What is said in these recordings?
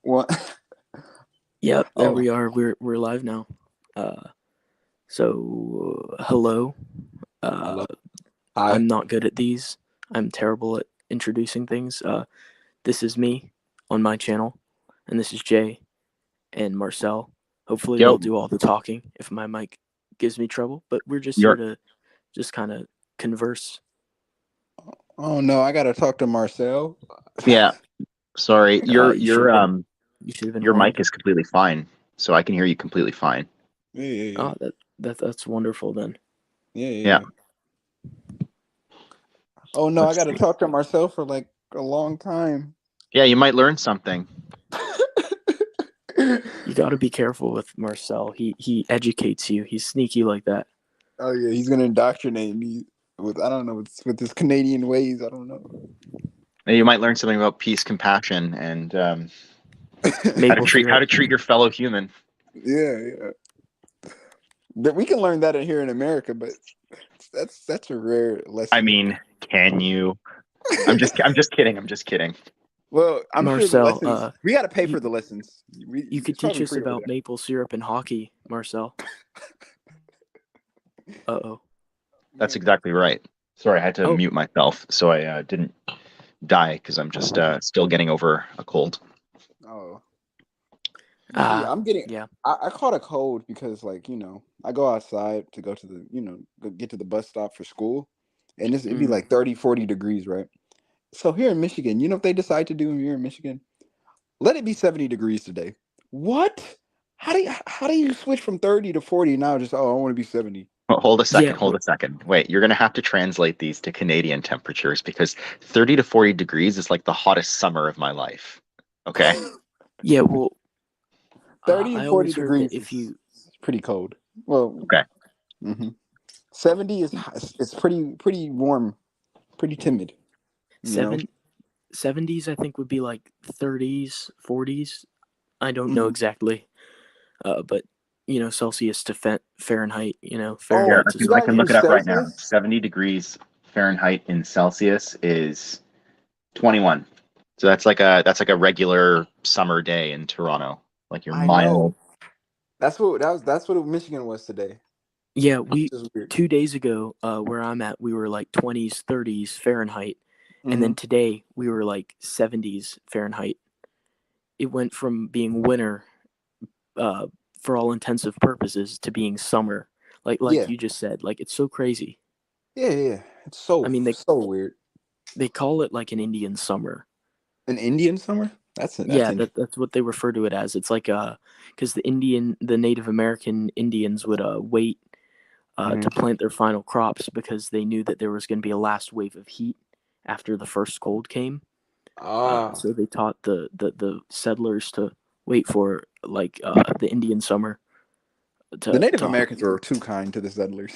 What? Yep, there Oh, we are. We're live now. So hello. Uh, hello. Hi. I'm not good at these. I'm terrible at introducing things. This is me on my channel, and this is Jay and Marcel. Hopefully Yo, they'll do all the talking if my mic gives me trouble. But we're just here you're to just kind of converse. Oh no, I gotta talk to Marcel. yeah. Sorry, your You should your have been. um You should have been your mic warned. is completely fine, so I can hear you completely fine. Yeah, yeah, yeah, Oh, that's wonderful then. yeah, yeah, Yeah. yeah. Oh no, I Let's gotta see. talk to Marcel for like a long time. Yeah, you might learn something. You got to be careful with Marcel. He educates you. He's sneaky like that. Oh yeah, he's gonna indoctrinate me with I don't know with his Canadian ways. I don't know. You might learn something about peace, compassion, and Maple how syrup. to treat your fellow human. Yeah, yeah. But we can learn that in here in America, but that's a rare I lesson. mean, can you? I'm just kidding. I'm just kidding. Well, I'm sure the Marcel, lessons we got to pay you for the lessons. you could It's teach probably us free over about there. maple syrup and hockey, Marcel. Uh-oh. That's Man. exactly right. Sorry, I had to Oh, mute myself so I didn't die because I'm just still getting over a cold. Oh, you see, ah, I'm getting. yeah. I caught a cold because, like, I go outside to go to the, get to the bus stop for school, and it'd be Mm. like 30, 40 degrees, right? So here in Michigan, if they decide to do here in Michigan, let it be 70 degrees today. What? How do you switch from 30 to 40 now? Just I want to be 70. Hold a Yeah, second, hold a second. Wait, you're going to have to translate these to Canadian temperatures because 30 to 40 degrees is like the hottest summer of my life. Okay? yeah, well, 30 and I 40 always heard degrees that if is you pretty cold. Well, Okay. hmm 70 is it's pretty warm, pretty timid, you know. seven 70s I think would be like 30s, 40s. I don't know Mhm. exactly. But Celsius to Fahrenheit, Oh, Here, Fahrenheit's a you I guys can certain. look use it up right now. Celsius? 70 degrees Fahrenheit in Celsius is 21. So that's like a regular summer day in Toronto. Like you're I know. mild. That's what Michigan was today. Yeah, Which is weird. 2 days ago, where I'm at, we were like 20s, 30s Fahrenheit, and Hmm. then today we were like 70s Fahrenheit. It went from being winter, uh, for all intensive purposes, to being summer. Like Yeah, you just said, like it's so crazy. yeah, yeah. It's I so mean, so weird. they call it like an Indian summer. An Indian summer? That's Yeah, interesting. that's what they refer to it as. It's like because the Native American Indians would wait Hmm. to plant their final crops because they knew that there was going to be a last wave of heat after the first cold came. Ah, So they taught the settlers to wait for like the Indian summer the to Native to. Americans were too kind to the settlers.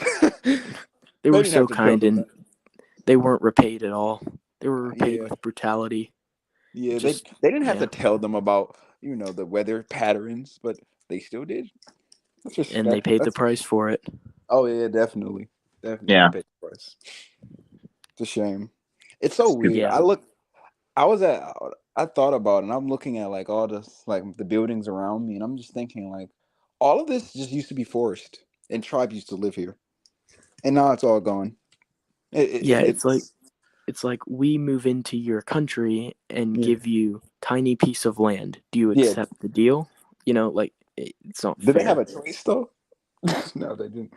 They They were didn't have so to tell kind them and that. they weren't repaid at all. They were repaid Yeah, with brutality. yeah. They Just they didn't have to yeah, tell them about the weather patterns, but they still did. That's and they respect. paid the That's price for it. Oh yeah, definitely, definitely Yeah. paid the price. It's a shame. It's so Stupid. weird. Yeah, I was at. I thought about it, and I'm looking at like all this, like the buildings around me, and I'm just thinking like, all of this just used to be forest, and tribes used to live here, and now it's all gone. yeah. It's It's like we move into your country and yeah, give you tiny piece of land. Do you yeah. accept the deal? Like it's not Did they have fair. a choice though? No, they didn't.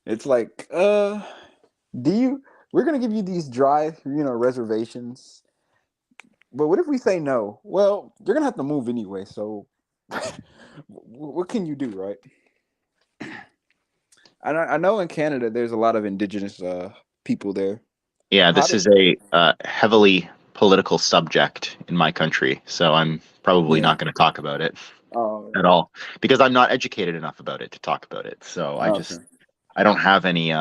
It's like, do you? We're gonna give you these dry, reservations. But what if we say no? Well, you're gonna have to move anyway. So, what can you do, right? I know in Canada there's a lot of indigenous people there. Yeah, How this did? is a heavily political subject in my country, so I'm probably Yeah. not going to talk about it Oh, at all because I'm not educated enough about it to talk about it. So okay. I don't have any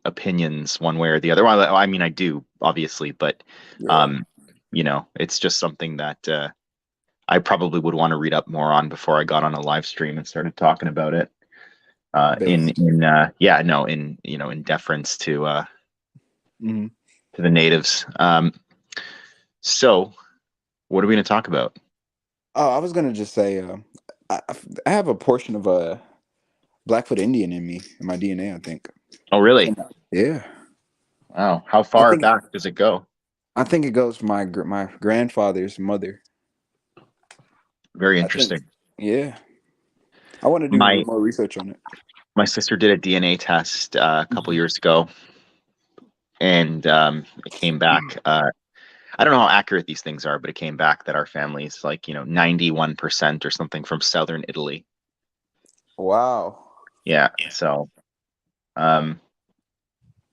opinions one way or the other. Well, I mean, I do obviously, but Yeah. um, it's just something that I probably would want to read up more on before I got on a live stream and started talking about it. Based. Yeah, no, in deference Hmm. to the natives. So what are we going to talk about? Oh, I was gonna just say, I have a portion of a Blackfoot Indian in me, in my DNA. I think. Oh, really? Yeah, Wow. How I far think back does it go? I think it goes from my grandfather's mother. Very I think. interesting. Yeah, I want to do My more research on it. my sister did a DNA test a couple years ago, and it came back. I don't know how accurate these things are, but it came back that our family is like 91% or something from southern Italy. Wow, Yeah. So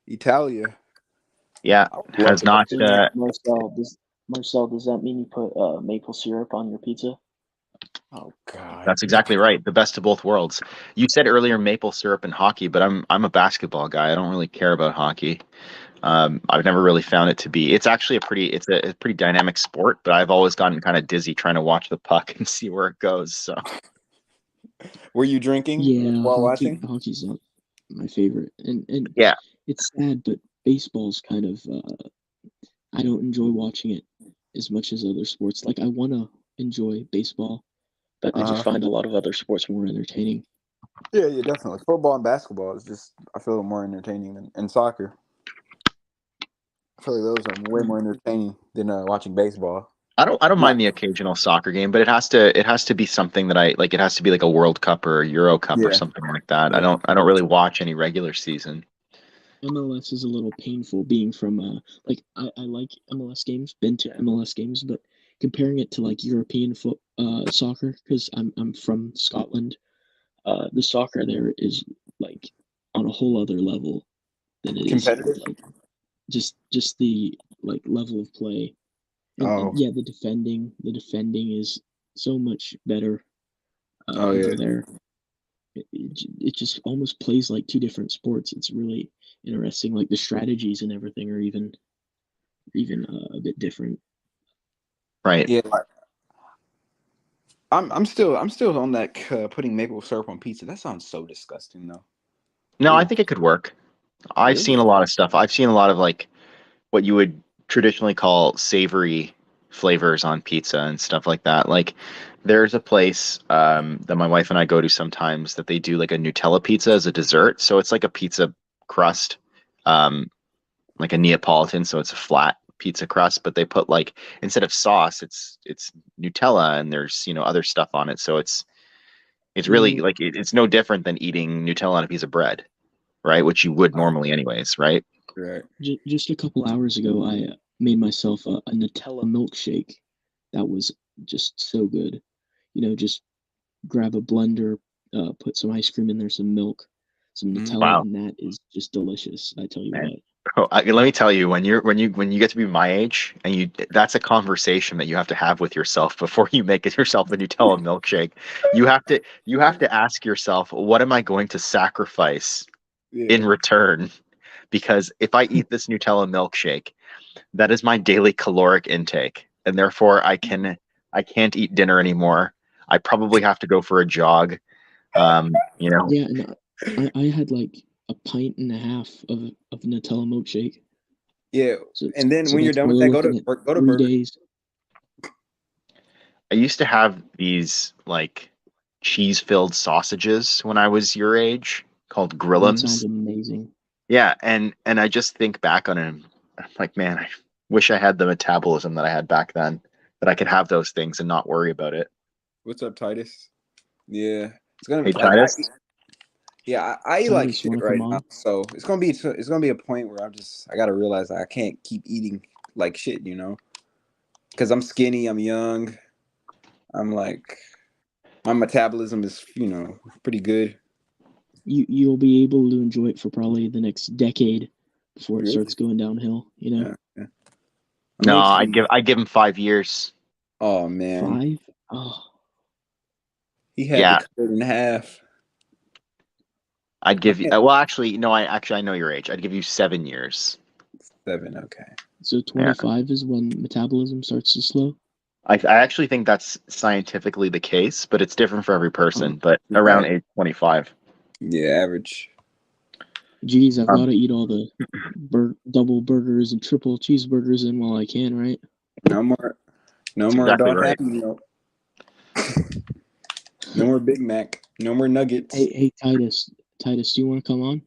Italia. yeah, I would love has to go not. visit. Marcel, does that mean you put maple syrup on your pizza? Oh God. That's exactly right. The best of both worlds. You said earlier maple syrup and hockey, but I'm a basketball guy. I don't really care about hockey. I've never really found it to be. It's actually a pretty dynamic sport, but I've always gotten kind of dizzy trying to watch the puck and see where it goes. So Were you drinking Yeah, while watching? hockey's not my favorite, and yeah, it's sad, but baseball's kind of I don't enjoy watching it as much as other sports. Like I want to enjoy baseball, but I just Uh-huh. find a lot of other sports more entertaining. Yeah, definitely. Football and basketball is just I feel more entertaining than soccer. I feel like those are way more entertaining than watching baseball. I don't mind Not the occasional soccer game, but it has to be something that I like. It has to be like a World Cup or a Euro Cup or yeah, something like that. yeah. I don't really watch any regular season. MLS is a little painful being from like I like MLS games, been to MLS games, but comparing it to like European soccer because I'm from Scotland, the soccer there is like on a whole other level than it is here. Competitive. Like just the like level of play and Oh, yeah, the defending is so much better oh yeah. over there. It just almost plays like two different sports. It's really interesting. Like the strategies and everything are even a bit different. Right. Yeah, like, I'm still on that putting maple syrup on pizza. That sounds so disgusting though. No, I Ooh, think it could work. I've really? seen a lot of stuff. I've seen a lot of like what you would traditionally call savory flavors on pizza and stuff like that. Like there's a place that my wife and I go to sometimes that they do like a Nutella pizza as a dessert. So it's like a pizza crust, um, like a Neapolitan. So it's a flat pizza crust, but they put like instead of sauce, it's Nutella and there's other stuff on it. So it's really Well, like it's no different than eating Nutella on a piece of bread, right? Which you would Oh, normally anyways, right? right. just a couple hours ago, I made myself a Nutella milkshake. That was just so good. Just grab a blender, put some ice cream in there, some milk, some Mhm. Nutella, Wow. and that is just delicious. I tell you Man. what. Oh, let me tell you, when you get to be my age, and that's a conversation that you have to have with yourself before you make it yourself a Nutella milkshake. You have to ask yourself, what am I going to sacrifice in Yeah. return? Because if I eat this Nutella milkshake, that is my daily caloric intake, and therefore I can't eat dinner anymore. I probably have to go for a jog. You know, Yeah, and I had like a pint and a half of Nutella milkshake. Yeah. So And then so when you're that's done with we're that, looking at go to 3 Burger. days. I used to have these like cheese-filled sausages when I was your age called That sounds grillums. amazing. Yeah, and I just think back on it. I'm like, man, I wish I had the metabolism that I had back then, that I could have those things and not worry about it. What's up, Titus? Yeah, it's gonna Hey, like I Titus. yeah I eat like Titus, shit want to right come now, on? so it's gonna be a point where I gotta realize I can't keep eating like shit, because I'm skinny, I'm young, I'm like my metabolism is pretty good. You'll be able to enjoy it for probably the next decade before it Really? starts going downhill. Yeah, yeah. I No, made some. I'd give him 5 years. Oh man, 5? Oh, he had to Yeah, cut it in half. I'd I give you. can't. Well, actually, no. I know your age. I'd give you 7 years. 7, okay. so Yeah, 25 is when metabolism starts to slow. I actually think that's scientifically the case, but it's different for every Oh, person. But around Right. age 25. Yeah, average. geez, I've got Um, to eat all the double burgers and triple cheeseburgers in while I can, right? No more, no that's more exactly adult right. happy meal. more Big Mac. No more nuggets. Hey, Tidus, do you want to come on?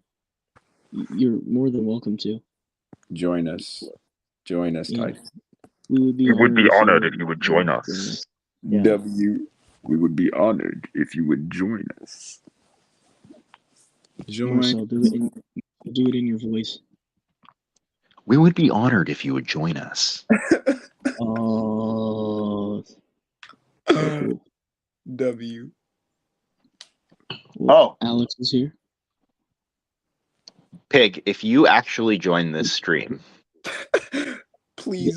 You're more than welcome to. Join us, Yeah. Titus. We would be honored if you would join us. Yeah. W. We would be honored if you would join us. Join. Marcel, do it in your voice. We would be honored if you would join us. Oh, so cool. W. Well, Alex is here. Pig, if you actually join this stream, Please.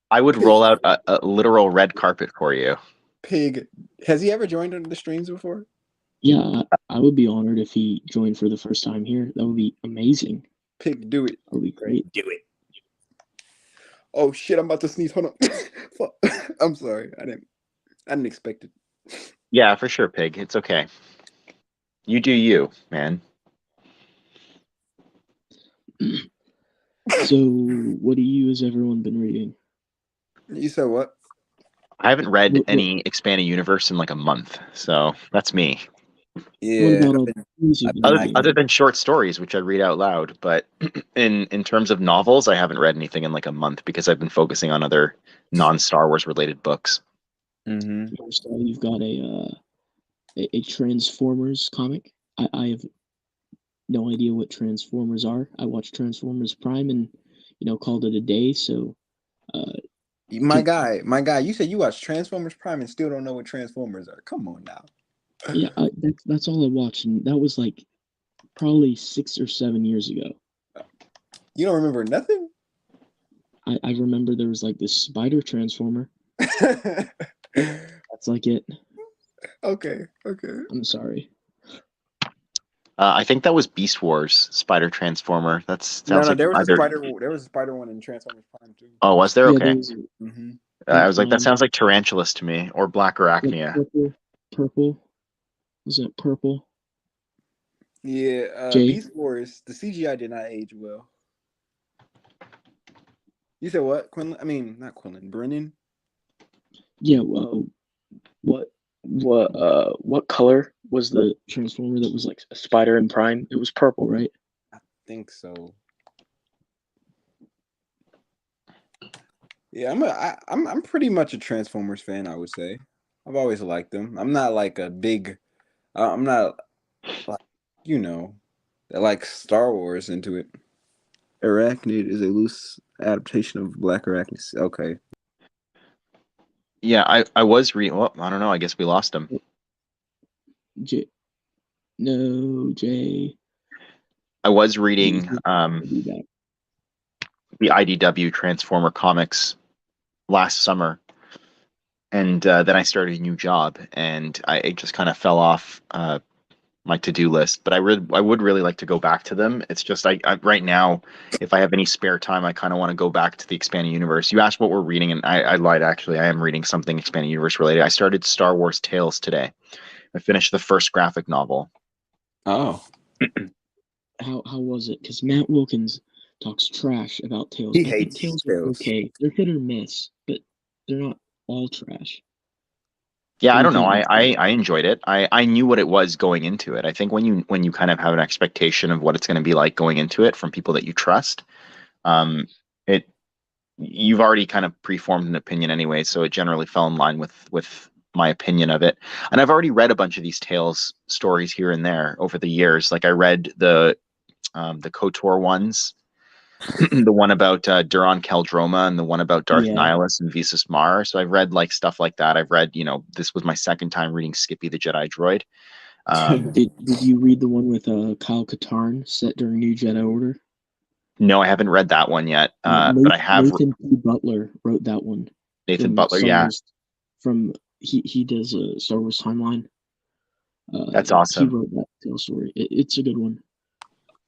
I would roll out a literal red carpet for you. Pig. Has he ever joined the streams before? Yeah, I would be honored if he joined for the first time here. That would be amazing. Pig, do it. That would be great. Do it. Oh shit! I'm about to sneeze. Hold on. I'm sorry. I didn't expect it. Yeah, for sure, Pig. It's okay. You do you, man. So, what has everyone been reading? You said what? I haven't read any expanded universe in like a month, so that's me. Yeah. Other than short stories, which I read out loud, but in terms of novels, I haven't read anything in like a month because I've been focusing on other non-Star Wars related books. Mm-hmm. You've got a Transformers comic. I have no idea what Transformers are. I watched Transformers Prime and called it a day. So, my guy, you said you watched Transformers Prime and still don't know what Transformers are. Come on now. Yeah, that's all I watched, and that was like probably 6 or 7 years ago. You don't remember nothing? I remember there was like this spider transformer. That's like it. Okay. I'm sorry. I think that was Beast Wars Spider Transformer. That sounds like there was a spider one in Transformers Prime too. Oh, was there? Okay. Mm-hmm. I was like, that sounds like Tarantulas to me, or Black Arachnia. Purple. Was it purple? Yeah, Beast Wars. The CGI did not age well. You said what? Quinlan? I mean, not Quinlan. Brennan. Yeah. Well, what color was the Transformer that was like a spider in Prime? It was purple, right? I think so. Yeah, I'm pretty much a Transformers fan, I would say. I've always liked them. I'm not like a big. I'm not like like Star Wars into it. Arachnid is a loose adaptation of Black Arachnid. Okay. Yeah, I was reading. Well, I don't know. I guess we lost him. Jay. I was reading the IDW Transformer comics last summer, and then I started a new job, and it just kind of fell off my to-do list. But I would really like to go back to them. It's just I right now, if I have any spare time, I kind of want to go back to the expanded universe. You asked what we're reading, and I lied. Actually, I am reading something expanded universe related. I started Star Wars Tales today. I finished the first graphic novel. Oh. How was it? Because Matt Wilkins talks trash about Tales. He hates Tales. Tales. Okay, they're hit or miss, but they're not all trash. Yeah, I don't know. I enjoyed it. I knew what it was going into it. I think when you kind of have an expectation of what it's going to be like going into it from people that you trust, you've already kind of preformed an opinion anyway, so it generally fell in line with my opinion of it. And I've already read a bunch of these Tales stories here and there over the years. Like I read the KOTOR ones, the one about Duran Kaldroma and the one about Darth Nihilus and Visas Mar. So I've read like stuff like that. I've read, this was my second time reading Skippy the Jedi Droid. Did you read the one with Kyle Katarn set during New Jedi Order? No, I haven't read that one yet. But I have. Nathan P. Butler wrote that one. Nathan Butler, yeah. He does a Star Wars timeline. That's awesome. He wrote that tale story. It's a good one.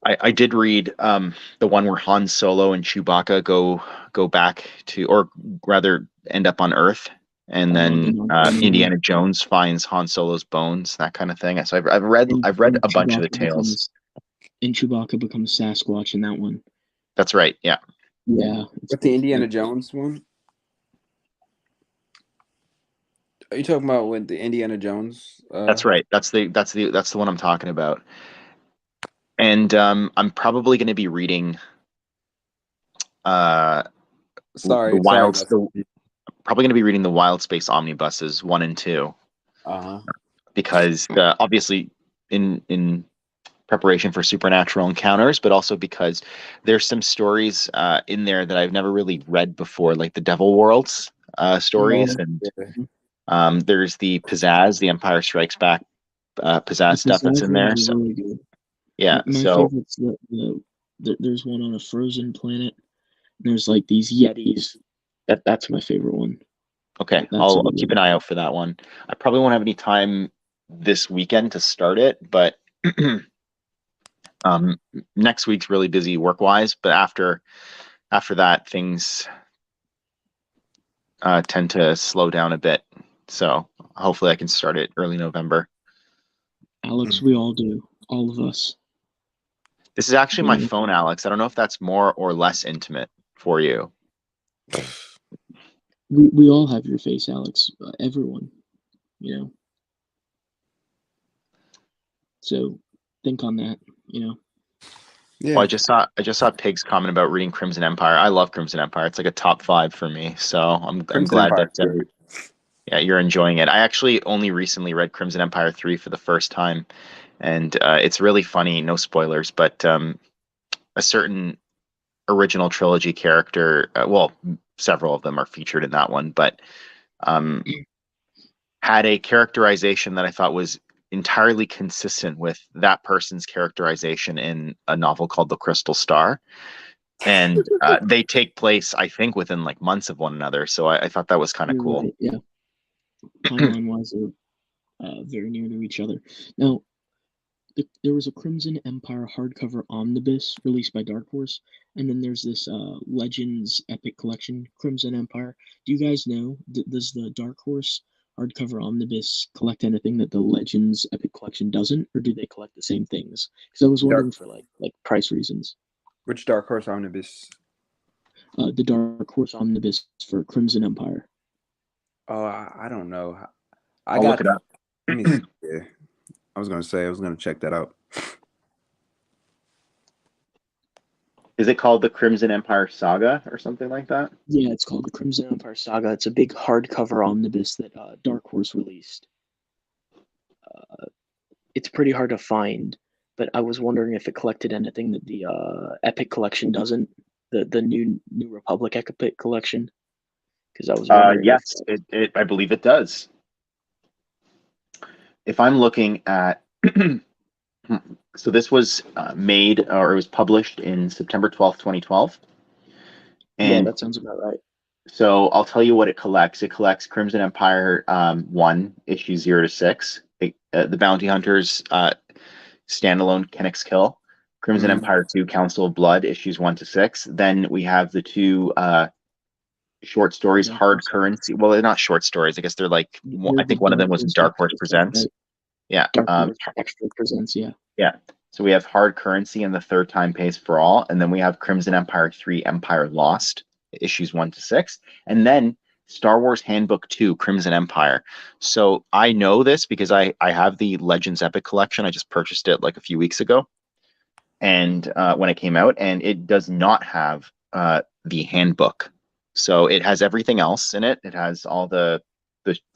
I did read the one where Han Solo and Chewbacca go back to, or rather end up on Earth, and then Indiana Jones finds Han Solo's bones, that kind of thing. So I've read a bunch of the tales. And Chewbacca becomes Sasquatch in that one. That's right. Yeah. Yeah. What's the Indiana Jones one? Are you talking about with the Indiana Jones? That's right. That's the one I'm talking about. And I'm probably going to be reading uh the Sorry, Wilds. guys. Probably going to be reading the Wild Space Omnibuses 1 and 2 Uh-huh. because obviously in preparation for supernatural encounters, but also because there's some stories in there that I've never really read before, like the Devil Worlds stories, Yeah. and Yeah. there's the Pizzazz, the Empire Strikes Back The Pizzazz stuff that's pizzazz in ones there. are So really good. yeah, My so favorite's there's one on a frozen planet. There's like these Yetis. That's my favorite one. okay, That's a I'll good keep one. an eye out for that one. I probably won't have any time this weekend to start it, but next week's really busy work wise. But after that, things tend to slow down a bit. So hopefully I can start it early November. Alex, we all do. All of us. This is actually You my know, phone, Alex. I don't know if that's more or less intimate for you. we all have your face, Alex. Everyone. You know. So think on that. You know. Well, Yeah. I just saw Pig's comment about reading Crimson Empire. I love Crimson Empire. It's like a top 5 for me. So I'm Crimson glad Empire that is great. yeah, you're enjoying it. I actually only recently read Crimson Empire 3 for the first time, and it's really funny. No spoilers, but a certain original trilogy character, well, several of them are featured in that one, but um, had a characterization that I thought was entirely consistent with that person's characterization in a novel called The Crystal Star. And they take place, I think, within like months of one another. So I thought that was kind of You're cool. right. Yeah. Timeline wise, they're very near to each other. Now, there was a Crimson Empire hardcover omnibus released by Dark Horse, and then there's this Legends Epic Collection Crimson Empire. Do you guys know? Does the Dark Horse hardcover omnibus collect anything that the Legends Epic Collection doesn't, or do they collect the same things? Because I was wondering Dark, for like price reasons. which Dark Horse Omnibus? The Dark Horse omnibus for Crimson Empire. Oh, I don't know. I I'll look got. it up. Let me see. Yeah. I was gonna check that out. Is it called the Crimson Empire Saga or something like that? Yeah, it's called the Crimson Empire Saga. It's a big hardcover omnibus that Dark Horse released. It's pretty hard to find, but I was wondering if it collected anything that the Epic Collection doesn't, the New Republic Epic Collection, because I was wondering Yes, if I believe it does. If I'm looking at, so this was made or it was published in September 12th, 2012. yeah, And that sounds about right. so I'll tell you what it collects. It collects Crimson Empire 1, issue 0 to 6, the Bounty Hunters standalone Kennex Kill, Crimson Mhm. Empire 2, Council of Blood, issues 1 to 6. Then we have the two short stories, Dark Hard Horse. Currency. Well, they're not short stories. I guess they're like, They're I the think one of them Dark was Horse Dark Horse Extra stuff, Presents. right? Yeah. Dark Horse Extra presents, yeah. Yeah. So we have Hard Currency and the Third Time Pays for All. And then we have Crimson Empire 3, Empire Lost, issues 1 to 6. And then Star Wars Handbook 2, Crimson Empire. So I know this because I have the Legends Epic Collection. I just purchased it like a few weeks ago. And when it came out, and it does not have the handbook. So it has everything else in it. It has all the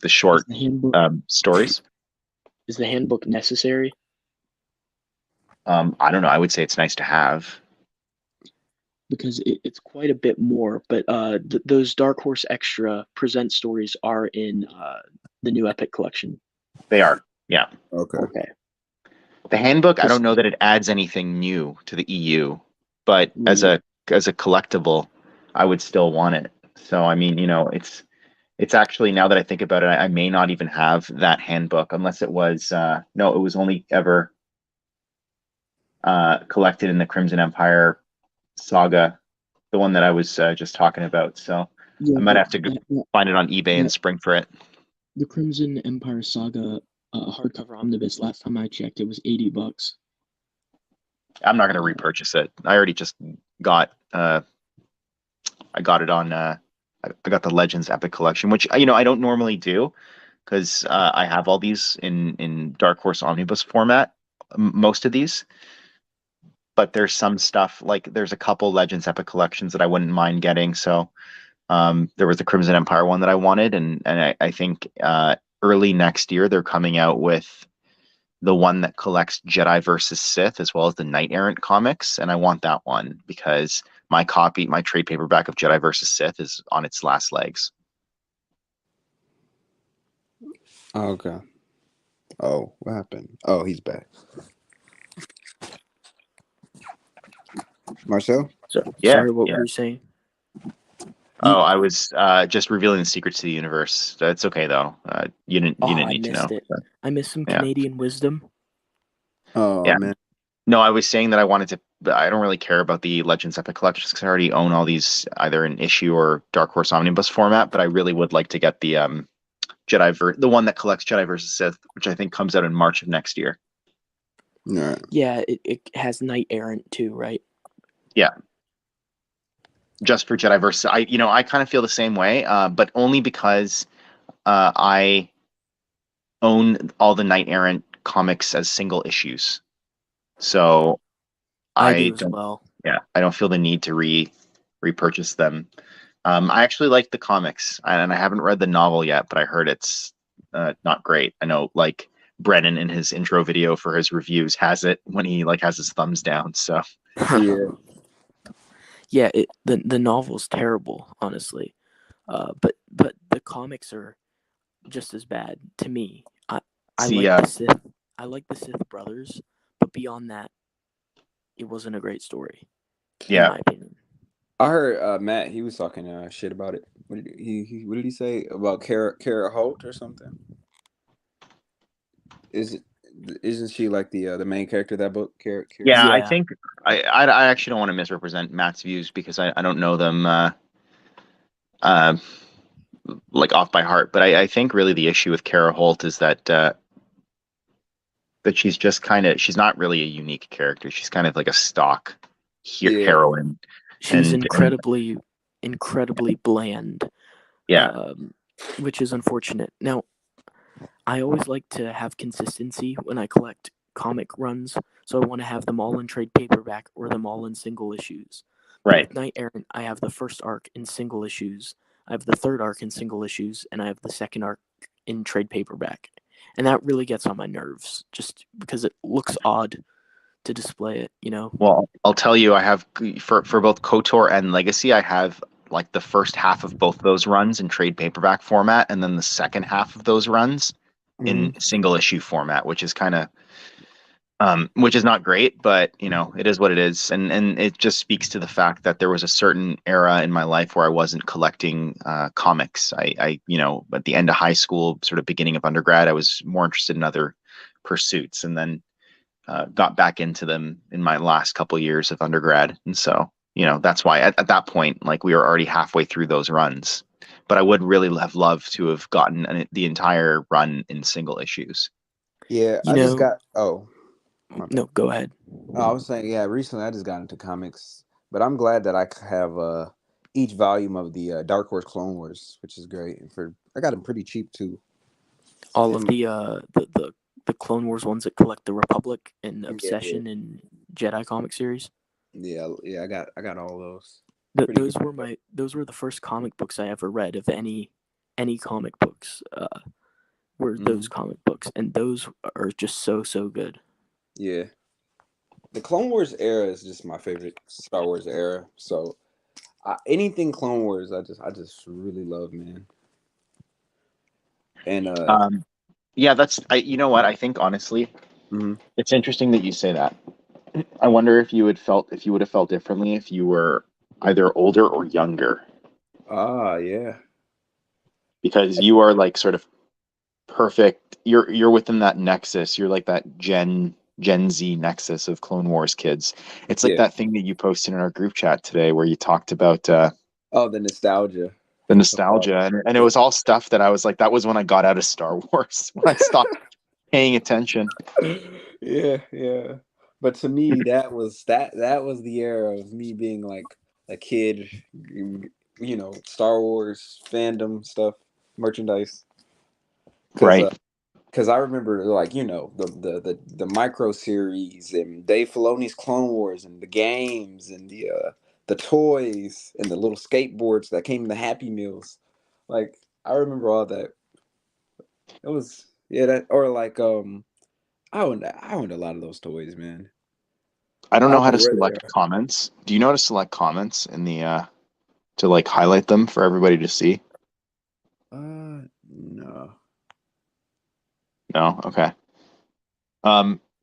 short Is the handbook stories. is the handbook necessary? I don't know. I would say it's nice to have. Because it's quite a bit more, but those Dark Horse Extra present stories are in the new Epic Collection. They are. Yeah. Okay. Okay. The handbook, I Just- don't know that it adds anything new to the EU, but as Right. a collectible, I would still want it. So I mean, it's actually, now that I think about it, I may not even have that handbook unless it was no, it was only ever collected in the Crimson Empire saga, the one that I was just talking about. So Yeah, I might but have to find it on eBay and that- spring for it. the Crimson Empire Saga hardcover omnibus. Last time I checked, it was $80. I'm not going to repurchase it. I already just got I got it on I got the Legends Epic Collection, which I don't normally do, because I have all these in Dark Horse Omnibus format, most of these. But there's some stuff like there's a couple Legends Epic collections that I wouldn't mind getting. So there was the Crimson Empire one that I wanted, and I think early next year they're coming out with the one that collects Jedi versus Sith as well as the Knight Errant comics, and I want that one because my trade paperback of Jedi versus Sith is on its last legs. Okay. Oh, what happened? Oh, he's back. Marcel? Sorry, what were you saying? Oh, I was just revealing the secrets to the universe. That's okay though. You didn't need to know. It. But, I missed some Canadian wisdom. Oh yeah. man. No, I was saying that I wanted to. I don't really care about the Legends Epic collections because I already own all these either in issue or Dark Horse Omnibus format. But I really would like to get the the one that collects Jedi versus Sith, which I think comes out in March of next year. Right. Yeah, it has Knight Errant too, right? Yeah. Just for Jedi versus, I kind of feel the same way, but only because I own all the Knight Errant comics as single issues. So I do as well. Yeah, I don't feel the need to repurchase them. I actually like the comics, and I haven't read the novel yet, but I heard it's not great. I know, like Brennan in his intro video for his reviews has it when he has his thumbs down. So Yeah. Yeah, the novel's terrible, honestly. But the comics are just as bad to me. I like the Sith. I like the Sith brothers, but beyond that, it wasn't a great story. Yeah. In my opinion. I heard Matt. He was talking shit about it. What did what did he say about Kara Holt or something? Isn't she like the main character of that book? Kara? Yeah, I think I actually don't want to misrepresent Matt's views because I don't know them off by heart. But I think really the issue with Kara Holt is that she's just she's not really a unique character. She's kind of like a stock heroine. She's incredibly bland. Yeah. Which is unfortunate. Now, I always like to have consistency when I collect comic runs, so I want to have them all in trade paperback or them all in single issues. Right. With Knight Errant, I have the first arc in single issues, I have the third arc in single issues, and I have the second arc in trade paperback. And that really gets on my nerves, just because it looks odd to display it, Well, I'll tell you, I have for both KOTOR and Legacy, I have like the first half of both those runs in trade paperback format, and then the second half of those runs in single issue format, which is which is not great, but it is what it is, and it just speaks to the fact that there was a certain era in my life where I wasn't collecting comics. I at the end of high school, sort of beginning of undergrad, I was more interested in other pursuits, and then got back into them in my last couple years of undergrad, and so that's why at that point, we were already halfway through those runs. But I would really have loved to have gotten the entire run in single issues. Yeah, I just got. Oh, no, go ahead. I was saying, yeah. Recently, I just got into comics, but I'm glad that I have each volume of the Dark Horse Clone Wars, which is great. I got them pretty cheap too. All of the Clone Wars ones that collect the Republic and Obsession and Jedi comic series. Yeah, I got all those. Those were the first comic books I ever read of any comic books. Were those comic books, and those are just so good. Yeah, the Clone Wars era is just my favorite Star Wars era. So anything Clone Wars, I just really love, man. And yeah, you know what I think honestly, it's interesting that you say that. I wonder if you would have felt differently if you were either older or younger. Yeah. Because you are sort of perfect. You're within that nexus. You're like that Gen Z nexus of Clone Wars kids. It's like that thing that you posted in our group chat today where you talked about the nostalgia. The nostalgia, and it was all stuff that I was like, that was when I got out of Star Wars, when I stopped paying attention. Yeah. But to me, that was the era of me being like a kid, Star Wars fandom stuff, merchandise. because Right. because I remember like the micro series and Dave Filoni's Clone Wars and the games and the toys and the little skateboards that came in the Happy Meals. Like I remember all that. It was that or like I owned a lot of those toys, man. I don't I know don't how know to where they select are. comments. Do you know how to select comments in the to like highlight them for everybody to see? No. No? Okay.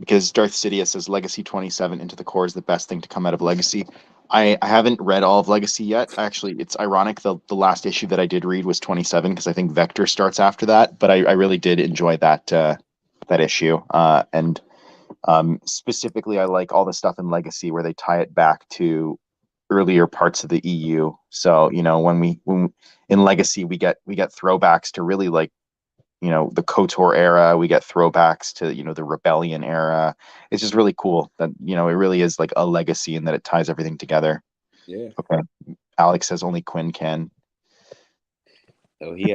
Because Darth Sidious says Legacy 27 Into the Core is the best thing to come out of Legacy. I haven't read all of Legacy yet. Actually, it's ironic the last issue that I did read was 27 because I think Vector starts after that. But I really did enjoy that issue. And specifically, I like all the stuff in Legacy where they tie it back to earlier parts of the EU. So when in Legacy we get throwbacks to really like the KOTOR era. We get throwbacks to the Rebellion era. It's just really cool that it really is like a legacy and that it ties everything together. Yeah. Okay, Alex says only Quinn can. Oh, he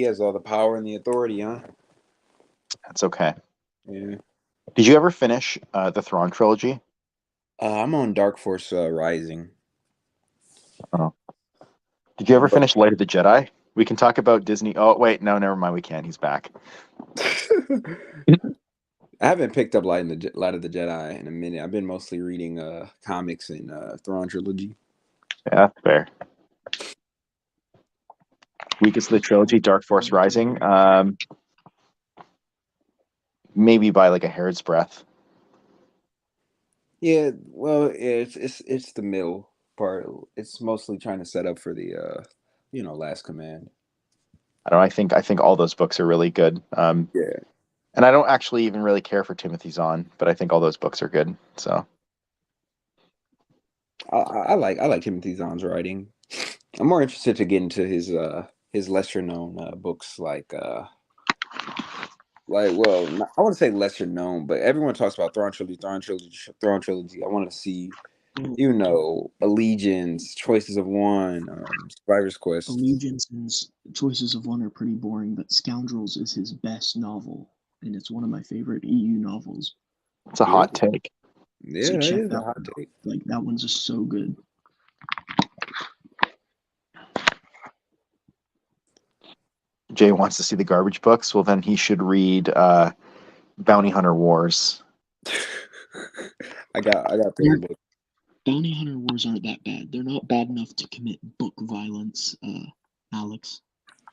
has all the power and the authority, huh? That's okay. Yeah. Did you ever finish the Thrawn trilogy? I'm on Dark Force Rising. Oh. Did you ever But finish Light of the Jedi? We can talk about Disney. Oh wait, no, never mind. We can't. He's back. I haven't picked up Light of the Jedi in a minute. I've been mostly reading comics and Thrawn trilogy. Yeah, that's fair. Weakest of the trilogy, Dark Force Rising. Maybe by like a hair's breadth. Yeah, well, yeah, it's the middle part. It's mostly trying to set up for the Last Command. I don't know. I think all those books are really good. Yeah, And I don't actually even really care for Timothy Zahn, but I think all those books are good. So I like Timothy Zahn's writing. I'm more interested to get into his lesser known books well, I want to say lesser known, but everyone talks about Thrawn trilogy, Thrawn trilogy, Thrawn trilogy. I want to see Allegiance, Choices of One, Survivor's Quest. Allegiance's Choices of One are pretty boring, but Scoundrels is his best novel, and it's one of my favorite EU novels. it's a hot Really? take. Yeah, So that check is a that hot one out. take. Like that one's just so good. Jay wants to see the garbage books. Well, then he should read Bounty Hunter Wars. I got those Their books. Bounty Hunter Wars aren't that bad. They're not bad enough to commit book violence, Alex.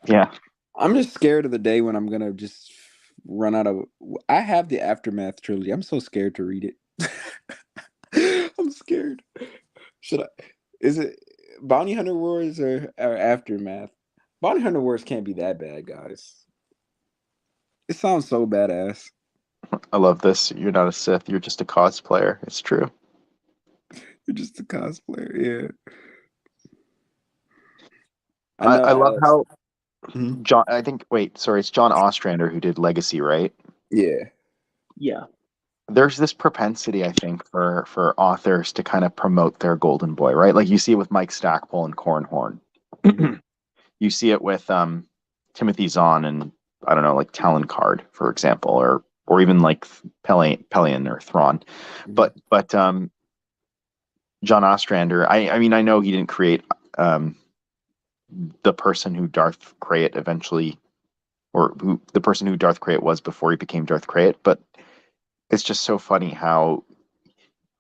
Yeah, I'm just scared of the day when I'm gonna just run out of. I have the Aftermath trilogy. I'm so scared to read it. I'm scared. Should I? Is it Bounty Hunter Wars or Aftermath? Bounty Hunter Wars can't be that bad, guys. It sounds so badass. I love this. You're not a Sith. You're just a cosplayer. It's true. You're just a cosplayer. Yeah, I I, know, I love Alex. how Mhm. John. I think. Wait, sorry. It's John Ostrander who did Legacy, right? Yeah. Yeah. There's this propensity, I think, for authors to kind of promote their golden boy, right? Like you see it with Mike Stackpole and Cornhorn. Hmm. You see it with Timothy Zahn and I don't know, like Talon Card, for example, or even like Pelion or Thrawn. Hmm. But John Ostrander, I mean, I know he didn't create um, the person who Darth Krayt eventually, or who the person who Darth Krayt was before he became Darth Krayt, but it's just so funny how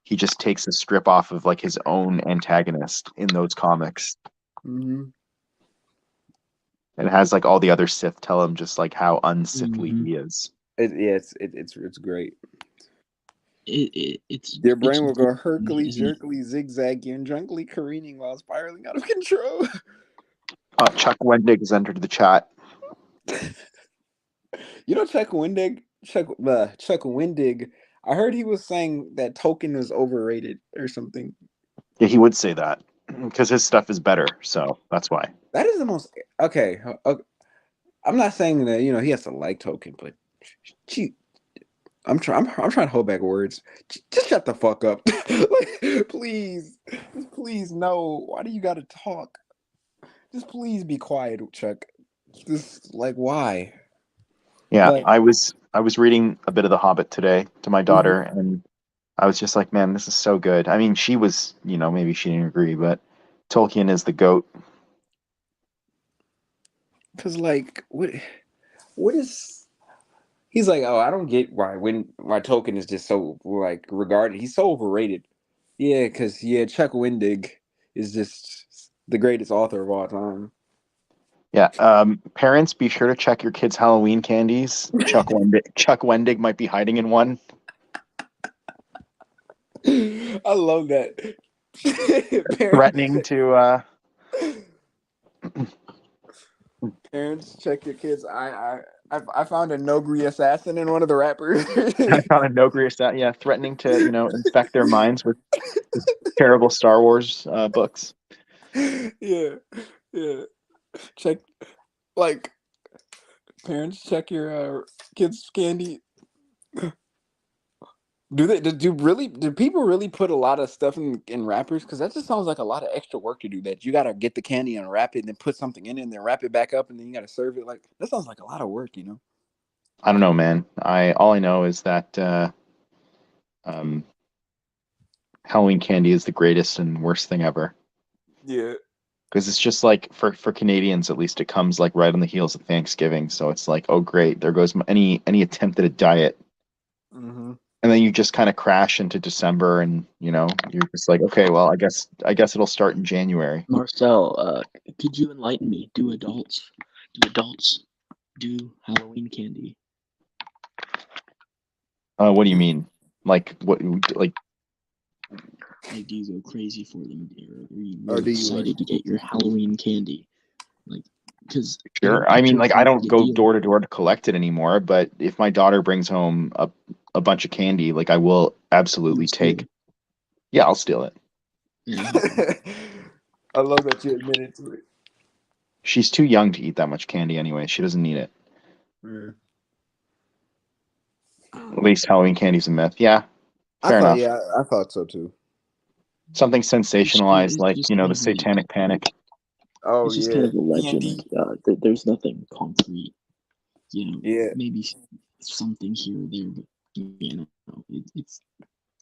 he just takes a strip off of like his own antagonist in those comics Hmm. and has like all the other Sith tell him just like how unsithly Mm-hmm. he is. Yeah, it's great. Your It's brain will go boring, herkly isn't it? jerkily zigzagging and drunkenly careening while spiraling out of control. Chuck Wendig has entered the chat. Chuck Wendig. Chuck Wendig. I heard he was saying that Tolkien was overrated or something. Yeah, he would say that because his stuff is better. So that's why. That is the most okay. I'm not saying that he has to like Tolkien, but gee, I'm trying to hold back words. Just shut the fuck up, like, please, just please no. Why do you got to talk? Just please be quiet, Chuck. Just like why? Yeah, Like, I was reading a bit of The Hobbit today to my daughter, and I was just like, man, this is so good. I mean, she was, maybe she didn't agree, but Tolkien is the GOAT. because like, what is? He's like, oh, I don't get why Tolkien is just so like regarded. He's so overrated. Yeah, because Chuck Wendig is just the greatest author of all time. Yeah, parents, be sure to check your kids' Halloween candies. Chuck Wendig might be hiding in one. I love that. Threatening to Parents, check your kids. I found a Nogri assassin in one of the rappers. I found a Nogri stat, yeah, threatening to, infect their minds with terrible Star Wars books. Yeah, yeah. Check, like, parents, check your kids' candy. Do people really put a lot of stuff in wrappers? Because that just sounds like a lot of extra work to do. That you gotta get the candy and wrap it, and then put something in it, and then wrap it back up, and then you gotta serve it. Like that sounds like a lot of work. I don't know, man. All I know is that um, Halloween candy is the greatest and worst thing ever. Yeah. Because it's just like for Canadians, at least, it comes like right on the heels of Thanksgiving. So it's like, oh great, there goes any attempt at a diet. Mm-hmm. And then you just kind of crash into December, and you're just like, okay, well, I guess it'll start in January. Marcel, could you enlighten me? Do adults do Halloween candy? What do you mean? Like what? Like Like, do you go crazy for them? Are you Or really do you excited to get your Halloween candy? Like, because sure. I mean, like I don't go door to door to collect it anymore. But if my daughter brings home a bunch of candy, like I will absolutely take. Yeah, I'll steal it. Yeah. I love that you admitted to it. She's too young to eat that much candy anyway. She doesn't need it. Yeah. At least Halloween candy's a myth. Yeah, fair enough. I thought so too. Something sensationalized, It's like just the Satanic Panic. Oh It's just yeah, kind of a legend. D&D. There's nothing concrete. Yeah, Maybe something here or there, but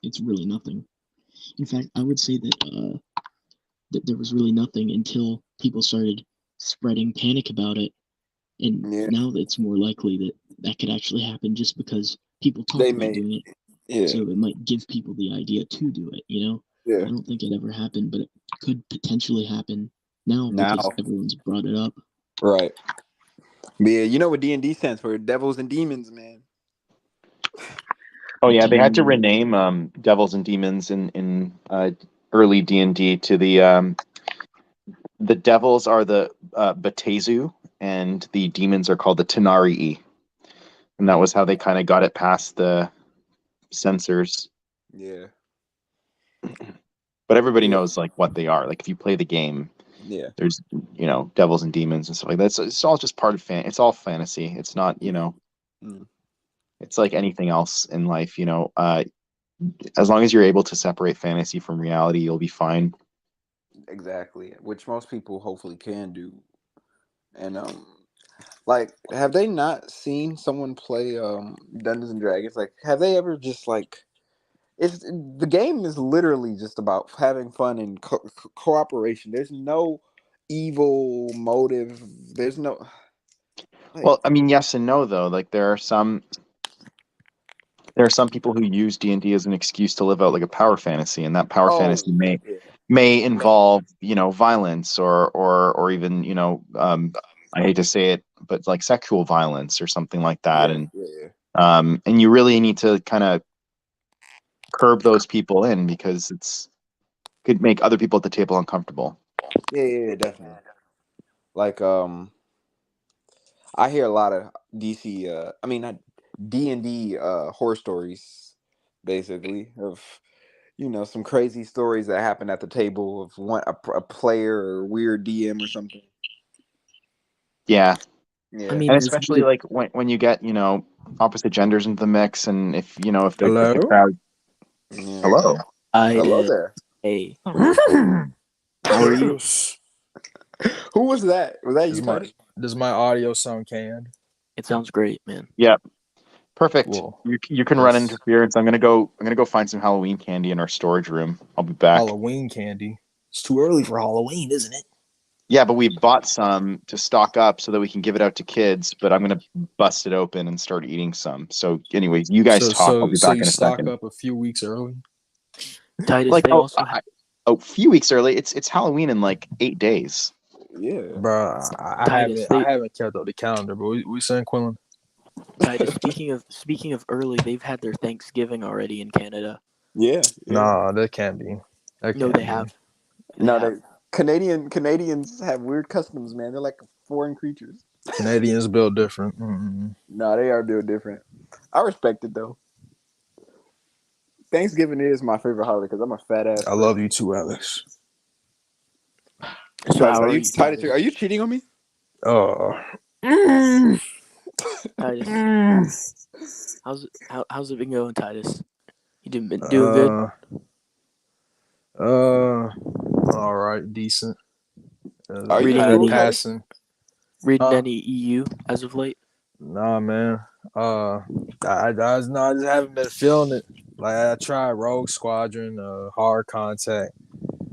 it's really nothing. In fact, I would say that there was really nothing until people started spreading panic about it, and yeah. now it's more likely that could actually happen just because people talk They about made doing it. yeah, So it might give people the idea to do it. yeah. I don't think it ever happened, but it could potentially happen now Now, because everyone's brought it up. right? But yeah, you know what D&D stands for? Devils and demons, man. Oh yeah, they had to Demon. rename Devils and Demons in early D&D to the devils are the Batezu, and the demons are called the Tenarii. And that was how they kind of got it past the censors. Yeah, But everybody yeah, knows like what they are. Like if you play the game, yeah. there's devils and demons and stuff like that. So it's all just part of it's all fantasy. It's not Mm. it's like anything else in life. As long as you're able to separate fantasy from reality, you'll be fine. Exactly. Which most people hopefully can do. And like, have they not seen someone play Dungeons and Dragons? Like, have they ever just like the game is literally just about having fun and cooperation. There's no evil motive. There's no like Well, I mean, yes and no though. Like there are some people who use D&D as an excuse to live out like a power fantasy, and that power oh fantasy may involve violence or even I hate to say it, but like sexual violence or something like that. yeah And yeah and you really need to kind of curb those people in, because it's could make other people at the table uncomfortable. yeah definitely. Like I hear a lot of DC I mean not D&D horror stories basically of some crazy stories that happen at the table of a player or weird DM or something. Yeah, I Yeah. mean, and there's especially like when you get opposite genders into the mix, and if the Hello? crowd. Yeah. Hello. Hello there. hey, how are you? Who was that? Was that you, Does my Tidus? does my audio sound canned? It sounds great, man. Yeah. Perfect. Well, You can run interference. I'm gonna go find some Halloween candy in our storage room. I'll be back. Halloween candy. It's too early for Halloween, isn't it? Yeah, but we bought some to stock up so that we can give it out to kids. But I'm gonna bust it open and start eating some. So, anyways, you guys talk. I'll be So back you in a stock second. up a few weeks early. Tidus, Like, they also have. a few weeks early. It's Halloween in like 8 days. Yeah. Bro, I Tidus, haven't kept up the calendar, but we saying Quinlan. Tidus, speaking of early, they've had their Thanksgiving already in Canada. Yeah. Nah, that can't be. That No, can't they be. have. Canadians have weird customs, man. They're like foreign creatures. Canadians built different. Mm-mm. No, they are doing different. I respect it though. Thanksgiving is my favorite holiday because I'm a fat ass. I love you too, Alex. So how are you, Tidus, Tidus? are you cheating on me? Tidus, how's it been going, Tidus? You been doing good? All right, decent. Are you Reading passing? Reading any EU as of late? Nah, man. I just haven't been feeling it. Like I tried Rogue Squadron, Hard Contact.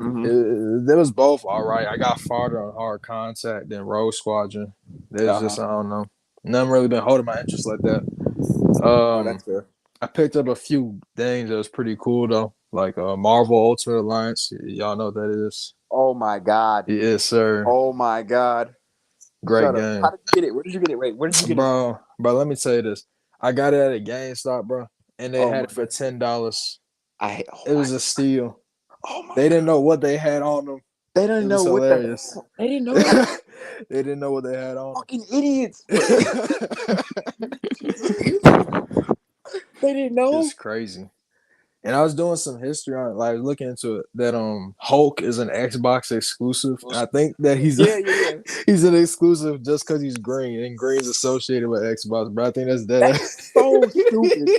It was both all right. I got farther on Hard Contact than Rogue Squadron. There's just I don't know. Nothing really been holding my interest like that. That's fair. I picked up a few things that was pretty cool though, like Marvel Ultimate Alliance. Y'all know what that is. Oh my god. Yes, sir. Oh my god. Great game. How did you get it? Where did you get it? Wait, where did you get it? Bro, let me tell you this. I got it at a GameStop, bro, and they had it for $10. It was a steal. Oh my! They didn't know what they had on them. They didn't know what hilarious. They didn't know. They didn't know what they had on. Fucking idiots. They didn't know. It's crazy. And I was doing some history on it, like looking into it. That Hulk is an Xbox exclusive. I think that he's he's an exclusive just because he's green, and green's associated with Xbox. But I think that's dead. That's so stupid.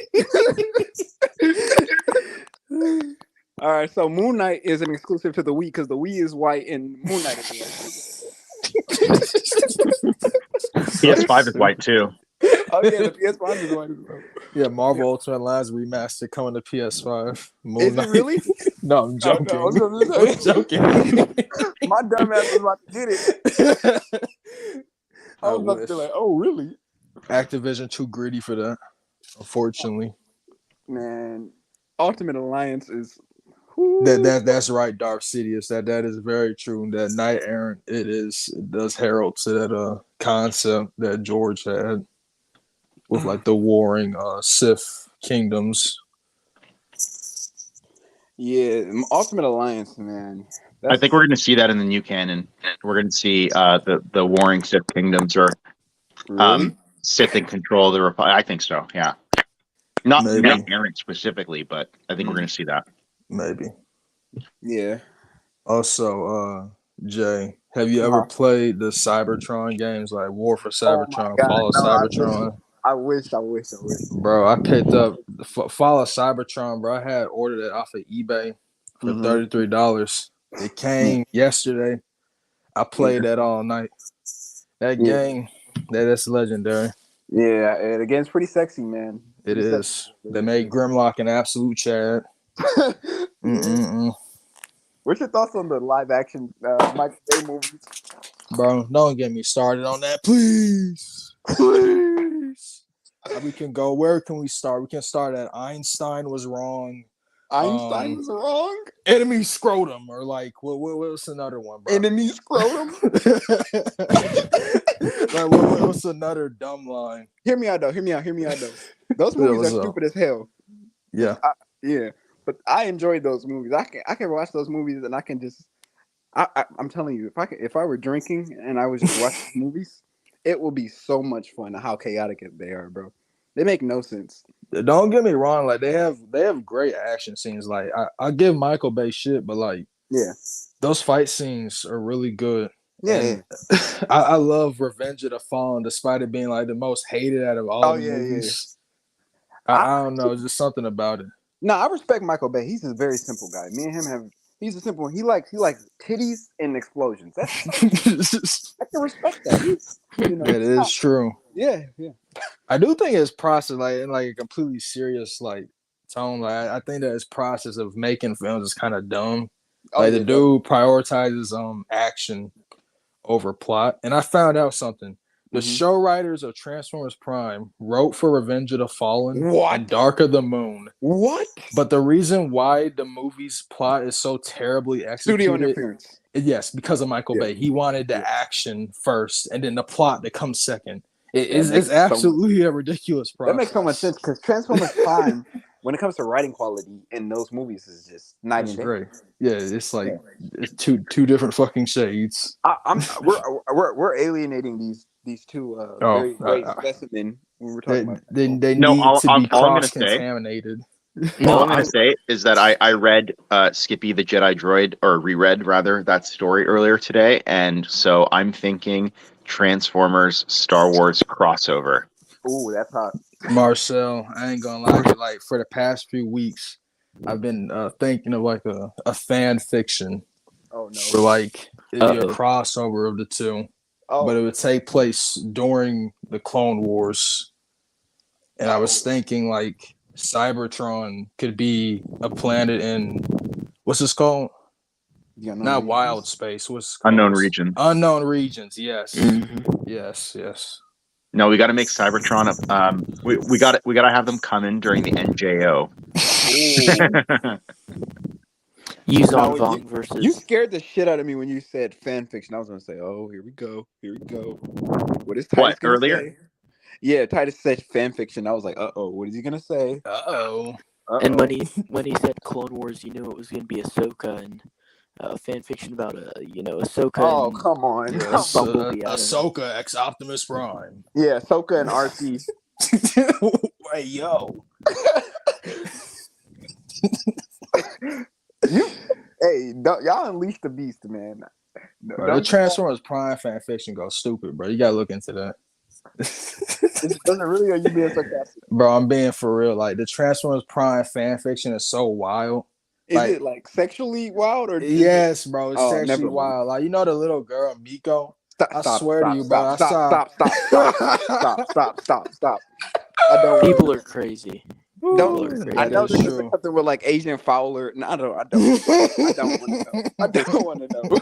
All right, so Moon Knight is an exclusive to the Wii because the Wii is white and Moon Knight is white. PS5 is white too. Oh yeah, the PS5 is white as well. Yeah, Marvel Ultimate Alliance Remastered coming to PS5. Is it really? No, I'm joking. Oh, no, I'm joking. My dumb ass was about to get it. I was about to be like, oh really? Activision too greedy for that, unfortunately. Man, Ultimate Alliance is that's right, Darth Sidious. That is very true. That Knight Errant, it does herald to that concept that George had with like the warring Sith kingdoms. Yeah, Ultimate Alliance, man. I think we're going to see that in the new canon. We're going to see the warring Sith kingdoms or Sith in control of the Republic. I think so. Yeah, not Errant specifically, but I think we're going to see that. Maybe. Yeah. Also, Jay, have you ever played the Cybertron games like War for Cybertron, Fall of Cybertron? I wish. Bro, I picked up Fall of Cybertron, bro. I had ordered it off of eBay for $33. It came yesterday. I played that all night. That game, that's legendary. Yeah, the game's pretty sexy, man. It is. They made Grimlock an absolute Chad. What's your thoughts on the live action Michael Bay movies? Bro, don't get me started on that, please. We can go. Where can we start? We can start at Einstein was wrong. Einstein was wrong. Enemy scrotum, or like what's another one, bro? Enemy scrotum. Like what's another dumb line? Hear me out though. Those movies are stupid as hell. Yeah. But I enjoyed those movies. I can watch those movies and I can just. I'm telling you, if I were drinking and I was just watching movies, it will be so much fun. How chaotic they are, bro. They make no sense. Don't get me wrong. Like they have great action scenes. Like I give Michael Bay shit, but like those fight scenes are really good. Yeah. I love Revenge of the Fallen, despite it being like the most hated out of all the movies. I don't know, just something about it. No, I respect Michael Bay. He's a very simple guy. Me and him have He's a simple one. He likes titties and explosions. I can respect that. It is true. Yeah. I do think it's process in a completely serious tone. I think that his process of making films is kind of dumb. The dude prioritizes action over plot. And I found out something. The show writers of Transformers Prime wrote for Revenge of the Fallen and Dark of the Moon. What? But the reason why the movie's plot is so terribly executed, studio interference. Yes, because of Michael Bay. He wanted the action first, and then the plot that comes second. It's absolutely a ridiculous process. That makes so much sense because Transformers Prime, when it comes to writing quality in those movies, is just night and day. Great. Yeah, it's it's two different fucking shades. We're alienating these two very great specimen when we're talking about. They need to be cross-contaminated. All I'm going to say is that I read Skippy the Jedi Droid, or reread rather, that story earlier today, and so I'm thinking Transformers Star Wars crossover. Ooh, that's hot. Marcel, I ain't gonna lie, for the past few weeks, I've been thinking of a fan fiction. Oh no. For it'd be a crossover of the two. But it would take place during the Clone Wars. And I was thinking Cybertron could be a planet in what's this called? Not wild space. What's unknown regions? Unknown regions. Yes. Mm-hmm. Yes. No, we got to make Cybertron up. We got to have them come in during the NJO. Yuzong Vong versus. You scared the shit out of me when you said fan fiction. I was gonna say, oh, here we go. What is Tidus earlier? Say? Yeah, Tidus said fan fiction. I was like, what is he gonna say? And when he said Clone Wars, you knew it was gonna be Ahsoka and fan fiction about Ahsoka. Oh, come on. Ahsoka x Optimus Prime. Yeah, Ahsoka and RC. Hey, yo. Y'all unleash the beast, man. Bro, the Transformers Prime fan fiction goes stupid, bro. You gotta look into that. Does it really, or are you being sarcastic? Bro, I'm being for real. The Transformers Prime fan fiction is so wild. Is it sexually wild or? Yes, bro. It's sexually wild. The little girl Miko. I swear to you, bro. Stop. I don't. People are crazy. I know this is something with Asian Fowler. No, I don't want to know.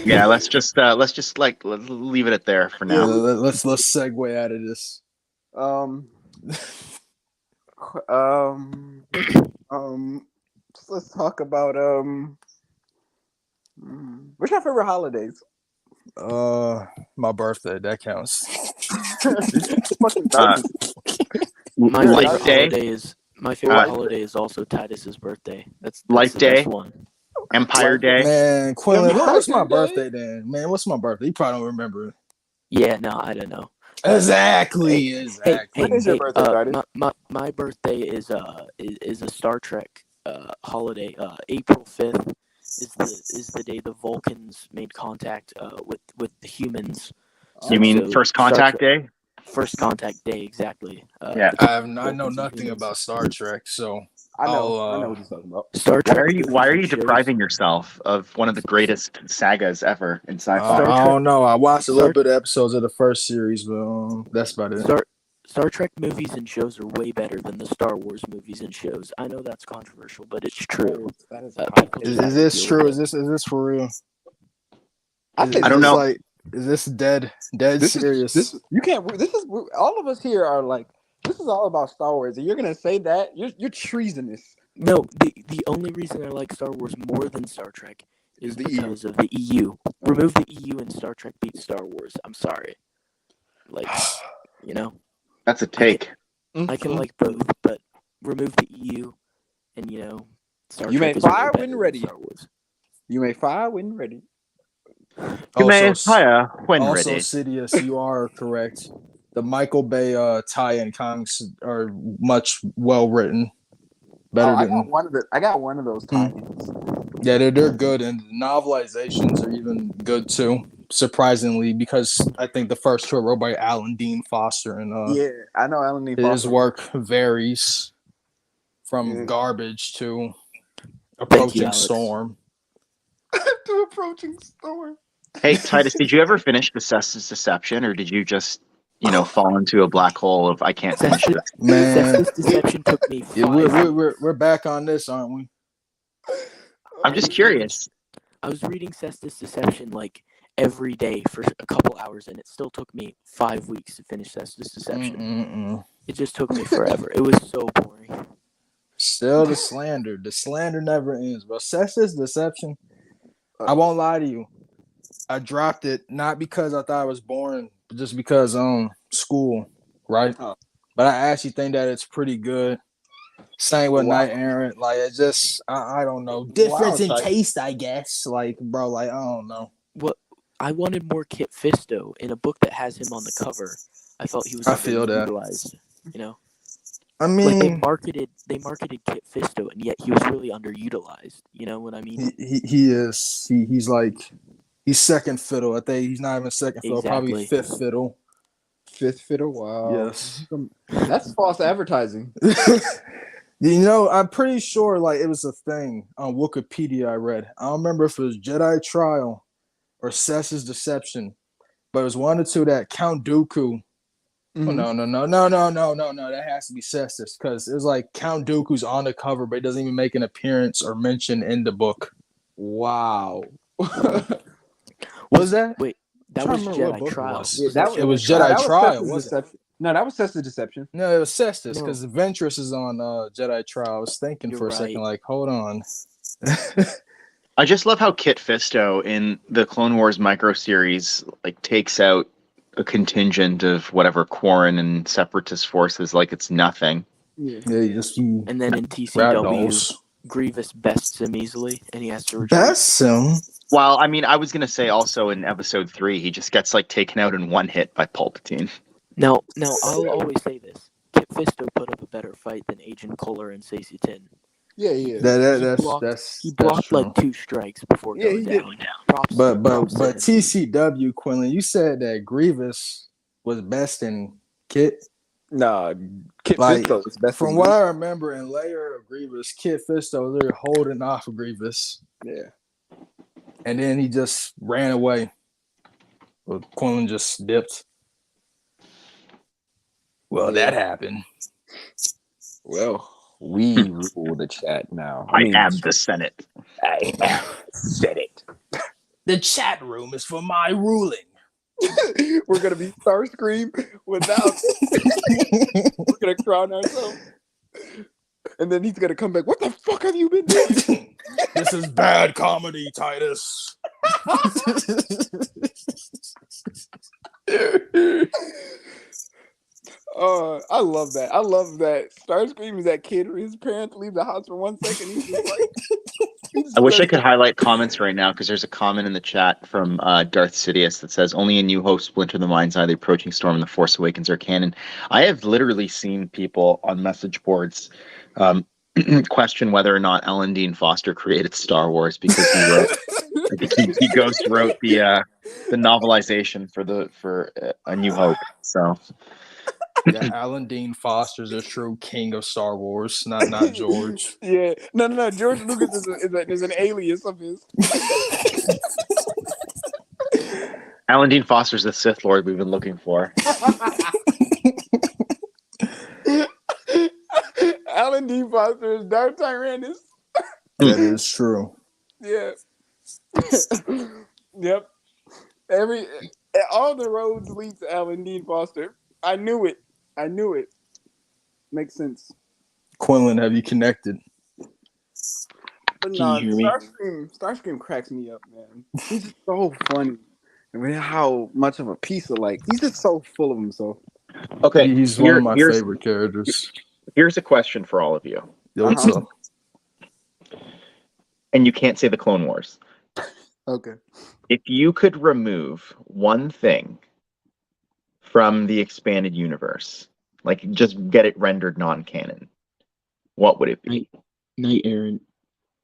Yeah, let's just leave it at there for now. Let's segue out of this. Let's talk about what's your favorite holidays? My birthday, that counts. My favorite holiday is also Tidus's birthday. That's Life the Day. best one. Empire Day. Man, Quillen, what's my birthday then? Man, what's my birthday? You probably don't remember it. Yeah, no, I don't know. Exactly. When is your birthday, Tidus? My birthday is a Star Trek holiday. April 5th is the day the Vulcans made contact with the humans. You mean First Contact Day? First Contact Day, exactly. Yeah, I know nothing about Star Trek, so I know what you're talking about. Star Trek. Why are you depriving yourself of one of the greatest sagas ever in sci-fi? I don't know. I watched a little bit of episodes of the first series, but that's about it. Star Trek movies and shows are way better than the Star Wars movies and shows. I know that's controversial, but it's true. Is this true? Is this for real? I don't know. Is this dead serious? You can't. This is all of us here are this is all about Star Wars, and you're gonna say that you're treasonous. No, the only reason I like Star Wars more than Star Trek is because of the EU. Remove the EU and Star Trek beats Star Wars. I'm sorry. That's a take. I can like both, but remove the EU and Star Trek. You may is fire way when better ready. than Star Wars. You may fire when ready. You may fire when also, ready. Sidious, you are correct. The Michael Bay tie-in comics are much well written. I got one of those tie-ins. Yeah, they're good, and novelizations are even good too. Surprisingly, because I think the first two are wrote by Alan Dean Foster, and yeah, I know Alan Dean Foster. His work varies from garbage to Approaching Alex. storm. To approaching storm. Hey, Titus, did you ever finish the Cestus Deception, or did you just, fall into a black hole of I can't finish this? Man, Cestus Deception took me 5 yeah, weeks. we're back on this, aren't we? I'm just curious. I was reading Cestus Deception like every day for a couple hours, and it still took me 5 weeks to finish Cestus Deception. It just took me forever. It was so boring. Still the slander. The slander never ends, bro. Cestus Deception. I won't lie to you. I dropped it not because I thought it was boring, but just because school, right? Oh. But I actually think that it's pretty good. Same with Wow. Knight Errant. Like it just I don't know. Difference in taste, I guess. Like, bro, like I don't know. What I wanted more Kit Fisto in a book that has him on the cover. I felt he was I feel that. underutilized, I Like mean, they marketed Kit Fisto, and yet he was really underutilized. You know what I mean? he is. He's like he's second fiddle. I think he's not even second fiddle, probably fifth fiddle. Fifth fiddle. Wow. Yes. That's false advertising. I'm pretty sure like it was a thing on Wikipedia I read. I don't remember if it was Jedi Trial or Cessus Deception, but it was one or two that Count Dooku. Mm-hmm. Oh, no. That has to be Cestus because it was like Count Dooku's on the cover, but it doesn't even make an appearance or mention in the book. Wow. What was that? Wait, that was Jedi Trial. It was Jedi Trial, wasn't it? No, that was Cestus Deception. No, it was Cestus because the Ventress is on Jedi Trial. I was thinking for a second, like, hold on. I just love how Kit Fisto in the Clone Wars micro series like takes out a contingent of whatever Quarren and Separatist forces like it's nothing. Yeah, and then in TCW, Grievous bests him easily, and he has to retreat. Bests him? Well, I mean, I was gonna say also in Episode 3, he just gets like taken out in one hit by Palpatine. Now, I'll always say this: Kit Fisto put up a better fight than Agent Kohler and Stacey Tin. Yeah, yeah. He blocked like 2 strikes before going down. But TCW, Quinlan, you said that Grievous was best in Kit. Nah, Kit like, Fisto was best. From what I remember in Layer of Grievous, Kit Fisto was literally holding off of Grievous. Yeah. And then he just ran away. Well, Quinlan just dipped. Well, that happened. Well, we rule the chat now. I am the Senate. I am the Senate. The chat room is for my ruling. We're gonna be Starscream without. We're gonna crown ourselves, and then he's gonna come back. What the fuck have you been doing? This is bad comedy, Tidus. I love that. I love that. Starscream is that kid where his parents leave the house for 1 second. He's just like. I wish I could highlight comments right now because there's a comment in the chat from Darth Sidious that says, only a New Hope splinter the mind's eye, the approaching storm and the Force Awakens are canon. I have literally seen people on message boards question whether or not Alan Dean Foster created Star Wars because he wrote, he ghost wrote the novelization for A New Hope. So. Yeah, Alan Dean Foster's a true king of Star Wars, not George. Yeah, no. George Lucas is an alias of his. Alan Dean Foster's the Sith Lord we've been looking for. Alan Dean Foster is Darth Tyrannus. That is true. Yeah. Yep. All the roads lead to Alan Dean Foster. I knew it. Makes sense. Quinlan, have you connected? But Can you hear me? Starscream cracks me up, man. He's just so funny. I mean, how much of a piece of he's just so full of himself. Okay, he's one of my favorite characters. Here's a question for all of you. What's up? And you can't say the Clone Wars. Okay. If you could remove one thing from the expanded universe, like just get it rendered non-canon, what would it be? Knight Errant.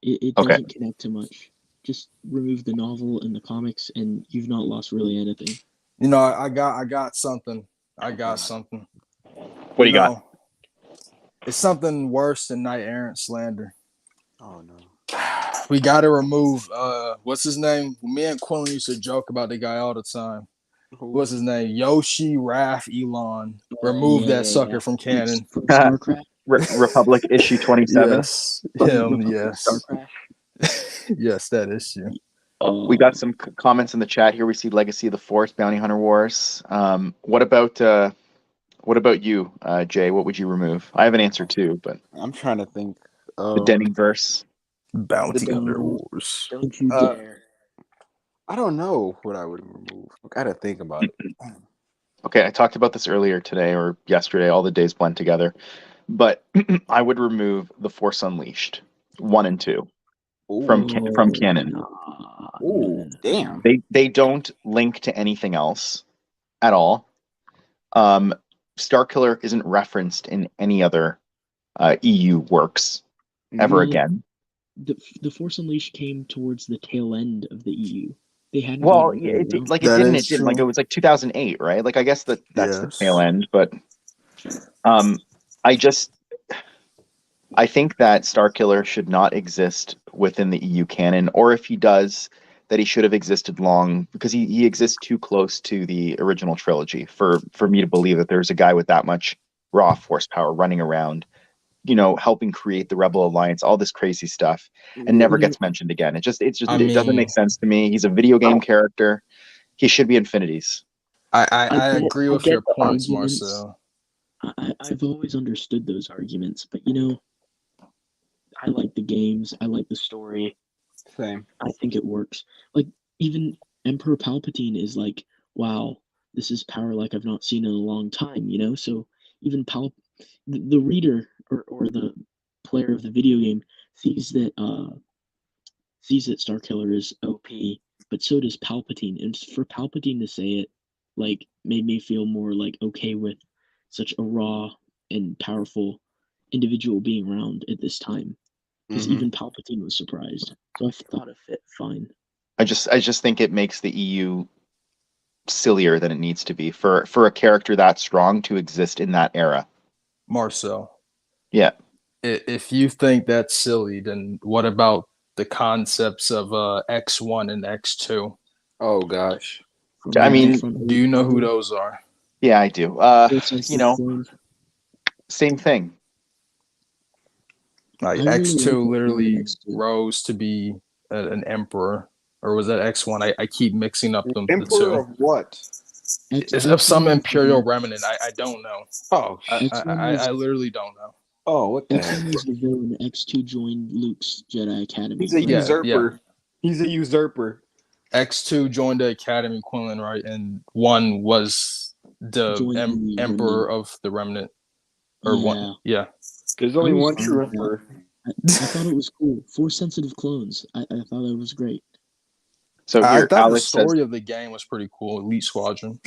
It doesn't connect to much. Just remove the novel and the comics, and you've not lost really anything. I got something. What do you got? It's something worse than Knight Errant slander. Oh no. We got to remove what's his name? Me and Quillen used to joke about the guy all the time. What's his name? Yoshi Raph Elon. Remove that sucker from canon. From StarCraft. Republic issue 27. Yes, him. Yes, StarCraft. yes, that issue. We got some comments in the chat here. We see Legacy of the Force, Bounty Hunter Wars. What about you, Jay? What would you remove? I have an answer too, but I'm trying to think. the Denning verse. Bounty Hunter Wars. Don't you dare. I don't know what I would remove. I gotta think about it. Okay, I talked about this earlier today or yesterday. All the days blend together, but I would remove the Force Unleashed 1 and 2 from canon. Oh, damn! They don't link to anything else at all. Starkiller isn't referenced in any other EU works ever again. The Force Unleashed came towards the tail end of the EU. They hadn't. Well, it didn't. Like it was like 2008, right? Like I guess that's the tail end. But I think that Starkiller should not exist within the EU canon, or if he does, that he should have existed long, because he exists too close to the original trilogy for me to believe that there's a guy with that much raw force power running around, helping create the Rebel Alliance, all this crazy stuff, and never gets mentioned again. It doesn't make sense to me. He's a video game character. He should be Infinities. I agree with your points, Marcel. I've always understood those arguments, but I like the games. I like the story. Same. I think it works. Like, even Emperor Palpatine is like, wow, this is power like I've not seen in a long time, So even the reader or the player of the video game sees that Starkiller is OP, but so does Palpatine. And for Palpatine to say it, like, made me feel more like okay with such a raw and powerful individual being around at this time. Because even Palpatine was surprised. So I thought it fit fine. I just think it makes the EU sillier than it needs to be for a character that strong to exist in that era. Marcel. Yeah. If you think that's silly, then what about the concepts of X1 and X2? Oh gosh. I mean, do you know who those are? Yeah, I do. Same thing. Like X2 literally rose to be an emperor, or was that X1? I keep mixing up the two. Emperor of what? It's of some imperial remnant. I don't know. Oh, I literally don't know. Oh, what the X1 was the villain. X2 joined Luke's Jedi Academy. He's a usurper. Yeah. He's a usurper. X2 joined the Academy, Quinlan, right? And 1 was the emperor of the remnant. Or one, yeah. There's only one true emperor. I thought it was cool. 4 sensitive clones. I thought it was great. So I thought Alex the story of the game was pretty cool. Elite Squadron.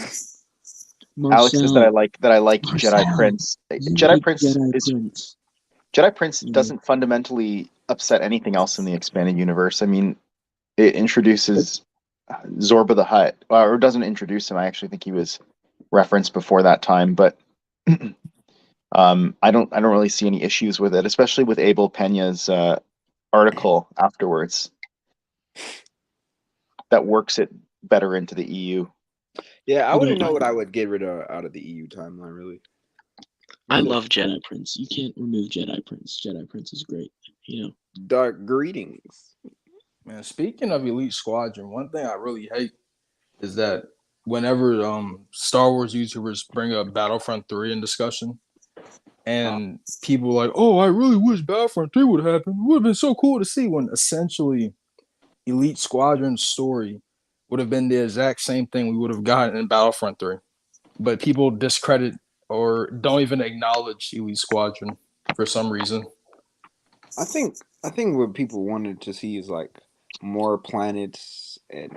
Alex says that I like Jedi Prince. Jedi Prince doesn't fundamentally upset anything else in the expanded universe. I mean, it introduces Zorba the Hutt, or doesn't introduce him. I actually think he was referenced before that time, but I don't really see any issues with it, especially with Abel Pena's article afterwards that works it better into the EU. Yeah, I wouldn't know what I would get rid of out of the EU timeline, really. I love Jedi Prince. You can't remove Jedi Prince. Jedi Prince is great. Dark greetings. Man, speaking of Elite Squadron, one thing I really hate is that whenever Star Wars YouTubers bring up Battlefront 3 in discussion, and people are like, oh, I really wish Battlefront 3 would have happened. It would have been so cool to see, when essentially Elite Squadron's story would have been the exact same thing we would have gotten in Battlefront 3. But people discredit or don't even acknowledge Elite Squadron for some reason. I think what people wanted to see is like more planets and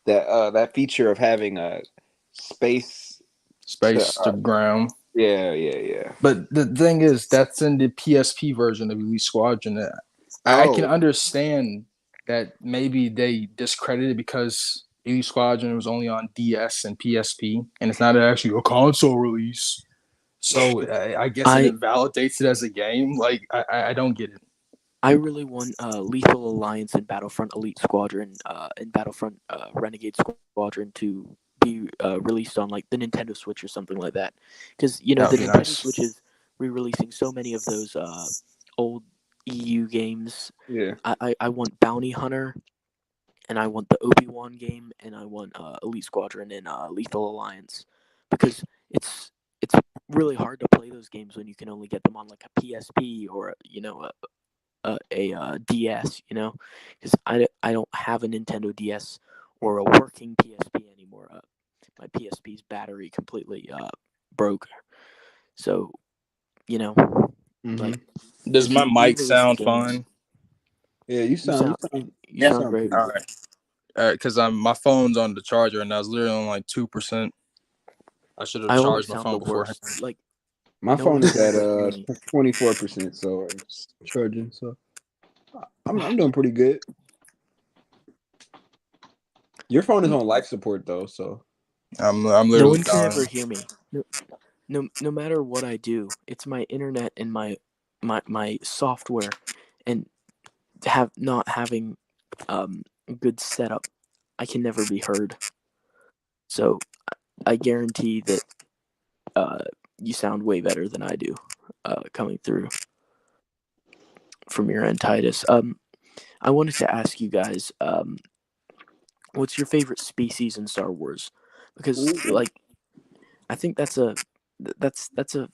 that feature of having a space to ground. Yeah. But the thing is, that's in the PSP version of Elite Squadron. I can understand that maybe they discredited because Elite Squadron was only on DS and PSP, and it's not actually a console release. So I guess it invalidates it as a game. Like, I don't get it. I really want Lethal Alliance and Battlefront Elite Squadron and Battlefront Renegade Squadron to be released on like the Nintendo Switch or something like that, because That the would be Nintendo nice. Switch is re-releasing so many of those old EU games. Yeah. I want Bounty Hunter, and I want the Obi-Wan game, and I want Elite Squadron and Lethal Alliance, because it's really hard to play those games when you can only get them on like a PSP or a DS, because I don't have a Nintendo DS or a working PSP anymore. My PSP's battery completely broke, so like Does my mic re-releasing sound games. fine? Yeah, you You sound sound great. pretty All good. right. All right, because my phone's on the charger and I was literally on like 2%. I should have I always charged my sound phone the beforehand. worst. Like My no phone one is can at ever hear me. 24%, so it's charging. So I'm doing pretty good. Your phone is on life support though, so I'm No literally one can dying. ever hear me. No matter what I do, it's my internet and my software, and not having a good setup, I can never be heard. So I guarantee that you sound way better than I do coming through from your end, Tidus. I wanted to ask you guys, what's your favorite species in Star Wars? Because like I think that's a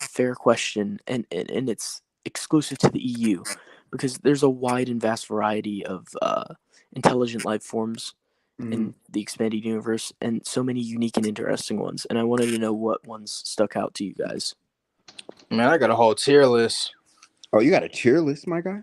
fair question, and it's exclusive to the EU, because there's a wide and vast variety of intelligent life forms in the expanded universe, and so many unique and interesting ones. And I wanted to know what ones stuck out to you guys. Man, I got a whole tier list. Oh, you got a tier list, my guy?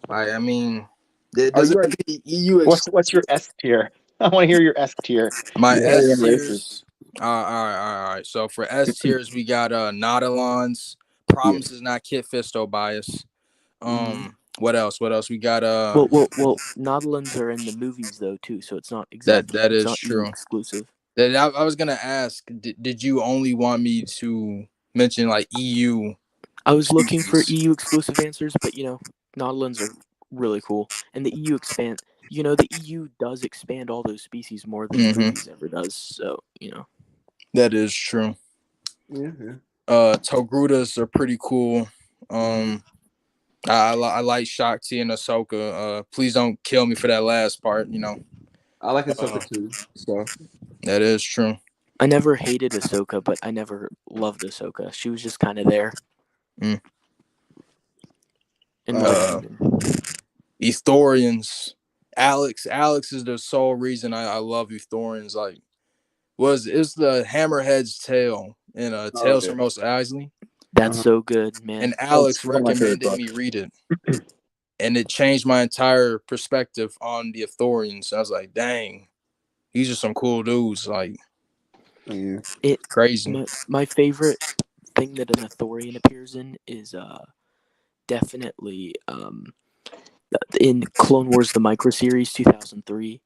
I mean, does it have to be EU? What's your S tier? I want to hear your S tier. My Yeah, S yeah, tiers. All right. So for S tiers, we got Nautilons. Promises not Kit Fisto bias. What else? We got Well, Nautilins are in the movies though too, so it's not exactly that it's is not EU true. exclusive. That I was gonna ask. Did you only want me to mention like EU? I was looking for EU exclusive answers, but Nautilins are really cool, and the EU expand. The EU does expand all those species more than the movies ever does. So That is true. Yeah. Togrutas are pretty cool. I like Shakti and Ahsoka. Please don't kill me for that last part. I like Ahsoka too. So That is true. I never hated Ahsoka, but I never loved Ahsoka. She was just kind of there. In my opinion. Ethorians. Alex is the sole reason I love Ethorians. Like, it's the Hammerhead's tale in Tales from Mos Eisley. That's so good, man. And Alex recommended me read it. And it changed my entire perspective on the Ethorians. I was like, dang, these are some cool dudes. Like, crazy. My favorite thing that an Ithorian appears in is definitely in Clone Wars, the micro series 2003.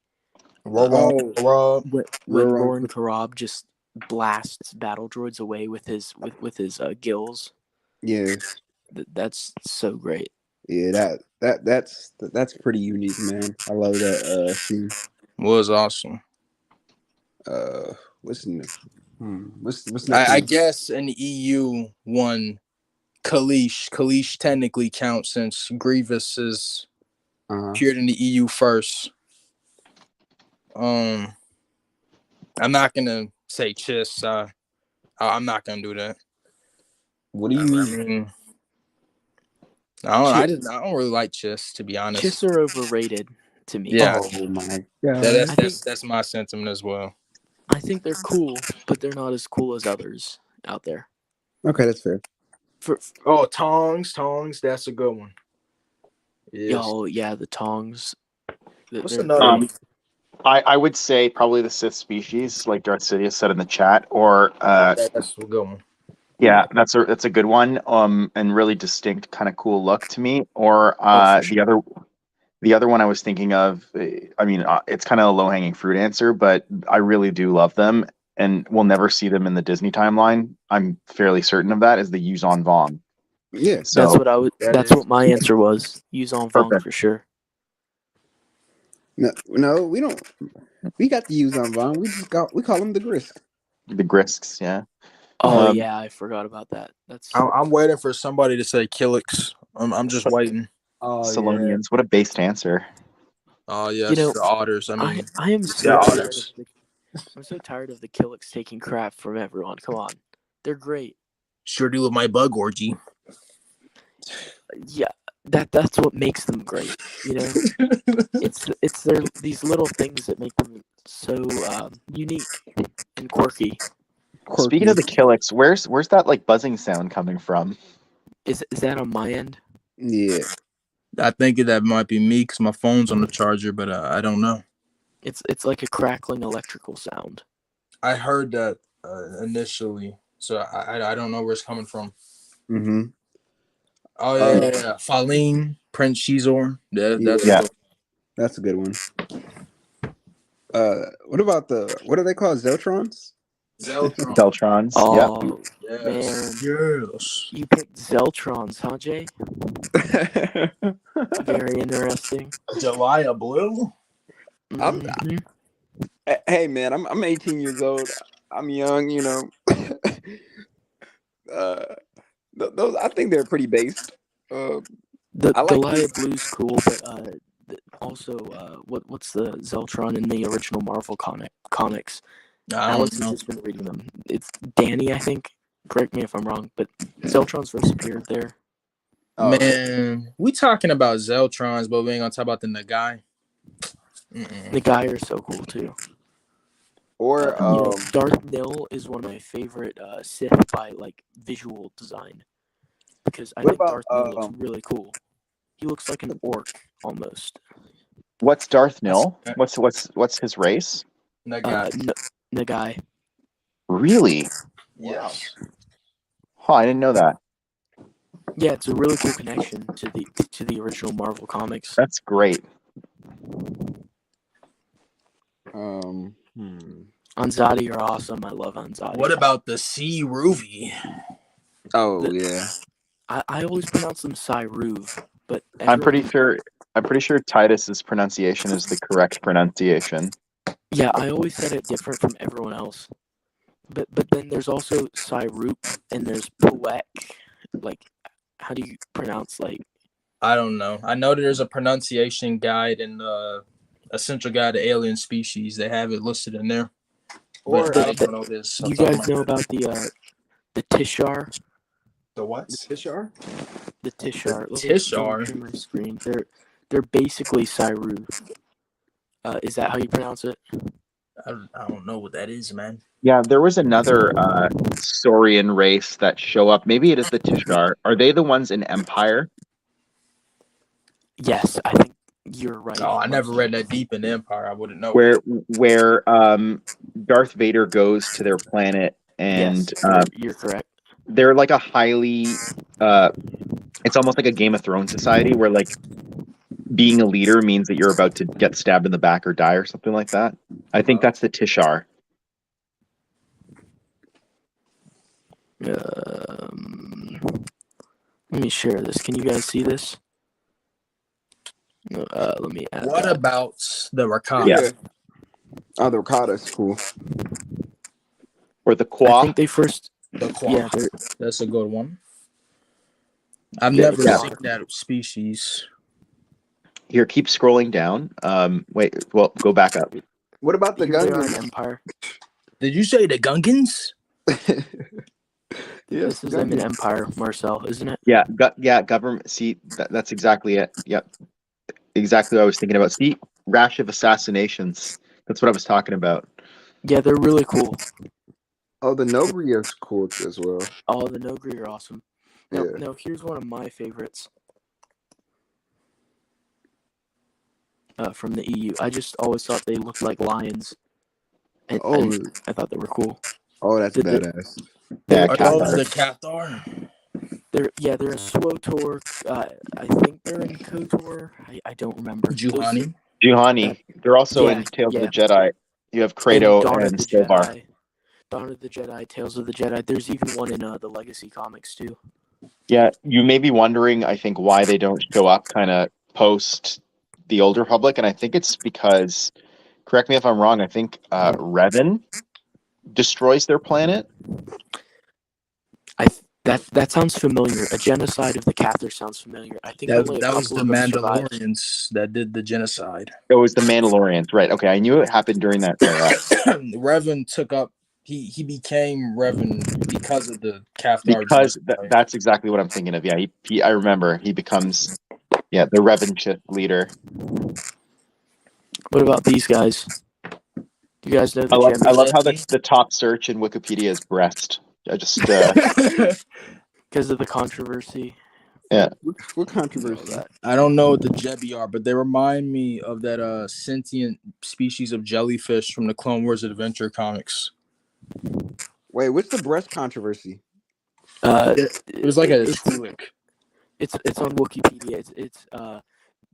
When Lauren Karab just blasts battle droids away with his gills. Yeah, that's so great. Yeah, that's pretty unique, man. I love that scene. Was awesome. What's next? What's next? I guess an EU one, Kalish. Kalish technically counts since Grievous is appeared in the EU first. I'm not gonna say Chiss. I'm not gonna do that. What do you mean? I mean, I don't really like Chiss, to be honest. Chiss are overrated to me. Yeah. Oh my god. That's my sentiment as well. I think they're cool, but they're not as cool as others out there. Okay, that's fair. Tongs, that's a good one. Yes. Oh yeah, the Tongs. What's another? I would say probably the Sith species, like Darth Sidious said in the chat, or that's a good one. Yeah, that's a good one. And really distinct, kind of cool look to me. Or the other one I was thinking of. I mean, it's kind of a low hanging fruit answer, but I really do love them, and we'll never see them in the Disney timeline. I'm fairly certain of that. Is the Yuuzhan Vong? Yeah. So That's what I would. that That's is- what my answer was. Use en Vong Perfect. for sure. No, we don't. We got to use on Vaughn. We call him the Grisk. the Grisks, yeah. Oh Um, yeah, I forgot about that. That's I'm waiting for somebody to say Killix. I'm just waiting. Oh Salonians. What a based answer. Oh yes, You know, the otters. I mean, I am the so tired of otters. I'm so tired of the Killix taking crap from everyone. Come on, they're great. Sure do with my bug orgy. Yeah, that's what makes them great. You know, it's these little things that make them so unique and quirky. Speaking of the Killix, where's that like buzzing sound coming from? Is that on my end? Yeah. I think that might be me because my phone's on the charger, but I don't know. It's like a crackling electrical sound. I heard that initially, so I don't know where it's coming from. Mm-hmm. Oh yeah. Faline, Prince Shizor. That's a good one. What about what are they called? Zeltrons? Zeltron. Deltrons. Oh Yes. man, Yes. you picked Zeltrons, huh, Jay? Very interesting. Jalaya Blue. Mhm. Hey man, I'm 18 years old. I'm young, you know. Those I think they're pretty based. The I like Goliath Blue's cool, but also what's the Zeltron in the original Marvel comics? I Alex don't has know. just been reading them. It's Danny, I think. Correct me if I'm wrong, but Zeltron's first appeared there. Man, we talking about Zeltrons, but we ain't gonna talk about the Nagai. The guy are so cool too. Or Darth Nil is one of my favorite Sith by like visual design because I think Darth Nil looks really cool. He looks like an orc almost. What's Darth Nil? What's his race? Nagai. Nagai. Really? Yes. Huh, I didn't know that. Yeah, it's a really cool connection to the original Marvel comics. That's great. Anzadi are awesome. I love Anzadi. What about the Sea Ruvi? Oh yeah. I always pronounce them Cyruv, but I'm pretty sure Tidus's pronunciation is the correct pronunciation. Yeah, I always said it different from everyone else. But then there's also Cyrup and there's Poek. Like, how do you pronounce like? I don't know. I know there's a pronunciation guide in the Essential Guide to Alien Species. They have it listed in there. Or I don't know this. You guys know about the Tishar? The what? Tishar? The Tishar. Tishar. My screen. They're basically Cyruv. Is that how you pronounce it? I don't know what that is, man. Yeah, there was another Saurian race that show up. Maybe it is the Tishar. Are they the ones in Empire? Yes, I think you're right. Oh, I never read that deep in Empire. I wouldn't know. Where Darth Vader goes to their planet and yes, you're correct. They're like a highly it's almost like a Game of Thrones society where like being a leader means that you're about to get stabbed in the back or die or something like that. I think that's the Tishar. Let me share this. Can you guys see this? Let me add What that. about the Rakata? Yeah. Oh, the Rakata's cool. Or the I Qua. think they first. The Qua. Yeah, That's a good one. I've Yeah, never yeah. seen that species. Here, keep scrolling down. Wait, well, go back up. What about the Here they are in Gungans? Empire. Did you say the Gungans? Yes, This is them in Empire, Marcel, isn't it? Yeah, government. See, that's exactly it. Yep, exactly what I was thinking about. See, rash of assassinations. That's what I was talking about. Yeah, they're really cool. Oh, the Nogri is cool as well. Oh, the Nogri are awesome. Now, Yeah. now here's one of my favorites. From the EU. I just always thought they looked like lions. And I thought they were cool. Oh, that's badass. Yeah, Are those the Cathar? They're a SWOTOR. I think they're in KOTOR. I don't remember. Juhani. They're also in Tales of the Jedi. You have Kratos and Stobar. Dawn of the Jedi, Tales of the Jedi. There's even one in the Legacy comics too. Yeah, you may be wondering, I think, why they don't show up kind of post the Old Republic, and I think it's because, correct me if I'm wrong, I think Revan destroys their planet. That sounds familiar. A genocide of the Cathars sounds familiar. I think only a That was couple the of them survived. Mandalorians that did the genocide. It was the Mandalorians, right? Okay, I knew it happened during that era. Revan took up. He became Revan because of the Cathar Because genocide. that's exactly what I'm thinking of. Yeah, I remember he becomes the Revanchist leader. What about these guys? Do you guys know the I love how Jedi? the top search in Wikipedia is breast. I just Because of the controversy. yeah. What controversy? I don't know what the Jebi are, but they remind me of that sentient species of jellyfish from the Clone Wars Adventure comics. Wait, what's the breast controversy? It was like a Twi'lek. It's on Wikipedia. It's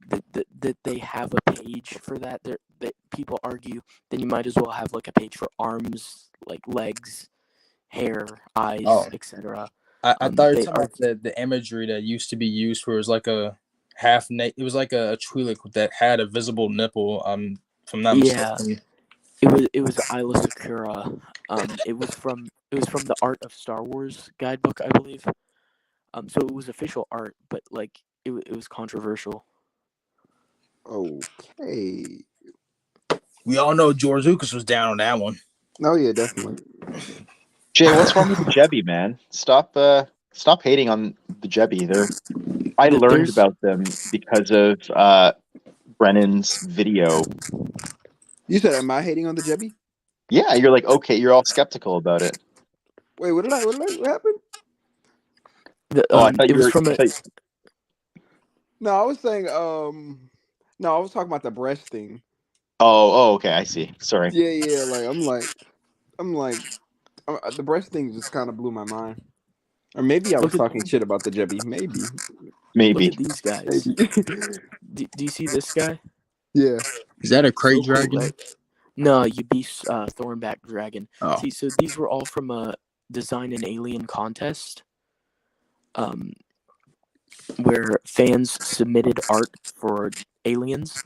that they have a page for that. That people argue then you might as well have like a page for arms, like legs, hair, eyes, etc. I thought you were talking about the imagery that used to be used where it was like a it was like a Twi'lek that had a visible nipple. If I'm not mistaken. It was Isla Sakura. It was from the Art of Star Wars guidebook, I believe. So it was official art, but like it was controversial. Okay. We all know George Lucas was down on that one. Oh yeah, definitely. Jay, what's wrong with the Jebi, man? Stop hating on the Jebi. I learned about them because of Brennan's video. You said, am I hating on the Jebi? Yeah, you're like, okay, you're all skeptical about it. Wait, what happened? I thought it was from No, I was saying, no, I was talking about the breast thing. Oh, okay, I see. Sorry. Yeah, I'm like, the breast thing just kind of blew my mind. Or maybe I was talking shit about the Jebi. Maybe. Look at these guys. do you see this guy? Yeah. Is that a crate dragon? Cool, right? No, you beast thornback dragon. Oh. See, so these were all from a design an alien contest. Where fans submitted art for aliens,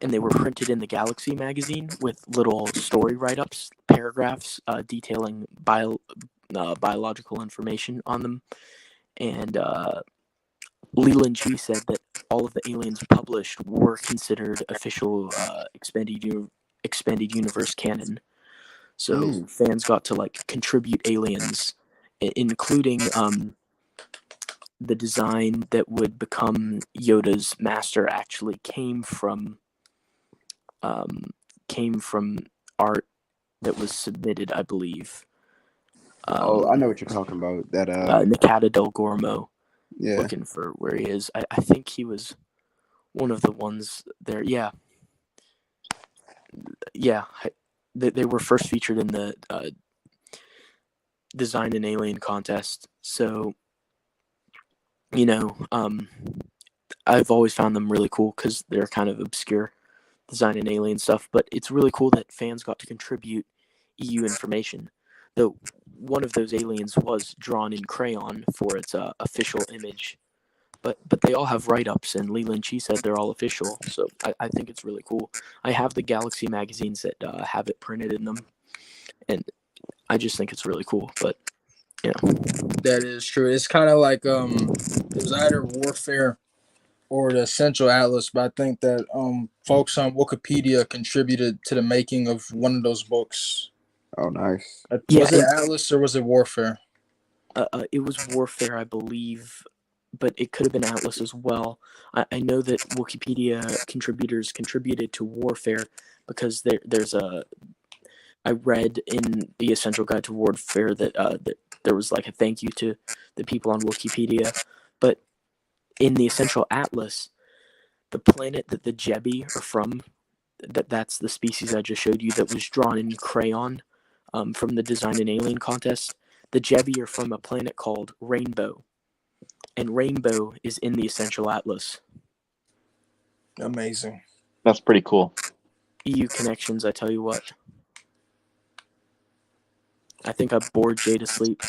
and they were printed in the Galaxy magazine with little story write-ups, paragraphs detailing biological information on them. And Leland G said that all of the aliens published were considered official expanded universe canon. So fans got to like contribute aliens, including the design that would become Yoda's master actually came from art that was submitted, I believe. I know what you're talking about. That Nikata Del Gormo. Yeah. Looking for where he is. I think he was one of the ones there. Yeah. They were first featured in the Design an Alien contest. So, I've always found them really cool because they're kind of obscure Design an Alien stuff. But it's really cool that fans got to contribute EU information. Though one of those aliens was drawn in crayon for its official image. But they all have write-ups, and Leland Chi said they're all official. So I think it's really cool. I have the Galaxy magazines that have it printed in them, and I just think it's really cool. But that is true. It's kind of like it was either Warfare or the Central Atlas, but I think that folks on Wikipedia contributed to the making of one of those books. Oh, nice. Was it Atlas or was it Warfare? It was Warfare, I believe, but it could have been Atlas as well. I know that Wikipedia contributors contributed to Warfare because there's a. I read in the Essential Guide to Warfare that there was like a thank you to the people on Wikipedia, but in the Essential Atlas, the planet that the Jebi are from, that's the species I just showed you that was drawn in crayon from the Design an Alien contest. The Jebi are from a planet called Rainbow, and Rainbow is in the Essential Atlas. Amazing. That's pretty cool. EU connections, I tell you what. I think I bored Jay to sleep.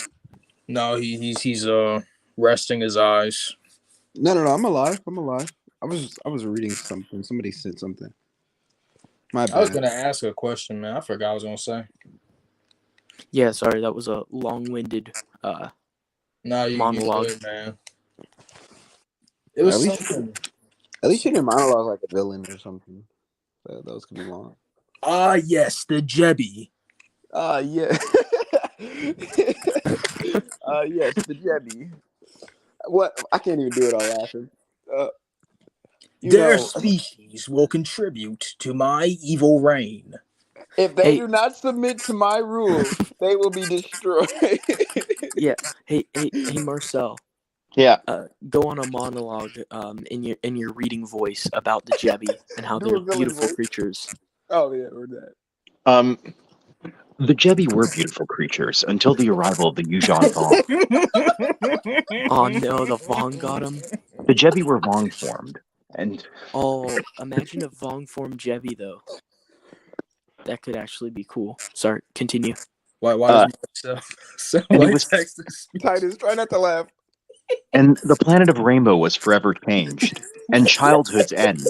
No, he's resting his eyes. No, I'm alive. I was reading something. Somebody said something. My I was bad. gonna ask a question, man. I forgot what I was gonna say. Yeah, sorry, that was a long-winded No, you monologue. good, man. It was something. At least you didn't monologue like a villain or something. Those could be long. Ah, yes, the Jebby. Yeah. Yes, the Jebby. What? I can't even do it all laughing. Their species will contribute to my evil reign. If they Hey. do not submit to my rules, they will be destroyed. Yeah. Hey, Marcel. Yeah. Go on a monologue in your reading voice about the Jebby and how they're beautiful creatures. Oh yeah, or that. The Jebby were beautiful creatures until the arrival of the Yuuzhan Vong. Oh no, the Vong got him. The Jebby were Vong formed, and imagine a Vong formed Jebby though. That could actually be cool. Sorry, continue. Why does Tidus, try not to laugh. And the planet of Rainbow was forever changed, and childhood's end,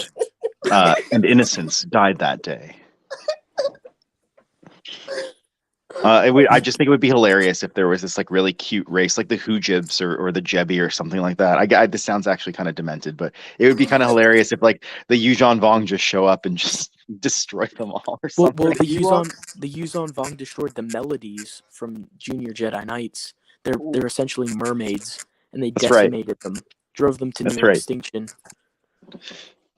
and innocence died that day. I just think it would be hilarious if there was this like really cute race, like the Hoojibs or the Jebby or something like that. This sounds actually kind of demented, but it would be kind of hilarious if like the Yuuzhan Vong just show up and just destroy them all or something. Well, the Yuuzhan Vong destroyed the melodies from Junior Jedi Knights. They're essentially mermaids, and they decimated them, drove them to near extinction.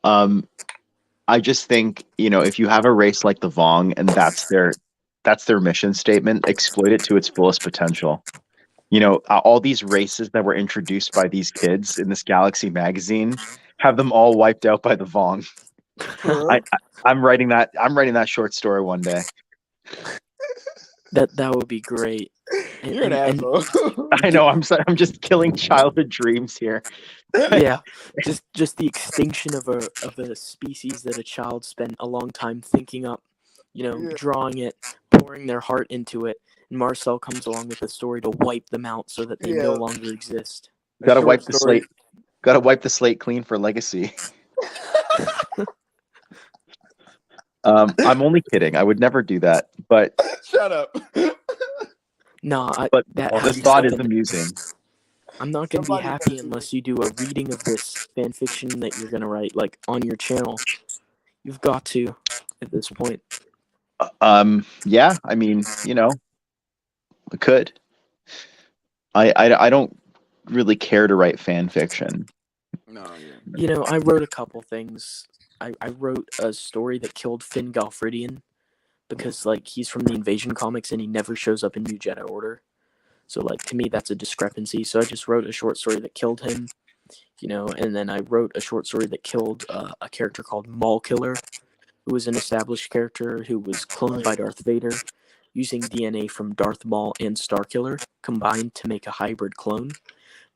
I just think, if you have a race like the Vong and that's their mission statement, exploit it to its fullest potential. All these races that were introduced by these kids in this Galaxy magazine, have them all wiped out by the Vong. I'm writing that short story one day. That would be great. You're an asshole. I know. I'm just killing childhood dreams here. Yeah, just the extinction of a species that a child spent a long time thinking up, drawing it, pouring their heart into it, and Marcel comes along with a story to wipe them out so that they no longer exist. Gotta wipe the slate. Gotta wipe the slate clean for legacy. I'm only kidding. I would never do that. But shut up. No, this thought is amusing. I'm not going to be happy unless you do a reading of this fan fiction that you're going to write, like, on your channel. You've got to, at this point. Yeah, I mean, I could. I don't really care to write fan fiction. No, yeah. I wrote a couple things. I wrote a story that killed Finn Galfridian because, like, he's from the Invasion comics and he never shows up in New Jedi Order. So, like, to me, that's a discrepancy. So I just wrote a short story that killed him, and then I wrote a short story that killed a character called Maul Killer, who was an established character who was cloned by Darth Vader using DNA from Darth Maul and Starkiller combined to make a hybrid clone.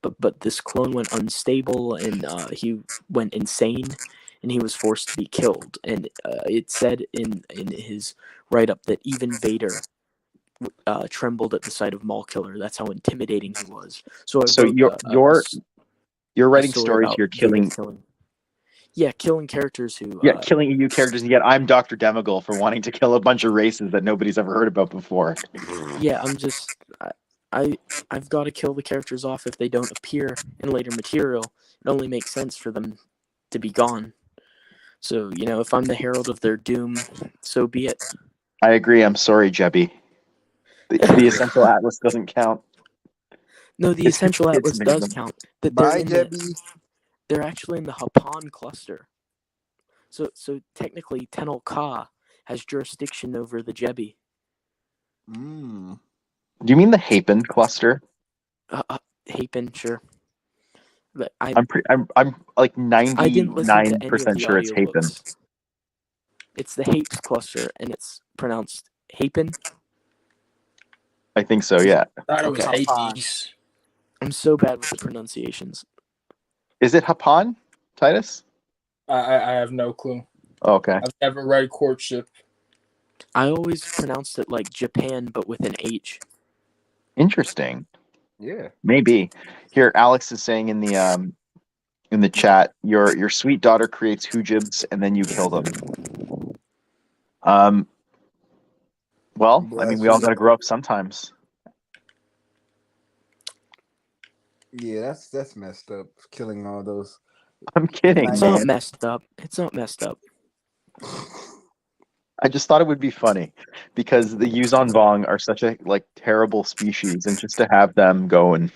But this clone went unstable and he went insane and he was forced to be killed. And it said in his write-up that even Vader trembled at the sight of Maul Killer. That's how intimidating he was. So you're writing stories. You're killing. Yeah, killing characters who. Yeah, killing EU characters, and yet I'm Dr. Demigul for wanting to kill a bunch of races that nobody's ever heard about before. Yeah, I've got to kill the characters off if they don't appear in later material. It only makes sense for them to be gone. So, if I'm the herald of their doom, so be it. I agree. I'm sorry, Jebby. The Essential Atlas doesn't count. No, the Essential Atlas does count. Bye, Jebby. They're actually in the Hapan cluster. So technically, Tenel Ka has jurisdiction over the Jebby. Do you mean the Hapan cluster? Hapan, sure. But I'm like 99% sure it's Hapan. It's the Hapes cluster, and it's pronounced Hapan. I think so, yeah. I thought it was Hades. I'm so bad with the pronunciations. Is it Hapan, Tidus? I have no clue. Oh, okay. I've never read Courtship. I always pronounced it like Japan, but with an H. Interesting. Yeah. Maybe. Here, Alex is saying in the chat, your sweet daughter creates hoojibs and then you kill them. Well, I mean, we all got to grow up sometimes. Yeah, that's messed up. Killing all those. I'm kidding. It's man. not messed up. It's not messed up. I just thought it would be funny because the Yuzon Vong are such a terrible species, and just to have them go and,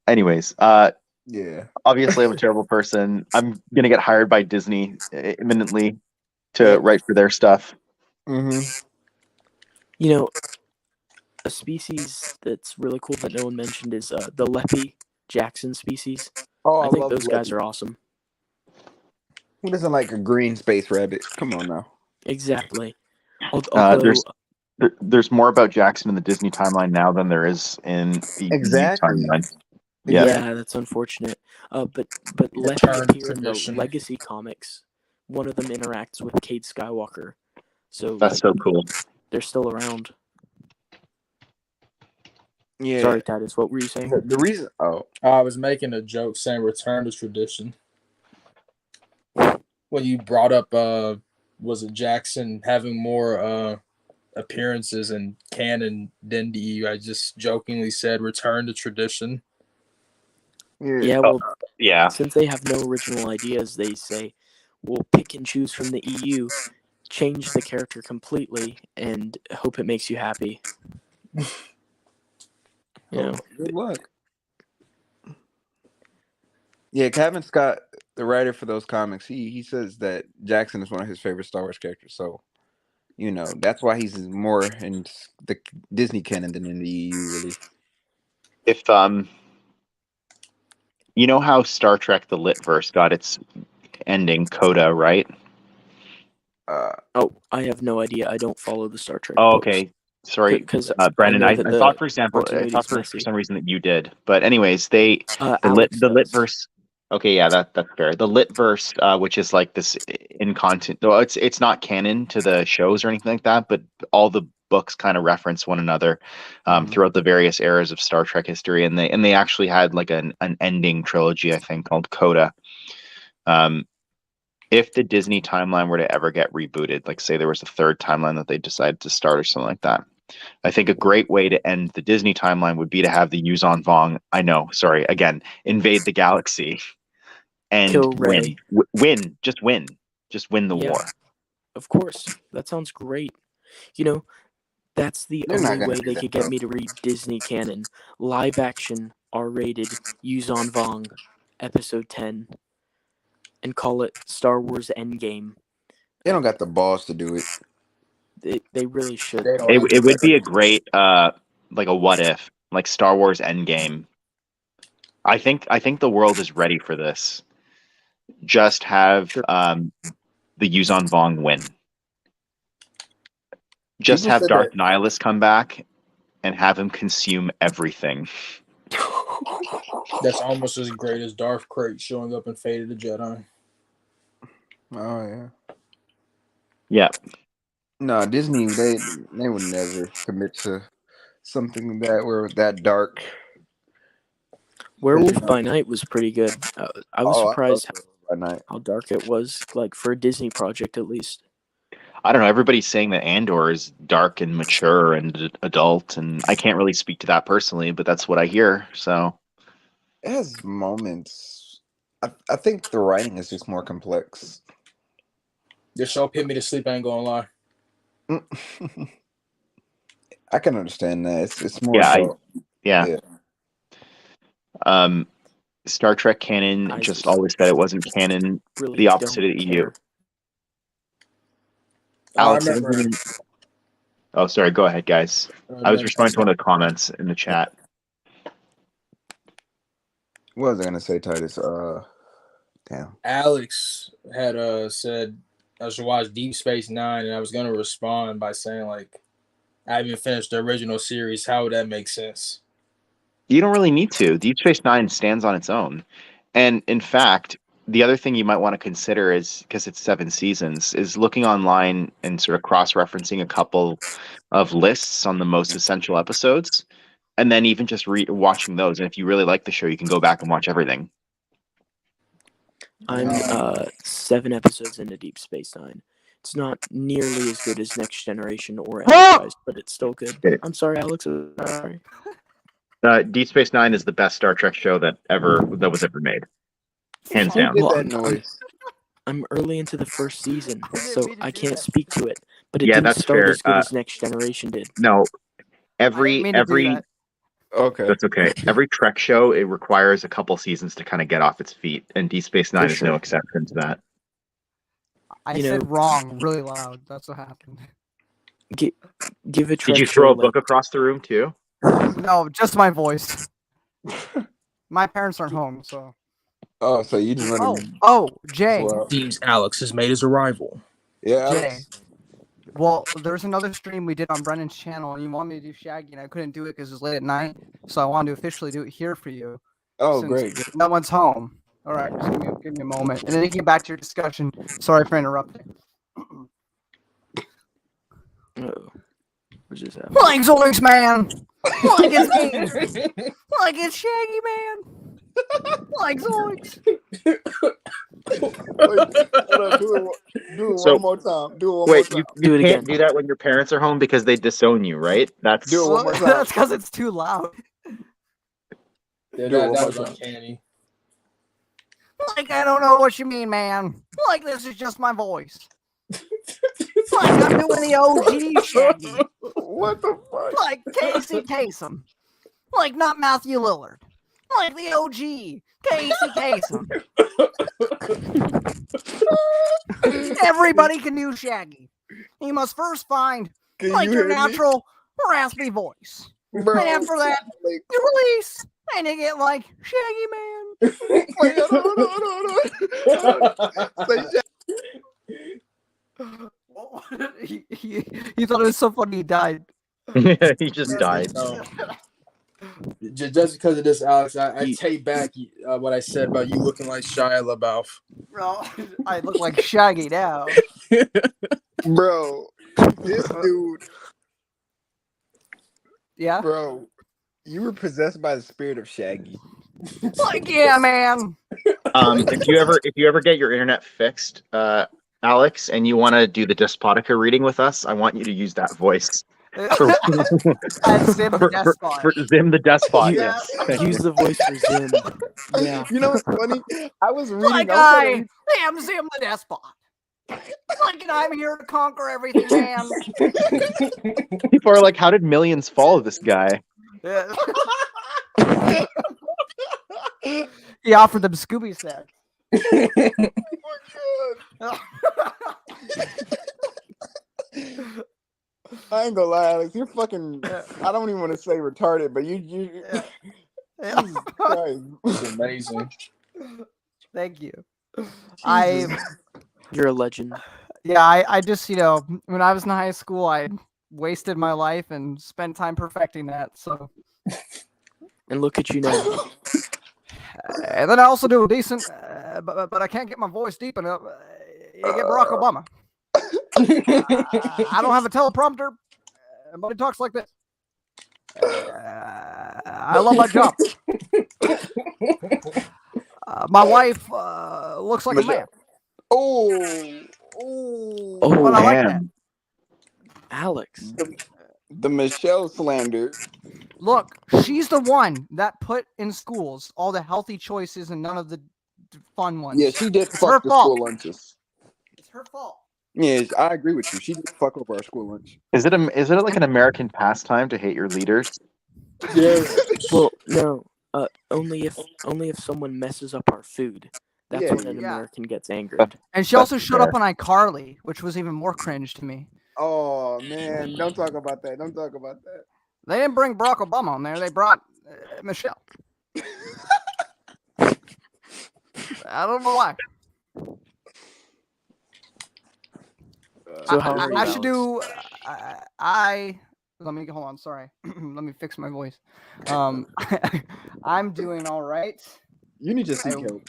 anyways, Yeah. obviously I'm a terrible person. I'm gonna get hired by Disney imminently to Yep. write for their stuff. Mm-hmm. You know, a species that's really cool that no one mentioned is the Leppy Jackson species. Oh, I think love those guys Leppy. are awesome. Who doesn't like a green space rabbit? Come on now. Exactly. Although, There's more about Jackson in the Disney timeline now than there is in the EU timeline. yeah, that's unfortunate. But Leppy Return appear in the tradition. Legacy comics. One of them interacts with Cade Skywalker, so That's so cool. they're still around. Yeah. Sorry, Tidus, what were you saying? The reason. Oh, I was making a joke saying return to tradition. When you brought up, was it Jackson having more appearances in canon than the EU? I just jokingly said return to tradition. Yeah, well, Yeah. since they have no original ideas, they say, we'll pick and choose from the EU, change the character completely, and hope it makes you happy. Good luck. Yeah, Kevin Scott, the writer for those comics, he says that Jackson is one of his favorite Star Wars characters. So, that's why he's more in the Disney canon than in the EU, really. If you know how Star Trek the Litverse got its ending, Coda, right? I have no idea. I don't follow the Star Trek. Oh, books. okay. Sorry, 'Cause Brennan. I I know that thought, the for example, I continuity's thought for messy. some reason that you did. But anyways, the Alex does. Litverse. Okay, yeah, that's fair. The Litverse, which is like this in content, though it's not canon to the shows or anything like that, but all the books kind of reference one another throughout the various eras of Star Trek history, and they actually had like an ending trilogy, I think, called Coda. If the Disney timeline were to ever get rebooted, like say there was a third timeline that they decided to start or something like that, I think a great way to end the Disney timeline would be to have the Yuzon Vong, invade the galaxy and Kill Rey. win, just win the war. Of course, that sounds great. That's the only way they could get me to read Disney canon, live action, R-rated, Yuzon Vong, episode 10, and call it Star Wars Endgame. They don't got the balls to do it. They really should. It would be a great like a what if, like Star Wars Endgame. I think the world is ready for this. Just have the Yuzon Vong win. Just have Darth Nihilus come back and have him consume everything. That's almost as great as Darth Krayt showing up in Fate of the Jedi. Oh yeah. Yeah. No, Disney they would never commit to something that dark. Werewolf by Night was pretty good. I was surprised how dark it was, like for a Disney project at least. I don't know. Everybody's saying that Andor is dark and mature and adult, and I can't really speak to that personally, but that's what I hear. So it has moments. I think the writing is just more complex. This show put me to sleep. I ain't gonna lie. I can understand that. It's more. Yeah. Star Trek canon just always said it wasn't canon. Really the opposite of the EU. Alex, oh, sorry. Go ahead, guys. I was responding to one of the comments in the chat. What was I gonna say, Tidus? Damn. Alex had said I should watch Deep Space Nine, and I was gonna respond by saying like I haven't finished the original series. How would that make sense? You don't really need to. Deep Space Nine stands on its own, and in fact, the other thing you might want to consider is, because it's 7 seasons, is looking online and sort of cross-referencing a couple of lists on the most essential episodes. and then even just watching those. And if you really like the show, you can go back and watch everything. I'm 7 episodes into Deep Space Nine. It's not nearly as good as Next Generation or Enterprise, but it's still good. Okay. I'm sorry, Alex. Sorry. Deep Space Nine is the best Star Trek show that was ever made, hands Who down. did Well, that noise? I'm early into the first season, Who didn't so mean to I do can't that? speak to it. But it Yeah, didn't that's start fair. as good as Next Generation did. No, I didn't mean to do that. Okay. That's okay. Every Trek show, it requires a couple seasons to kind of get off its feet, and Deep Space Nine is no sure. exception to that. I You said know- wrong really loud. That's what happened. Give a Trek Did you show throw a like book across the room too? No, just my voice. My parents aren't home, so. Oh, so you just Oh, running? Jay. Well, Seems Alex has made his arrival. yeah. Jay. Alex. Well, there's another stream we did on Brennan's channel, and you wanted me to do Shaggy, and I couldn't do it because it was late at night. So I wanted to officially do it here for you. Oh, since great. No one's home. All right, just give me a moment, and then you get back to your discussion. Sorry for interrupting. Oh, what just happened? Like Zoinks, man. Like it's me. Like it's Shaggy, man. Like Zoinks. Hold on, do it So- one more time. Do it one Wait, more you time. Do it can't again. do that when your parents are home because they disown you, right? That's Do it one more time. That's because it's too loud. Yeah, Do it one that more was time. uncanny. Like, I don't know what you mean, man. Like, this is just my voice. Like, I'm doing the OG Shaggy. What the fuck? Like, Casey Kasem. Like, not Matthew Lillard. Like, the OG. Casey Kasem. Everybody can do Shaggy. You must first find, Can like, you your hear me? natural raspy voice. Bro, And after that, like, you release. And you get, like, Shaggy Man. wait, hold on. Say You thought it was so funny he died. he just died. No. Just because of this, Alex, I You- take back what I said about you looking like Shia LaBeouf. Bro, I look like Shaggy now. Bro, this dude, Yeah? bro, you were possessed by the spirit of Shaggy. Like, yeah, man. If you ever get your internet fixed, Alex, and you want to do the Despotica reading with us, I want you to use that voice for, And Sim the Despot. for Zim the Despot. Yeah. Yes. Use the voice for Zim. Yeah. You know what's funny? I was reading. Like, I I am Sim the Despot. Like, and I'm here to conquer everything, man. People are like, how did millions follow this guy? He offered them Scooby snacks. I ain't gonna lie, Alex. You're fucking. I don't even want to say retarded, but you. Jesus Christ. It's amazing. Thank you. I You're a legend. I just, when I was in high school, I wasted my life and spent time perfecting that. So, And look at you now. and then I also do a decent, but I can't get my voice deep enough. You get Barack Obama. I don't have a teleprompter, but it talks like this. I love my job. My wife looks like a man. Oh, Oh, But I like that. damn. Alex. the Michelle slander. Look, she's the one that put in schools all the healthy choices and none of the fun ones. Yeah, she did It's her fuck the fault. school lunches. It's her fault. Yeah, I agree with you. She did fuck over our school lunch. Is it like an American pastime to hate your leaders? Yeah. Well, no. Only if someone messes up our food. That's Yeah, when an yeah. American gets angered. And she That's also showed up on iCarly, which was even more cringe to me. Oh man, don't talk about that. Don't talk about that. They didn't bring Barack Obama on there. They brought Michelle. I don't know why. So how are you, I should Alex? do. Let me hold on. Sorry. Let me fix my voice. I'm doing all right. You need to seek help.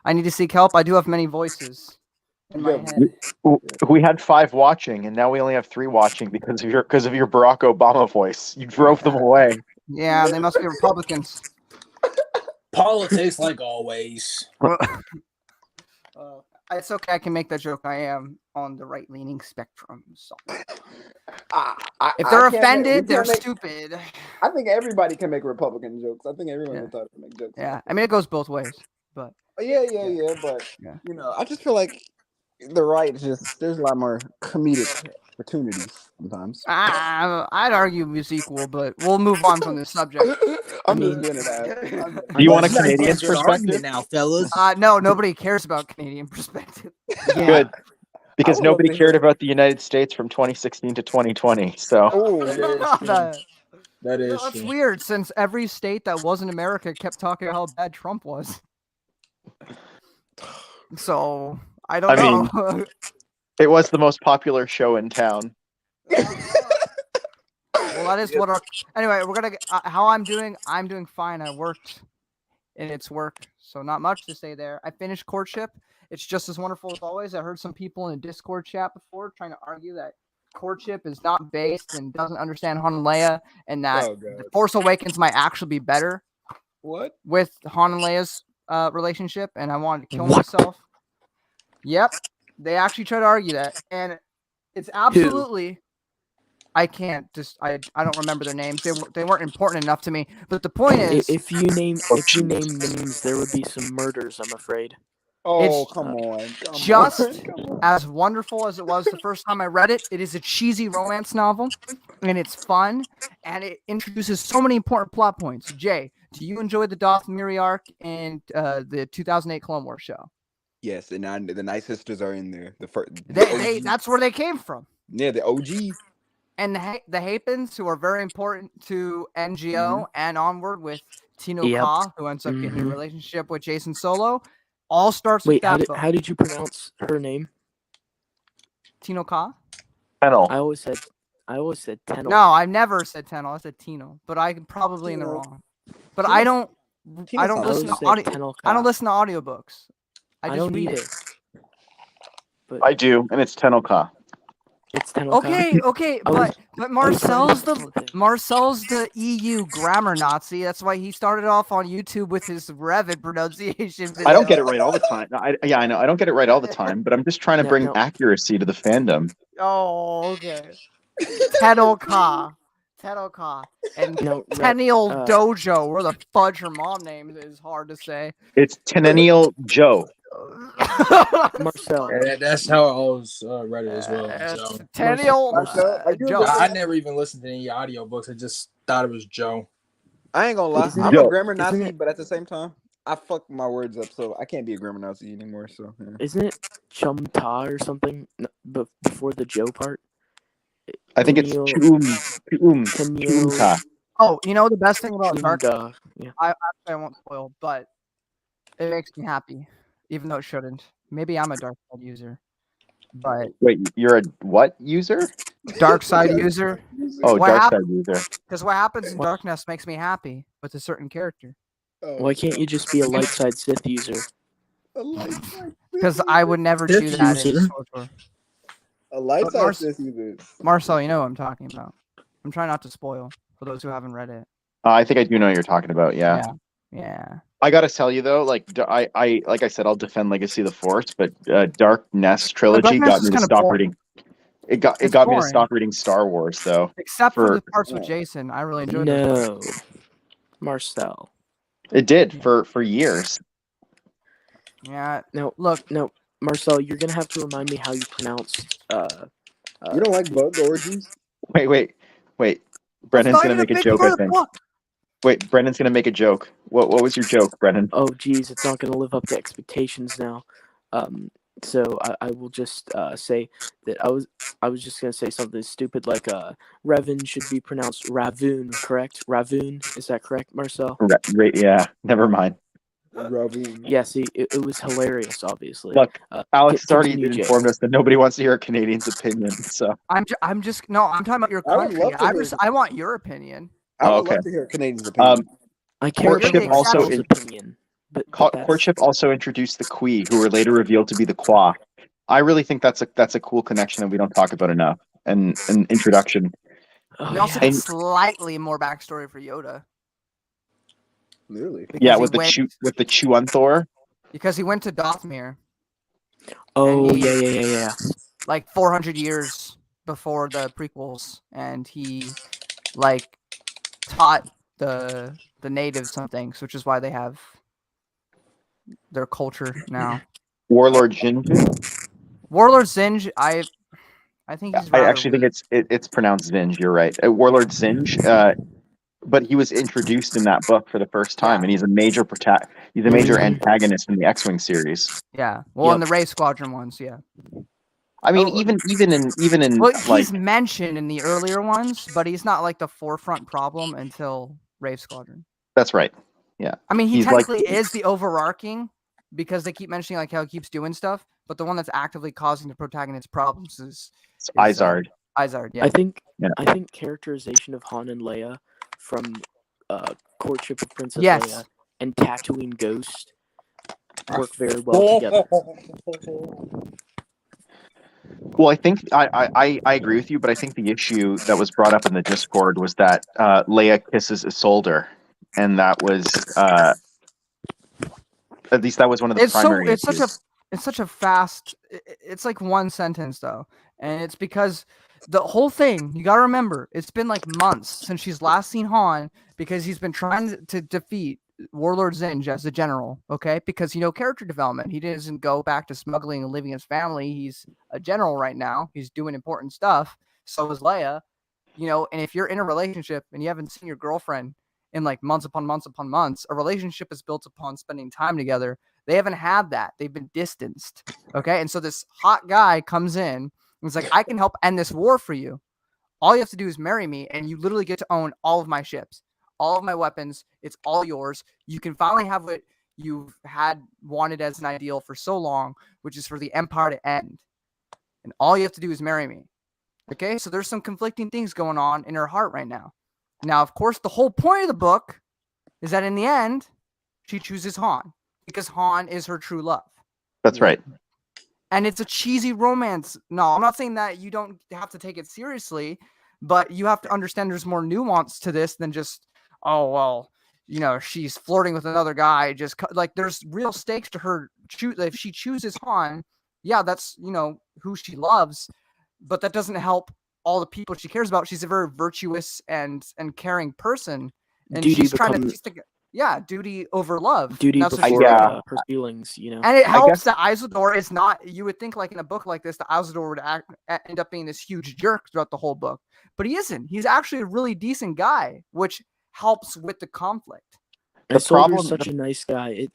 I need to seek help. I do have many voices in my Yeah. head. We had 5 watching, and now we only have 3 watching because of your Barack Obama voice. You drove them away. Yeah, they must be Republicans. Politics, like always. It's okay. I can make that joke. I am on the right-leaning spectrum. So. If they're offended, they're stupid. I think everybody can make Republican jokes. I think everyone will try to make jokes. Yeah, I mean it goes both ways, but yeah. But I just feel like the right is just there's a lot more comedic opportunities sometimes. I'd argue it's equal, but we'll move on from this subject. I'm just doing it. Do you want a Canadian's perspective now, fellas? No, nobody cares about Canadian perspective. Yeah. Good. Because nobody cared about the United States from 2016 to 2020. So that's weird, since every state that wasn't America kept talking about how bad Trump was. So I don't know. It was the most popular show in town. Well, that is what anyway, we're gonna how I'm doing. I'm doing fine. I worked in its work, so not much to say there. I finished Courtship. It's just as wonderful as always. I heard some people in a Discord chat before trying to argue that Courtship is not based and doesn't understand Han and Leia, and that The Force Awakens might actually be better. What? With Han and Leia's relationship, and I wanted to kill myself. Yep, they actually try to argue that, and it's absolutely. I can't just. I don't remember their names. They weren't important enough to me. But the point is, if you name names, there would be some murders. I'm afraid. Oh, come on. Just as wonderful as it was the first time I read it, it is a cheesy romance novel, and it's fun, and it introduces so many important plot points. Jay, do you enjoy the Darth Miri arc in the 2008 Clone Wars show? Yes, and the Night Sisters are in there. That's where they came from. Yeah, the OG. And the Hapens, who are very important to NGO and onward, with Tino Ka, who ends up getting a relationship with Jason Solo. All starts with that. How did you pronounce her name? Tino Ka? Tenel. I always said Tenel. No, I've never said Tenel. I said Tino, but I'm probably in the wrong. But I don't listen to audio. I don't listen to audiobooks. I just read it. But I do, and it's Tenel Ka. It's Tenel. Okay, but Marcel's the EU grammar Nazi. That's why he started off on YouTube with his Revan pronunciation video. I don't get it right all the time. I know. I don't get it right all the time, but I'm just trying to bring accuracy to the fandom. Oh, okay. Tenel Ka. And Tennial Dojo, where the fudge her mom name is hard to say. It's Tennial Joe. Marcel. Yeah, that's how I always read it as well. So. Joe. I never even listened to any audiobooks. I just thought it was Joe. I ain't gonna lie. I'm a grammar Nazi, but at the same time, I fuck my words up, so I can't be a grammar Nazi anymore. So Isn't it Chumta or something? But before the Joe part, I think it's Chumta. Oh, you know the best thing about Dark? Yeah. I won't spoil, but it makes me happy. Even though it shouldn't. Maybe I'm a dark side user. But wait, you're a what user? Dark side user. Oh, dark side user. Because what happens in Darkness makes me happy with a certain character. Why can't you just be a light side Sith user? Because I would never do that in SWTOR. A light side Sith user. Marcel, you know what I'm talking about. I'm trying not to spoil for those who haven't read it. I think I do know what you're talking about. Yeah. I gotta tell you though, like I said, I'll defend Legacy of the Force, but Dark Nest trilogy got me to stop reading. It got me to stop reading Star Wars though. Except for the parts with Jason, I really enjoyed it. No, Marcel. It did for years. Yeah. No, Marcel, you're gonna have to remind me how you pronounce. You don't like bug orgies? Wait. Brennan's gonna make a joke. I think. Wait, Brendan's gonna make a joke. What was your joke, Brendan? Oh, geez, it's not gonna live up to expectations now. So I will just say that I was just gonna say something stupid like Revan should be pronounced Ravoon, correct? Ravoon, is that correct, Marcel? Yeah, never mind. Ravoon. Yeah, see, it was hilarious. Obviously, look, Alex already informed us that nobody wants to hear a Canadian's opinion. So I'm talking about your country. I want your opinion. I would love to hear Canadian's opinion. I care about Marcel's opinion. But Courtship also introduced the Qui, who were later revealed to be the Qua. I really think that's a cool connection that we don't talk about enough. And an introduction. We also yeah. get slightly more backstory for Yoda. Really? Yeah, Because he with the chew on Thor. Because he went to Dothmere. Oh, And he- yeah. like 400 years before the prequels, and he like taught the natives some things, which is why they have their culture now. Warlord Zinj. Warlord Zinj, I think he's I rather actually think it's pronounced Zinj. You're right, Warlord Zinj. But he was introduced in that book for the first time, Yeah. and he's a major He's a major antagonist in the X-wing series. Yeah. Well, in Yep. the Ray Squadron ones, yeah. I mean, Oh, even in Well, like he's mentioned in the earlier ones, but he's not like the forefront problem until Ray Squadron. that's right. Yeah, I mean, he he's like technically is the overarching because they keep mentioning like how he keeps doing stuff, but the one that's actively causing the protagonist's problems is Izard. Izard, yeah. I think Yeah. characterization of Han and Leia from Courtship of Princess Yes. Leia and Tatooine Ghost work very well together. Well, I think I agree with you, but I think the issue that was brought up in the Discord was that Leia kisses Isolde, and that was at least that was one of the primary issues. It's such a fast. It's like one sentence though, and it's because the whole thing. You got to remember, it's been like months since she's last seen Han because he's been trying to defeat Warlord Zinj as a general. Okay, because character development. He doesn't go back to smuggling and leaving his family. He's a general right now. He's doing important stuff. So is Leia. And if you're in a relationship and you haven't seen your girlfriend in like months upon months upon months, a relationship is built upon spending time together. They haven't had that. They've been distanced. Okay. And so this hot guy comes in and is like, I can help end this war for you. All you have to do is marry me, and you literally get to own all of my ships, all of my weapons. It's all yours. You can finally have what you've wanted as an ideal for so long, which is for the empire to end. And all you have to do is marry me. Okay. So there's some conflicting things going on in her heart right now. Now, of course, the whole point of the book is that in the end, she chooses Han. Because Han is her true love. That's right. And it's a cheesy romance. No, I'm not saying that you don't have to take it seriously, but you have to understand there's more nuance to this than just, oh, well, she's flirting with another guy. Just like there's real stakes to her. If she chooses Han, yeah, that's, who she loves, but that doesn't help all the people she cares about. She's a very virtuous and caring person. And she's trying to... Yeah, duty over love. Duty before her feelings, And it helps that Isildur is not... You would think like in a book like this, that Isildur would end up being this huge jerk throughout the whole book. But he isn't. He's actually a really decent guy, which helps with the conflict. Isildur's such a nice guy.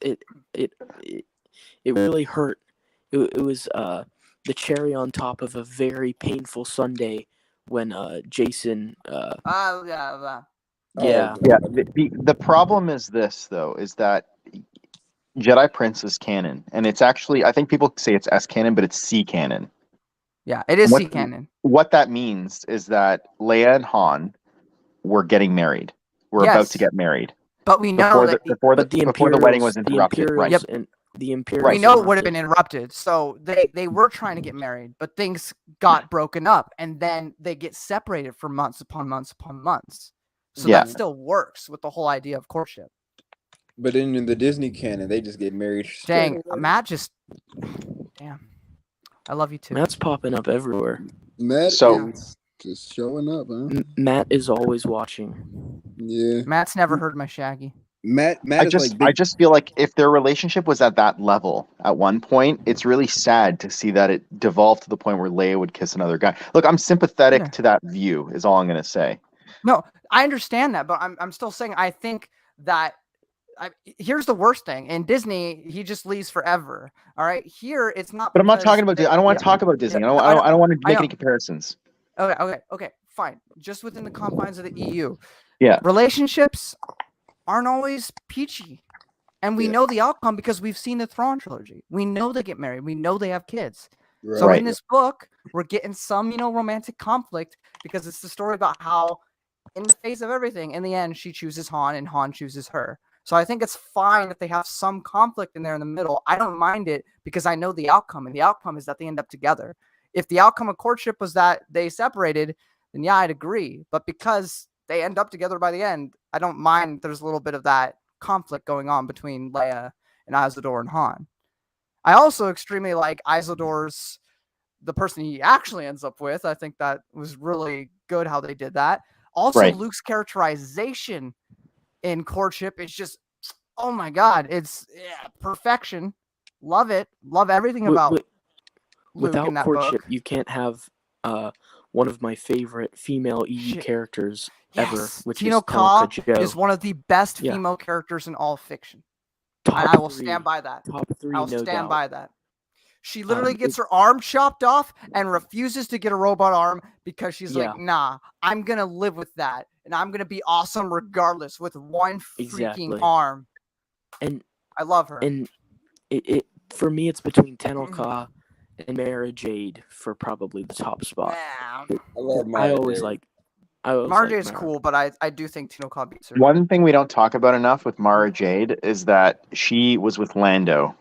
It really hurt. It was the cherry on top of a very painful Sunday when Jason... Yeah. The problem is this, though, is that Jedi Prince is canon, and it's actually, I think people say it's S canon, but it's C canon. Yeah, it is C canon. What that means is that Leia and Han were getting married. We're about to get married. But we know before the wedding was interrupted, right? Yep. And the Imperials. We know it would have been interrupted. So they were trying to get married, but things got broken up, and then they get separated for months upon months upon months. So that still works with the whole idea of courtship. But in the Disney canon, they just get married. Dang, Matt just... Damn. I love you too. Matt's popping up everywhere. Matt is just showing up, huh? Matt is always watching. Yeah. Matt's never heard my Shaggy. Matt I just feel like if their relationship was at that level at one point, it's really sad to see that it devolved to the point where Leia would kiss another guy. Look, I'm sympathetic to that view, is all I'm going to say. No, I understand that, but I'm still saying I think that here's the worst thing. In Disney, he just leaves forever. All right, here it's not. But I'm not talking about Disney. I don't want to talk about Disney. I don't want to make any comparisons. Okay, fine. Just within the confines of the EU. Yeah. Relationships aren't always peachy, and we know the outcome because we've seen the Thrawn trilogy. We know they get married. We know they have kids. Right. So in this book, we're getting some, romantic conflict because it's the story about how, in the face of everything, in the end, she chooses Han and Han chooses her. So I think it's fine if they have some conflict in there in the middle. I don't mind it because I know the outcome, and the outcome is that they end up together. If the outcome of courtship was that they separated, then yeah, I'd agree. But because they end up together by the end, I don't mind. There's a little bit of that conflict going on between Leia and Isildur and Han. I also extremely like Isildur's, the person he actually ends up with. I think that was really good how they did that. Also, Right. Luke's characterization in courtship is just, oh my god, it's perfection. Love it. Love everything about Luke Without in that courtship, book. you can't have one of my favorite female EU characters ever, which Tino is Telka Ka Jo. is one of the best Yeah. female characters in all fiction. Top And I will three. stand by that. Top three, I'll no stand doubt. by that. She literally gets her arm chopped off and refuses to get a robot arm because she's like, nah, I'm going to live with that. And I'm going to be awesome regardless with one freaking arm. And I love her. And it for me, it's between Tenel Ka and Mara Jade for probably the top spot. Man. I always like Mara Jade's cool, but I do think Tenel Ka beats her. One thing we don't talk about enough with Mara Jade is that she was with Lando.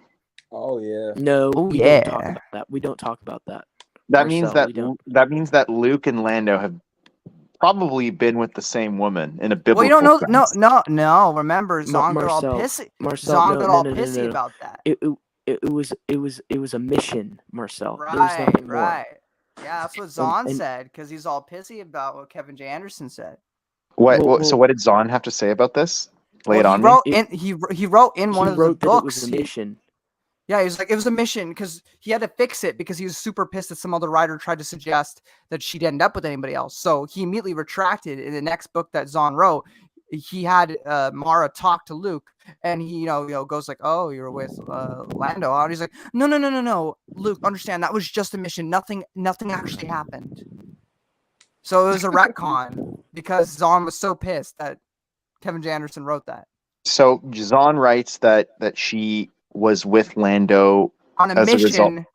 Oh yeah. No, we don't talk about that. We don't talk about that. That means that Luke and Lando have probably been with the same woman in a biblical Well, you don't know. sense. No. Remember, Zahn got all pissy. Zahn got all pissy about that. It was a mission, Marcel. Right. Yeah, that's what Zahn said, because he's all pissy about what Kevin J. Anderson said. So what did Zahn have to say about this? Lay it on me. He wrote in one of the books. That it was a mission. Yeah, he was like, it was a mission because he had to fix it because he was super pissed that some other writer tried to suggest that she'd end up with anybody else. So he immediately retracted. In the next book that Zahn wrote, he had Mara talk to Luke, and he, goes like, "Oh, you're with Lando," and he's like, "No, Luke, understand that was just a mission. Nothing actually happened." So it was a retcon because Zahn was so pissed that Kevin J. Anderson wrote that. So Zahn writes that she was with Lando on a mission.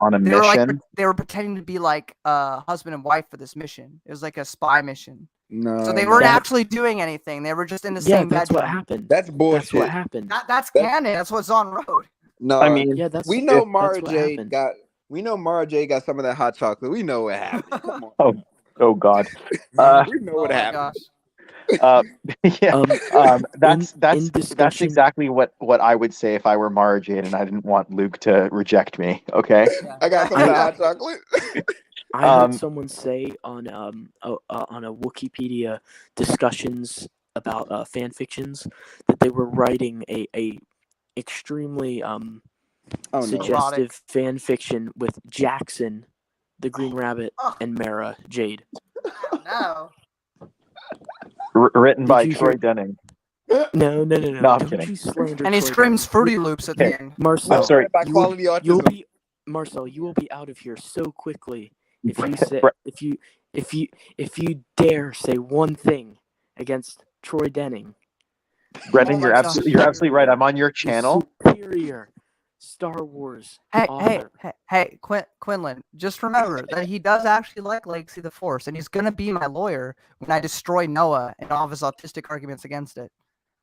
They were pretending to be like husband and wife for this mission. It was like a spy mission. No. So they weren't actually doing anything. They were just in the same bedroom. That's what happened. That's bullshit. That's what happened. That's canon. That's what Zahn wrote. No, I mean, we know Mara Jade got. We know Mara Jade got some of that hot chocolate. We know what happened. Come on. Oh God. We know what happened. That's exactly what I would say if I were Mara Jade and I didn't want Luke to reject me. Okay. I got some of that hot chocolate. I heard someone say on a Wikipedia discussions about fan fictions that they were writing a extremely suggestive fan fiction with Jackson, the Green Rabbit, and Mara Jade. No. Written by Troy Denning. No. I'm kidding. And he screams Fruity Loops at the end. Marcel, I'm sorry, by quality autism. Marcel, you will be out of here so quickly if you dare say one thing against Troy Denning. Brendan, you're absolutely right. I'm on your channel. Superior Star Wars. Hey, Quinlan, just remember that he does actually like Legacy of the Force, and he's gonna be my lawyer when I destroy Noah and all of his autistic arguments against it.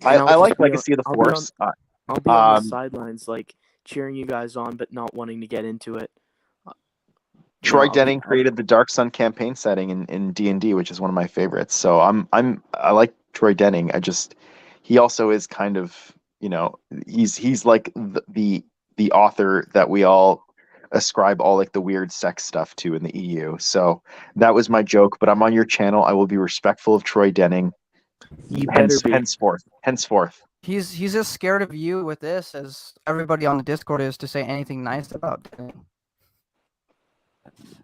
I like Legacy of the Force. I'll be on the sidelines, like cheering you guys on, but not wanting to get into it. Troy Denning created the Dark Sun campaign setting in D&D, which is one of my favorites. So I like Troy Denning. He also is kind of, he's like the author that we all ascribe all like the weird sex stuff to in the EU. So that was my joke, but I'm on your channel. I will be respectful of Troy Denning. Henceforth. He's as scared of you with this as everybody on the Discord is to say anything nice about Denning.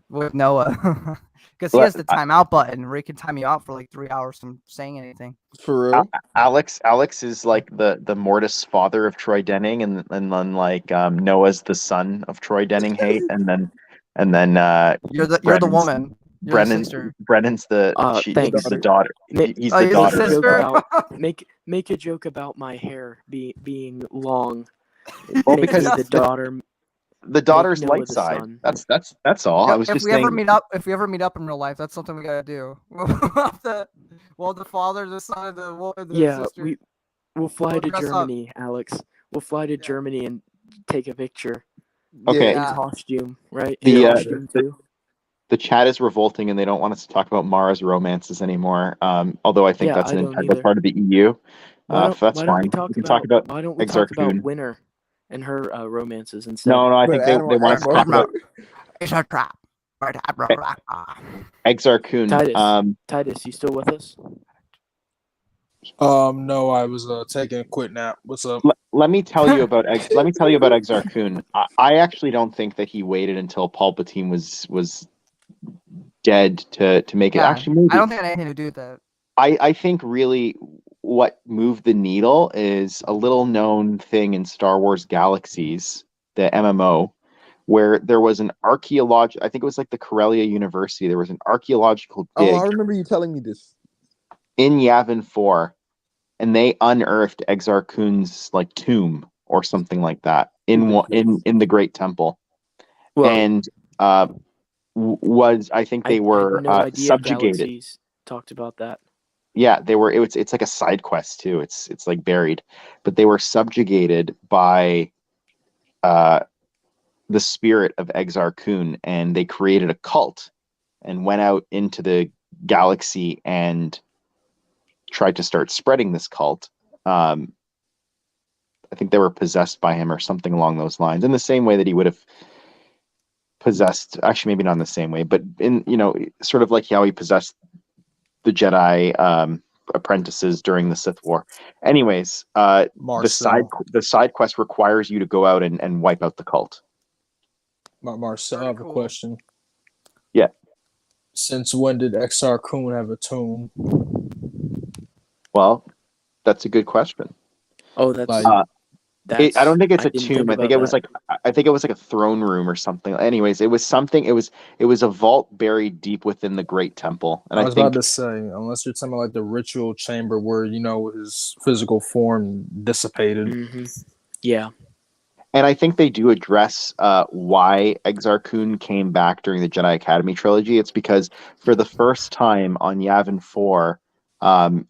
With Noah. Because he has the timeout button where he can time you out for like 3 hours from saying anything. For real? Alex is like the Mortis father of Troy Denning, and then like Noah's the son of Troy Denning hate, and then you're the woman. Brennan's the daughter. He's the daughter. Make a joke about my hair being long. Well, because the daughter. The daughter's light side. That's all. Yeah, I was just saying. If we ever meet up in real life, that's something we gotta do. the father, the son, the sister. We'll fly to Germany, Alex. We'll fly to Germany and take a picture. Okay. In costume, right? The costume too. the chat is revolting and they don't want us to talk about Mara's romances anymore. Although I think Yeah, that's I an don't integral either. part of the EU. That's Why don't we fine. talk We can talk about why don't we Exar talk about Kun. Winner and her romances instead? No, I But think they animal, want us to talk about It's a trap. Exar Kun. Tidus, you still with us? No, I was taking a quick nap. What's up? Let me tell you about Exar Kun. I actually don't think that he waited until Palpatine was dead to make it. Yeah, Actually, maybe. I don't think it had anything to do with that. I think really what moved the needle is a little known thing in Star Wars Galaxies, the MMO, where there was an I think it was like the Corellia University. There was an archaeological dig Oh, I remember you telling me this. in Yavin 4, and they unearthed Exar Kun's like tomb or something like that in the Great Temple. Well, And I think they were I had no idea subjugated. Galaxies talked about that. Yeah, they were. It's like a side quest too. It's like buried, but they were subjugated by the spirit of Exar Kun, and they created a cult and went out into the galaxy and tried to start spreading this cult. I think they were possessed by him or something along those lines, in the same way that he would have possessed. Actually, maybe not in the same way, but in sort of like how he possessed the Jedi apprentices during the Sith War. Anyways, the side quest requires you to go out and wipe out the cult. Marcel, I have a question. Yeah. Since when did Exar Kun have a tomb? Well, that's a good question. Oh, that's I don't think it's a didn't tomb. think I think it about was like a throne room or something. Anyways, it was something. It was a vault buried deep within the Great Temple. And I was about to say, unless you're talking about like the ritual chamber where his physical form dissipated. Mm-hmm. Yeah. And I think they do address why Exar Kun came back during the Jedi Academy trilogy. It's because for the first time on Yavin 4,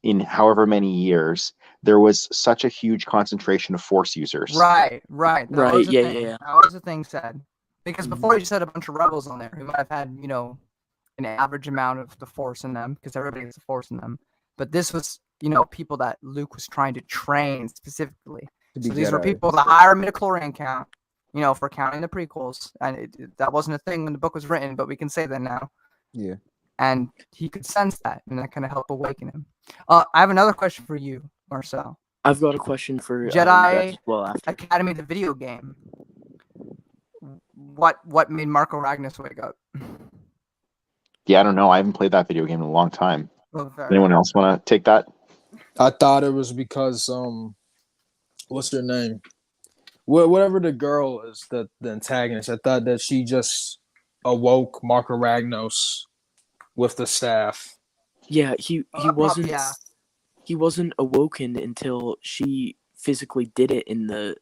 in however many years, there was such a huge concentration of Force users. Right. Right, Yeah. That was the thing said. Because before you just had a bunch of rebels on there who might have had, an average amount of the Force in them, because everybody has the Force in them. But this was, people that Luke was trying to train specifically. So these were people with a higher midichlorian count, for counting the prequels. And that wasn't a thing when the book was written, but we can say that now. Yeah. And he could sense that, and that kind of helped awaken him. I have another question for you, Marcel. I've got a question for Jedi after. Academy, the video game. What made Marco Ragnos wake up? Yeah, I don't know. I haven't played that video game in a long time. Well, anyone else want to take that? I thought it was because what's her name? Whatever the girl is, the antagonist. I thought that she just awoke Marco Ragnos with the staff. Yeah, he wasn't. Yeah. He wasn't awoken until she physically did it in the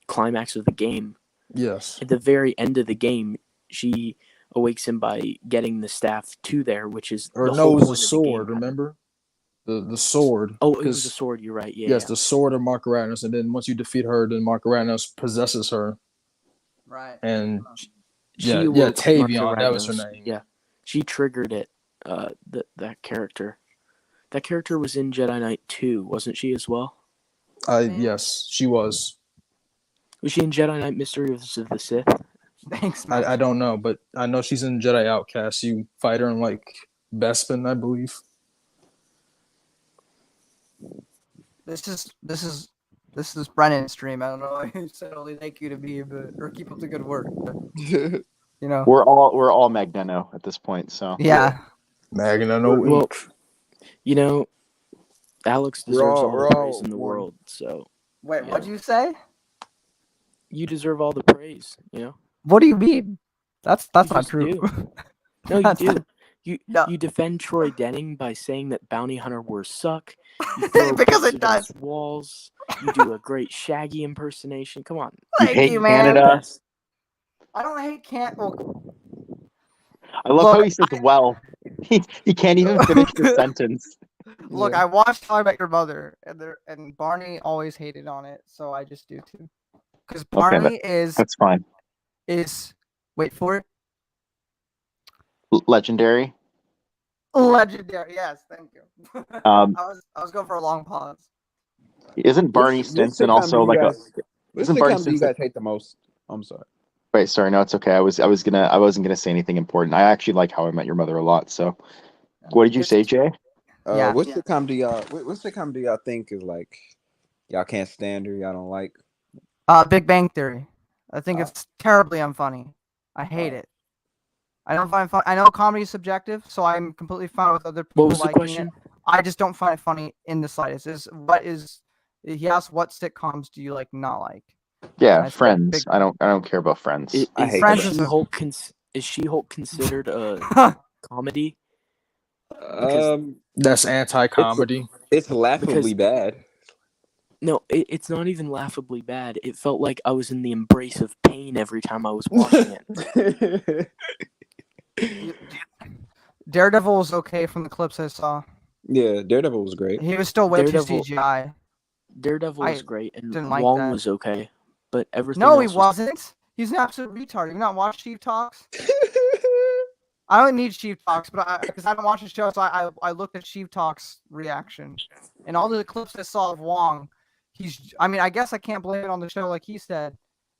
climax of the game. Yes. At the very end of the game, she awakes him by getting the staff to there, which is it was a sword. Remember, the sword. Oh, it was a sword. You're right. Yeah. Yes, the sword of Marco Ragnos, and then once you defeat her, then Marco Ragnos possesses her. Right. And Tavion, that was her name. Yeah, she triggered it. That character. That character was in Jedi Knight 2, wasn't she as well? Yes, she was. Was she in Jedi Knight Mysteries of the Sith? Thanks, man. I don't know, but I know she's in Jedi Outcast. You fight her in like Bespin, I believe. This is Brennan's stream. I don't know. He said only thank you to me, or keep up the good work. But, we're all Magneno at this point. So yeah, Magneno. Well, Alex deserves all the praise in the world. So wait, what'd you say? You deserve all the praise. What do you mean? That's not true. No, you do. You defend Troy Denning by saying that bounty hunter wars suck. Because it does. Walls. You do a great Shaggy impersonation. Come on. You hate Canada. I don't hate Canada. I love how he says "well." He can't even finish the sentence. Look, I watched How I Met Your Mother, and Barney always hated on it, so I just do too. Because Barney that's fine. Wait for it. Legendary. Legendary. Yes, thank you. Um, I was going for a long pause. Isn't Barney Stinson also like a? Which Isn't Barney sitcom do you Stinson? guys hate the most? I'm sorry. Wait, sorry, no, it's okay. I wasn't gonna say anything important. I actually like How I Met Your Mother a lot. So, what did you say, Jay? Yeah. What sitcom do y'all think is like y'all can't stand or y'all don't like? Big Bang Theory. I think it's terribly unfunny. I hate it. I don't find it fun. I know comedy is subjective, so I'm completely fine with other people What was the liking question? it. I just don't find it funny in the slightest. He asked what sitcoms do you like not like? Yeah, I said Friends. Big- I don't care about Friends. I hate Friends Friends. Is She-Hulk considered a comedy? That's anti-comedy. It's laughably bad. No, it's not even laughably bad. It felt like I was in the embrace of pain every time I was watching it. Daredevil was okay from the clips I saw. Yeah, Daredevil was great. He was still way too Daredevil- CGI. Daredevil I was great, and didn't like Wong that. was okay, but everything No, else he wasn't. He's an absolute retard. You not watch Chief Talks? I don't need Chief Talks, but because I don't watch the show, so I looked at Chief Talks reaction, and all the clips I saw of Wong, I guess I can't blame it on the show, like he said.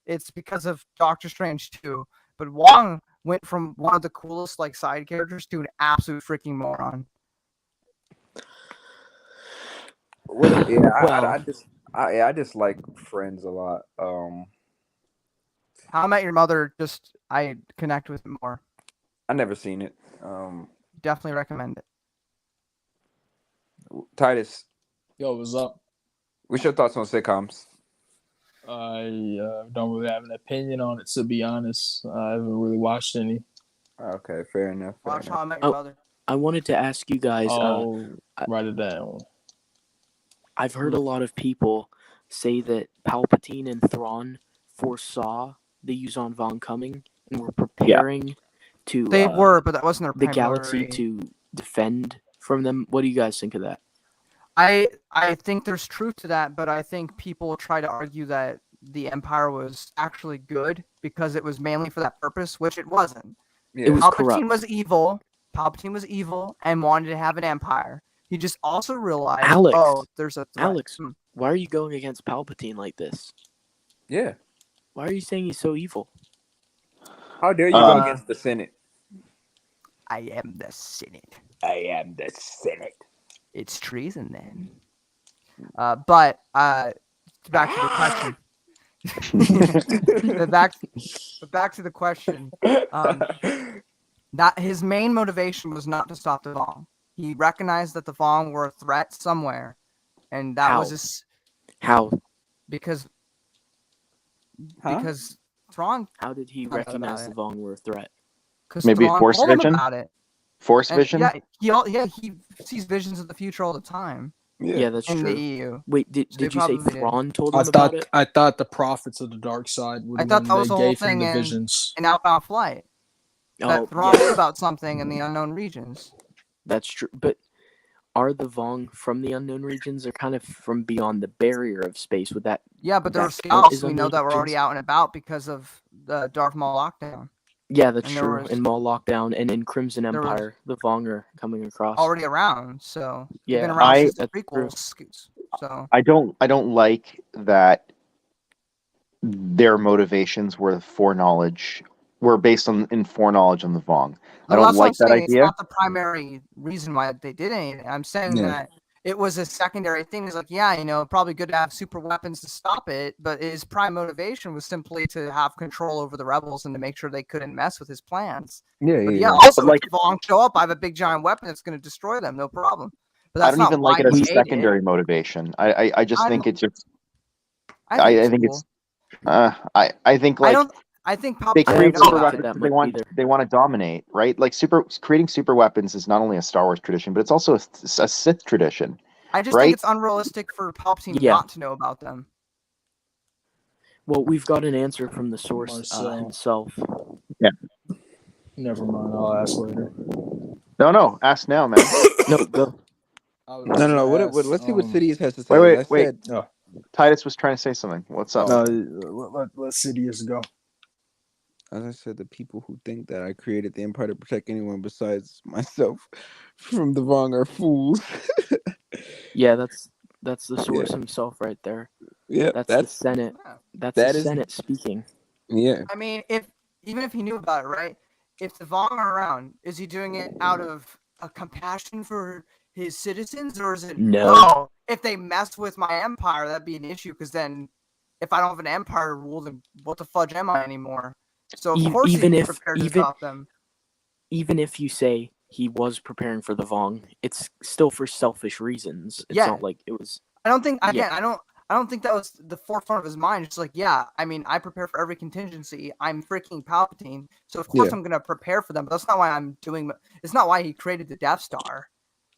It's because of Doctor Strange too. But Wong went from one of the coolest like side characters to an absolute freaking moron. I just like Friends a lot. How I Met Your Mother, I connect with it more. I never seen it. Definitely recommend it. Tidus, Yo, what's up? what's your thoughts on sitcoms? I don't really have an opinion on it, to be honest. I haven't really watched any. Okay, fair enough. Watch How I Met Your Mother. I wanted to ask you guys. Write it down. I've heard a lot of people say that Palpatine and Thrawn foresaw the Yuuzhan Vong coming and were preparing to. They were, but that wasn't their the primary. galaxy to defend from them. What do you guys think of that? I think there's truth to that, but I think people try to argue that the Empire was actually good because it was mainly for that purpose, which it wasn't. Yeah. It was Palpatine corrupt. was evil. Palpatine was evil and wanted to have an empire. He just also realized, there's a threat. Alex, why are you going against Palpatine like this? Yeah. Why are you saying he's so evil? How dare you go against the Senate? I am the Senate. I am the Senate. It's treason then. But back to the question. back to the question. That his main motivation was not to stop the Vong. He recognized that the Vong were a threat somewhere, and that was his. How? Because Thrawn. How did he recognize the Vong were a threat? Maybe Thrawn Force told him vision. about it. Force vision. Yeah, he sees visions of the future all the time. Yeah, that's in true. the EU. Wait, did you say probably Thrawn told him about it? I thought the prophets of the dark side would I thought that was the whole gave him thing the visions. in Outbound Flight. That Thrawn knew about something in the unknown regions. That's true, but are the Vong from the unknown regions or kind of from beyond the barrier of space? Would that? Yeah, but there were that scouts is we know unknown that were already regions? out and about because of the Darth Maul lockdown. Yeah, that's And there true. was- In Maul Lockdown and in Crimson there was- Empire, the Vong are coming across. Already around, so they've Yeah, been around since the that's true. prequels. So I don't like that their motivations were based in foreknowledge on the Vong. I don't like that idea. It's not the primary reason why they did anything. I'm saying that it was a secondary thing. It's like, probably good to have super weapons to stop it, but his prime motivation was simply to have control over the rebels and to make sure they couldn't mess with his plans. Also, if the Vong show up, I have a big giant weapon that's going to destroy them, no problem. But that's I don't even like it as a secondary it. motivation. I just think it's just. I think it's. I think like. I think they create Palpatine super weapons. They want to dominate, right? Like creating super weapons is not only a Star Wars tradition, but it's also a Sith tradition. I just think it's unrealistic for Palpatine not to know about them. Well, we've got an answer from the source himself. Yeah. Never mind. I'll ask later. No. Ask now, man. No, go. No. Let's see what Sidious has to say. Wait. Tidus was trying to say something. What's up? No, let Sidious go. as I said, the people who think that I created the Empire to protect anyone besides myself from the Vong are fools. Yeah, that's the Yeah, source himself right there. yeah, That's the Senate. Yeah. That's the that is, Senate speaking. yeah, I mean, even if he knew about it, right? If the Vong are around, is he doing it out of a compassion for his citizens, or is it No. if they mess with my empire, that'd be an issue? Because then, if I don't have an empire to rule, then what the fudge am I anymore? So of course he'd Even be if prepared to stop them. even if you say he was preparing for the Vong, it's still for selfish reasons. It's Yeah. not like it was. I don't think Yeah. I don't think that was the forefront of his mind. It's like, yeah, I mean, I prepare for every contingency. I'm freaking Palpatine, so of course Yeah. I'm gonna prepare for them. But that's not why I'm doing. It's not why he created the Death Star.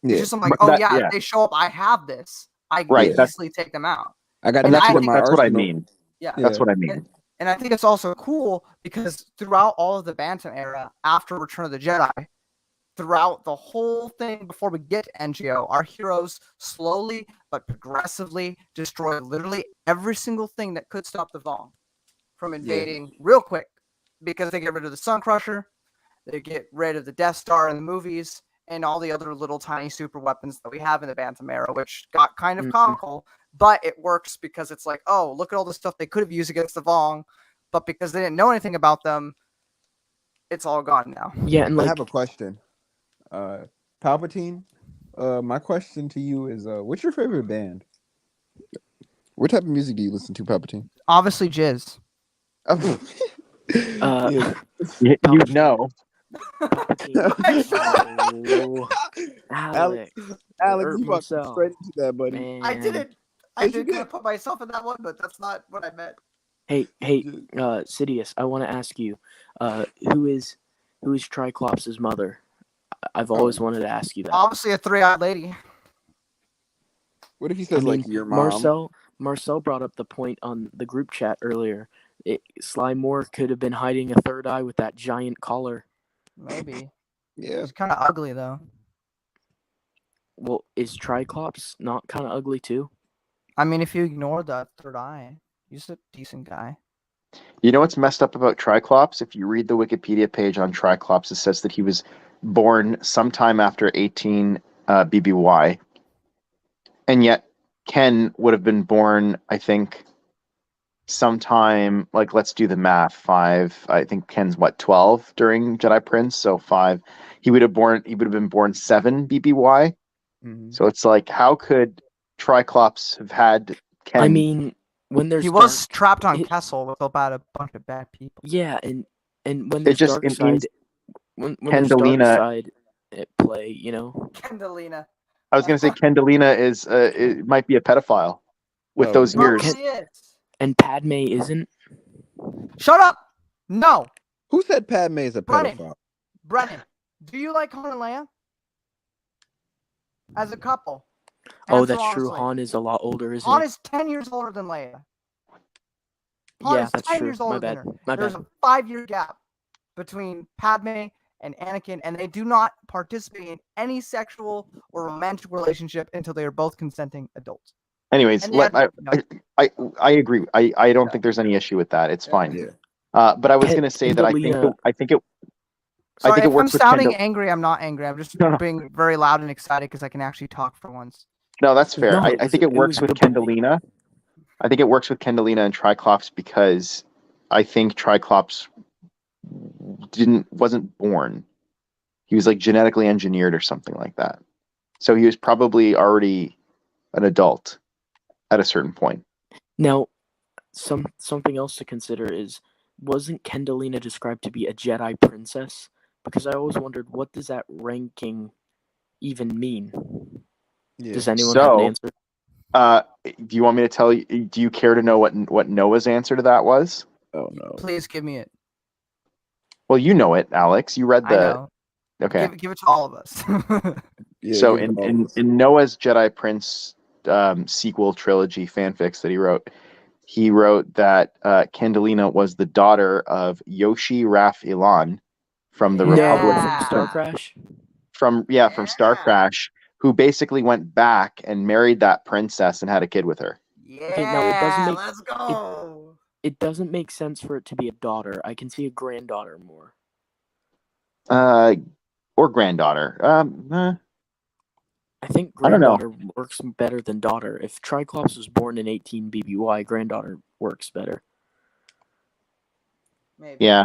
yeah. It's just I'm like, But oh yeah, if they show up, I have this. I can Right, that's easily take them out. I got And this I in think my that's what I arsenal. mean. Yeah, Yeah. That's what I mean. and I think it's also cool because throughout all of the Bantam era, after Return of the Jedi, throughout the whole thing before we get to NGO, our heroes slowly but progressively destroy literally every single thing that could stop the Vong from invading real quick, because they get rid of the Sun Crusher, they get rid of the Death Star in the movies, and all the other little tiny super weapons that we have in the Bantam era, which got kind of comical, but it works because it's like, oh, look at all the stuff they could have used against the Vong, but because they didn't know anything about them, it's all gone now. Yeah, and I like have a question. Palpatine, my question to you is, what's your favorite band? What type of music do you listen to, Palpatine? Obviously, Jizz. Yeah. You Palpatine. know. Oh, Alex, Alex, or you fucking Marcel. straight into that, buddy. Man. I did Yes, you kind of did. put myself in that one, but that's not what I meant. Hey, Sidious, I want to ask you, who is Triclops' mother? I've always wanted to ask you that. Obviously, a three-eyed lady. What if he says like your mom? Marcel brought up the point on the group chat earlier. Sly Moore could have been hiding a third eye with that giant collar. Maybe. Yeah. It's kind of ugly, though. Well, is Triclops not kind of ugly too? I mean, if you ignore that third eye, he's a decent guy. You know what's messed up about Triclops? If you read the Wikipedia page on Triclops, it says that he was born sometime after 18 BBY. And yet Ken would have been born, I think, sometime, like, let's do the math, 5. I think Ken's, 12 during Jedi Prince, so 5. He would have been born 7 BBY. Mm-hmm. So it's like, how could Triclops have had Ken? I mean, when there's he was trapped on Kessel with about a bunch of bad people. Yeah, and when there's dark side, when there's dark side at play, you know. Kendalina. I was going to say Kendalina is it might be a pedophile with those ears. And Padme isn't. Shut up! No. Who said Padme is a pedophile? Brennan, do you like Han and Leia? As a couple. Oh, that's true. Han is a lot older, isn't he? Han is 10 years older than Leia. Yeah, that's true. My bad. There's a 5-year gap between Padme and Anakin, and they do not participate in any sexual or romantic relationship until they are both consenting adults. Anyways, I agree. I don't think there's any issue with that. It's fine. Yeah. But I was going to say that I think it Sorry, if I'm works with sounding angry, I'm not angry. I'm just being very loud and excited because I can actually talk for once. No, that's fair. I think it works with Kendalina. I think it works with Kendalina and Triclops because I think Triclops wasn't born. He was like genetically engineered or something like that. So he was probably already an adult at a certain point. Now, something else to consider is, wasn't Kendalina described to be a Jedi princess? Because I always wondered, what does that ranking even mean? Yeah. Does anyone have an answer? Do you want me to tell you? Do you care to know what Noah's answer to that was? Oh no! Please give me it. Well, you know it, Alex. You read the. I know. Okay. Give it to all of us. Yeah, so in Noah's Jedi Prince sequel trilogy fanfics that he wrote that Kendalina was the daughter of Yoshi Raf Ilan from the Republic from Star Crash. From Star Crash, who basically went back and married that princess and had a kid with her. Yeah, okay, now it doesn't make, let's go. It doesn't make sense for it to be a daughter. I can see a granddaughter more. Or granddaughter. I think I don't know. granddaughter works better than daughter. If Triclops was born in 18 BBY, granddaughter works better. Maybe. Yeah.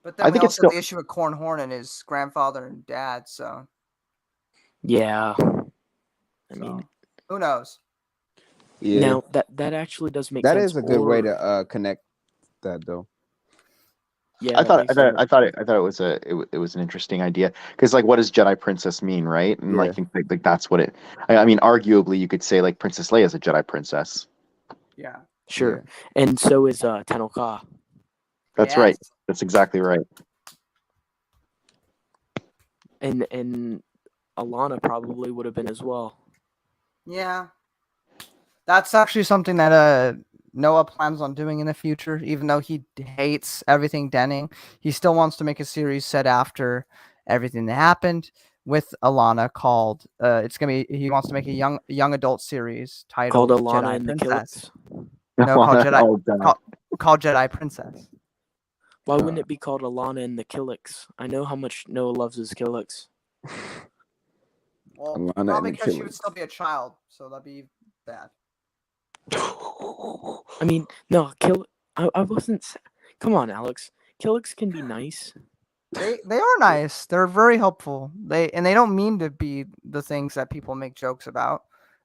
But then I we think it's also have still. the issue with Corn Horn and his grandfather and dad. So Yeah. I mean, who knows? Yeah, now that actually does make that sense. is a good way Or- to connect that though. Yeah, I that thought makes sense. it was an interesting idea because like what does Jedi Princess mean, right? And Yeah. I think like that's what it. I mean, arguably you could say like Princess Leia is a Jedi princess. Yeah. Sure. And so is Tenel Ka. That's right. That's exactly right. And Alana probably would have been as well. Yeah. That's actually something that Noah plans on doing in the future, even though he hates everything Denning. He still wants to make a series set after everything that happened with Alana called he wants to make a young adult series titled Called Alana Jedi and the Princess. Killix. No, called Jedi Oh, God. called Jedi Princess. Why wouldn't it be called Alana and the Killix? I know how much Noah loves his Killix. Well, Alana and probably the because she would Killix. still be a child, so that'd be bad. I mean, no, I wasn't. Come on, Alex. Killix can be nice. They are nice. They're very helpful. They don't mean to be the things that people make jokes about.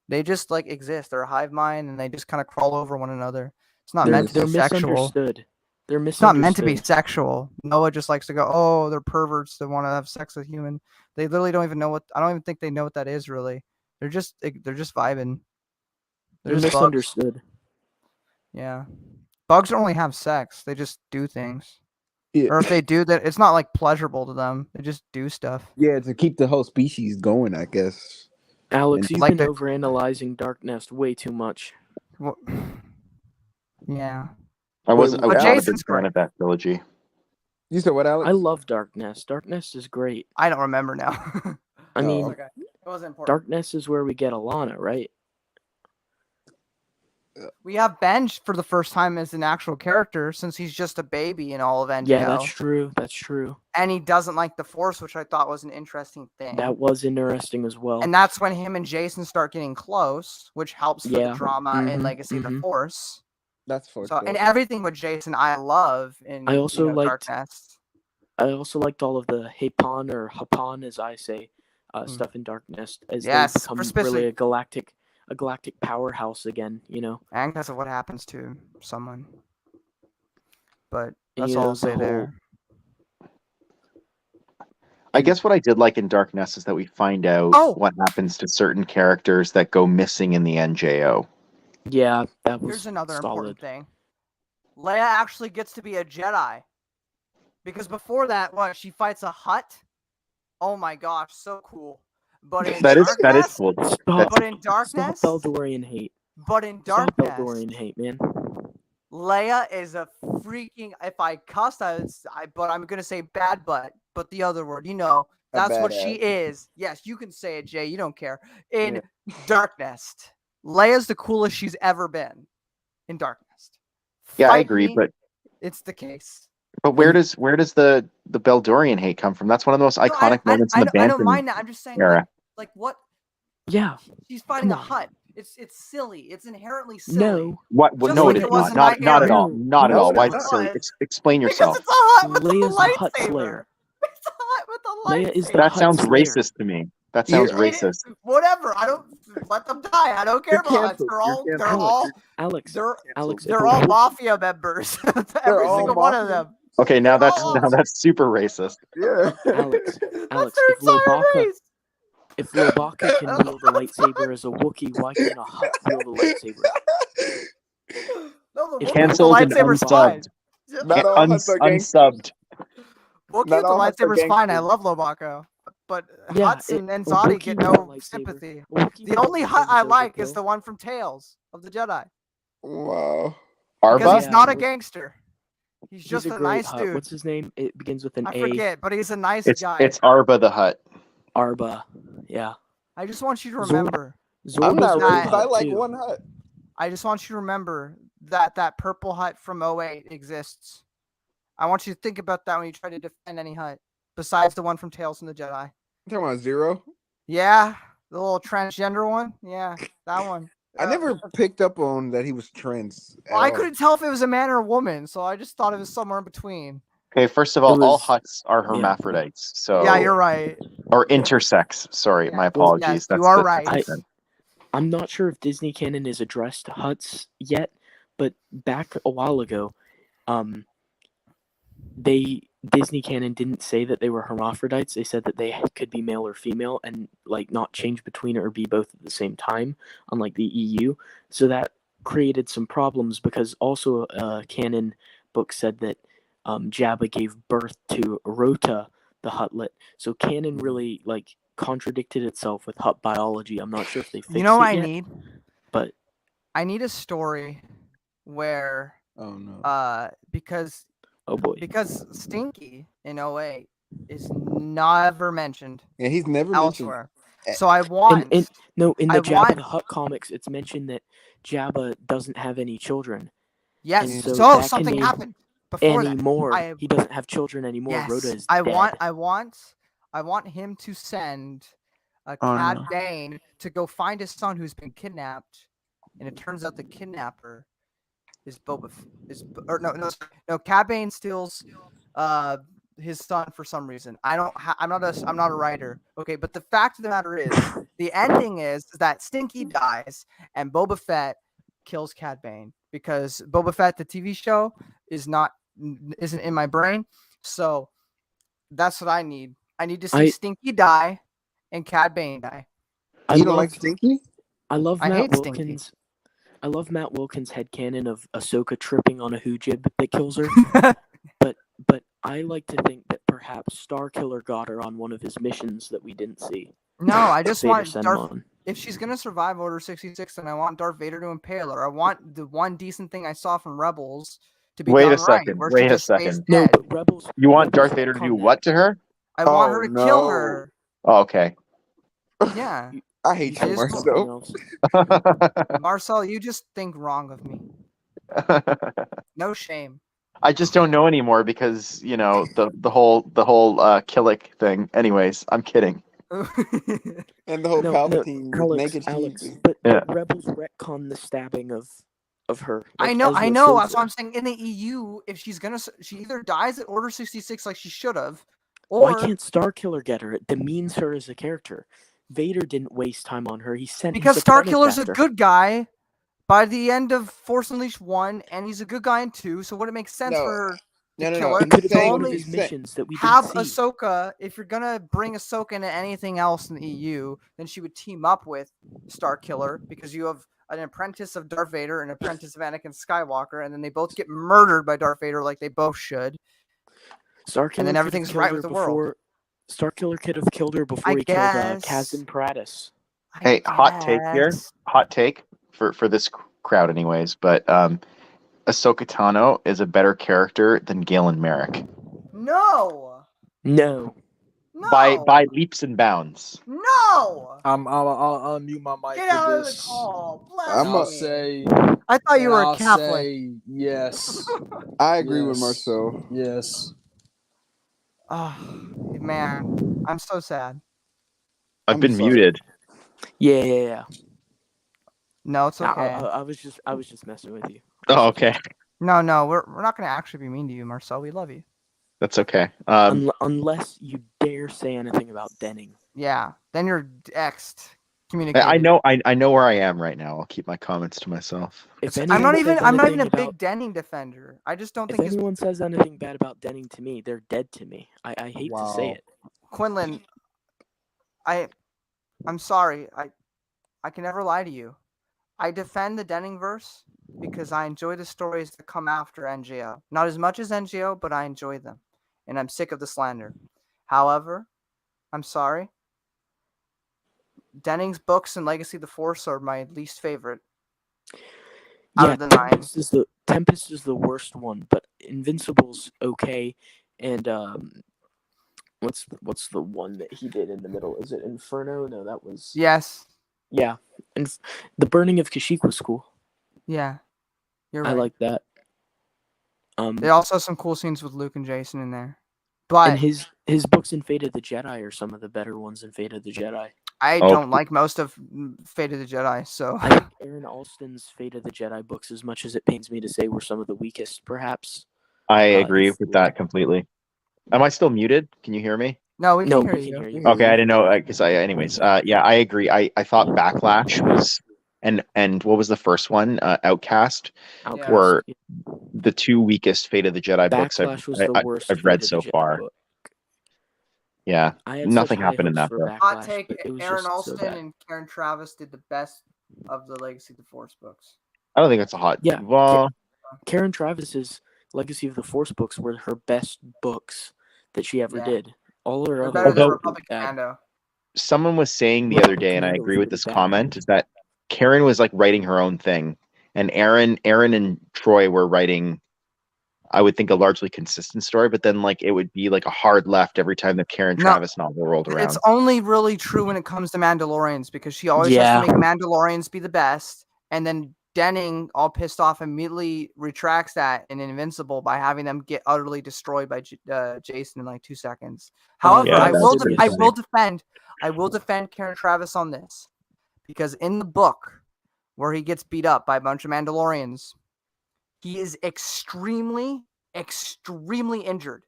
They just like exist. They're a hive mind, and they just kind of crawl over one another. It's not meant to They're be sexual. misunderstood. They're misunderstood. It's not meant to be sexual. Noah just likes to go, oh, they're perverts that want to have sex with human. They literally don't even know what. I don't even think they know what that is really. They're just vibing. They're just misunderstood. Bugs. Yeah, bugs don't only have sex. They just do things. Yeah. Or if they do that, it's not like pleasurable to them. They just do stuff. Yeah, to keep the whole species going, I guess. Alex, And you've like been overanalyzing Dark Nest way too much. Well, yeah. I wasn't. I was not a big Jason's fan great. of that trilogy. You said what, Alex? I love Dark Nest. Dark Nest is great. I don't remember now. I mean, Okay. It wasn't important. Dark Nest is where we get Alana, right? We have Ben for the first time as an actual character since he's just a baby in all of NGO. Yeah, that's true. That's true. And he doesn't like the Force, which I thought was an interesting thing. That was interesting as well. And that's when him and Jason start getting close, which helps for the drama and Legacy of the Force. That's for so. And everything with Jason, I love. In I also Dark Nest. I also liked all of the Hapan or Hapan, as I say, stuff in Dark Nest as they become really a galactic powerhouse again, you know. And because of what happens to someone. But that's all I'll say there. I guess what I did like in Dark Nest is that we find out what happens to certain characters that go missing in the NJO. Yeah, that was Here's another solid. important thing. Leia actually gets to be a Jedi. Because before that, she fights a Hutt. Oh my gosh, so cool. But in that is cool. But in Dark Nest, Stop Beldorian hate. But in Dark Nest, Beldorian hate, man. Leia is a freaking. If I cussed, but I'm gonna say bad butt. But the other word, that's what she is. Yes, you can say it, Jay. You don't care. In Dark Nest, Leia's the coolest she's ever been. In Dark Nest. Yeah, I agree, but it's the case. But where does the Beldorian hate come from? That's one of the most iconic moments in the Bantam I don't mind that. I'm just saying, era. Like what? Yeah, she's fighting a Hutt. It's silly. It's inherently silly. No. What? No, it is not. Not at all. Not at all. Why is it silly? Explain yourself. Because it's a Hutt with Leia's a a Hutt lightsaber. Slayer. It's a Hutt with a lightsaber. Leia is the That Hutt sounds Slayer. racist to me. That sounds racist. Whatever. I don't let them die. I don't care about it. Alex. They're all mafia members. Every single one of them. Okay, now that's super racist. Yeah. Alex, if their Lobaka can wield a lightsaber as a Wookiee, why can't a Hutt wield a lightsaber? No, the Cancelled and lightsaber's fine. Unsubbed. Wookiee with the lightsaber's fine. I love Lobako. But Hutts and Zadi get no sympathy. The only Hutt I like is the one from Tales of the Jedi. Wow. Arba? Because he's not a gangster. He's just a nice Hutt. dude. What's his name? It begins with an A. I forget, but he's a nice guy. It's Arba the Hutt. Arba. Yeah. I just want you to remember. I'm not racist. I like too. one Hutt. I just want you to remember that purple hut from 08 exists. I want you to think about that when you try to defend any hut, besides the one from Tales from the Jedi. You talking about Zero? Yeah, the little transgender one. Yeah, that one. I never picked up on that he was trans at Well, I all. couldn't tell if it was a man or a woman, so I just thought it was somewhere in between. Okay, first of all was- huts are hermaphrodites. So Yeah, you're right. or intersex. Sorry, Yeah. my apologies. Yes, That's you are the- right. I'm not sure if Disney canon is addressed huts yet, but back a while ago, Disney canon didn't say that they were hermaphrodites. They said that they could be male or female and like not change between it or be both at the same time, unlike the EU. So that created some problems because also a canon book said that Jabba gave birth to Rota the Huttlet. So canon really like contradicted itself with hut biology. I'm not sure if they fixed You know what it I yet, need? but I need a story where Oh no. because oh boy. because Stinky in 08 is never mentioned Yeah, he's never elsewhere. mentioned. So I want in the I Jabba want- the Hutt comics, it's mentioned that Jabba doesn't have any children yes. and So, so that something can happened before that. anymore. He doesn't have children anymore. Yes, Rhoda is I dead. want him to send a Oh, Cad no. Bane to go find his son who's been kidnapped, and it turns out the kidnapper is Cad Bane steals his son for some reason. I'm not a writer. Okay, but the fact of the matter is the ending is that Stinky dies and Boba Fett kills Cad Bane because Boba Fett the TV show isn't in my brain. So that's what I need. I need to see Stinky die and Cad Bane die. You don't like Stinky? I love I Matt hate Stinky. Wilkins. I love Matt Wilkins' headcanon of Ahsoka tripping on a hoojib that kills her. but I like to think that perhaps Starkiller got her on one of his missions that we didn't see. No, I just Vader want sent Darth. him on. If she's gonna survive Order 66, then I want Darth Vader to impale her. I want the one decent thing I saw from Rebels to be Wait done a second. right, where Wait she a just stays second. No, dead. but Rebels. You want Rebels Darth Vader to do retconned what to her? I want her to kill no. her. Oh, okay. Yeah, I hate I you, just- Marcel. Marcel, you just think wrong of me. No shame. I just don't know anymore because the whole Killick thing. Anyways, I'm kidding. And the whole Palpatine with naked Alex, sheep. but Yeah. Rebels retcon the stabbing of her. I Like, know. Ezra That's says what I'm saying. In the EU, if she either dies at Order 66 like she should have, or why can't Starkiller get her? It demeans her as a character. Vader didn't waste time on her. He sent because his apprentice Starkiller's a after her. good guy by the end of Force Unleashed 1, and he's a good guy in 2. So would it make sense No. for her to No. kill her? It could have been saying one of what his he's saying. missions that we Have didn't see. Ahsoka, if you're gonna bring Ahsoka into anything else in the EU, then she would team up with Starkiller because you have an apprentice of Darth Vader and an apprentice of Anakin Skywalker, and then they both get murdered by Darth Vader like they both should. Starkiller And then could have everything's killed right her with the world. before- Starkiller could have killed her before he guess. killed Kazdan Pratis. Hey, hot take here. guess. Hot take for this crowd, anyways. But Ahsoka Tano is a better character than Galen Merrick No. No. No. by leaps and bounds. No. I'll unmute my mic Get for out of the this. call. I'm I'll a- say. I thought you and were a I'll Catholic. say yes. I agree with Yes. Marcel. Yes. Oh, man. I'm so sad. I've I'm been sorry. muted. Yeah. No, it's I, okay. I was just messing with you. Oh, okay. No, we're not gonna actually be mean to you, Marcel. We love you. That's okay. Unless you dare say anything about Denning. Yeah. Then you're exed. I Communicated. know where I am right now. I'll keep my comments to myself. If I'm anyone not says even a anything big about- Denning defender. I just don't If think anyone says anything bad about Denning to me, they're dead to me. I hate to say Wow. it. Quinlan, I'm sorry. I can never lie to you. I defend the Denning verse because I enjoy the stories that come after NGO. Not as much as NGO, but I enjoy them. And I'm sick of the slander. However, I'm sorry. Denning's books and Legacy of the Force are my least favorite. Out Yeah, of the nine. Tempest is the worst one, but Invincible's okay. And what's the one that he did in the middle? Is it Inferno? No, that was Yes. yeah. And the Burning of Kashyyyk was cool. Yeah. You're I right. like that. There are also some cool scenes with Luke and Jason in there. And But his books in Fate of the Jedi are some of the better ones in Fate of the Jedi. I Oh. don't like most of Fate of the Jedi, so I think Aaron Alston's Fate of the Jedi books, as much as it pains me to say, were some of the weakest, perhaps. I agree it's- with that completely. Am I still muted? Can you hear me? no, we can No, hear we you. can hear you. Okay, I didn't know because anyways, yeah, I agree. I thought Backlash was and what was the first one? Outcast Outcast. were the two weakest Fate of the Jedi books Backlash was the worst I've read Fate of so the Jedi far. book. Yeah, I had nothing such high happened in hopes that for book. Backlash, Hot take: but it was Aaron just so Alston bad. and Karen Travis did the best of the Legacy of the Force books. I don't think that's a hot. Yeah, Well, Karen Travis's Legacy of the Force books were her best books that she ever Yeah. did. All her They're other better books than Although- were Republic bad. Commando. someone was saying the other day, and I Commando agree was with this bad. comment, is that Karen was like writing her own thing, and Aaron and Troy were writing, I would think, a largely consistent story, but then like it would be like a hard left every time the Karen No, Travis novel rolled around. It's only really true when it comes to Mandalorians because she always Yeah. has to make Mandalorians be the best, and then Denning, all pissed off, immediately retracts that in Invincible by having them get utterly destroyed by Jason in like 2 seconds. However, Yeah, I will that's I pretty will defend Karen Travis on this because in the book where he gets beat up by a bunch of Mandalorians, he is extremely injured,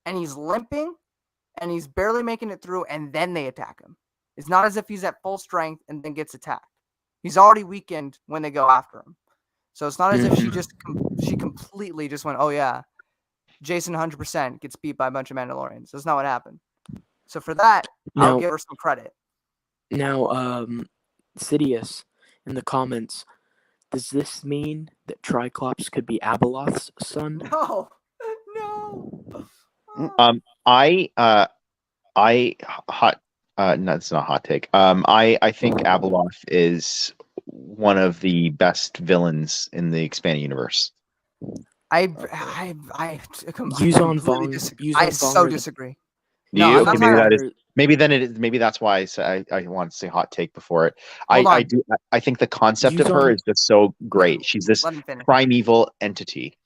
and he's limping, and he's barely making it through, and then they attack him. It's not as if he's at full strength and then gets attacked. He's already weakened when they go after him. So it's not as if she completely just went, oh yeah, Jason 100% gets beat by a bunch of Mandalorians. That's not what happened. So for that, I'll give her some credit. Now, Sidious in the comments, does this mean that Triclops could be Abeloth's son? No. No, it's not a hot take. I think Abeloth is one of the best villains in the expanded universe. I Yuuzhan completely Vong. disagree. I so disagree. Do No, you? I'm not Okay, maybe talking- that is. Maybe then it is. Maybe that's why I want to say hot take before it. Hold I on. do. I think the concept of her is just so great. She's this Let me finish. primeval entity.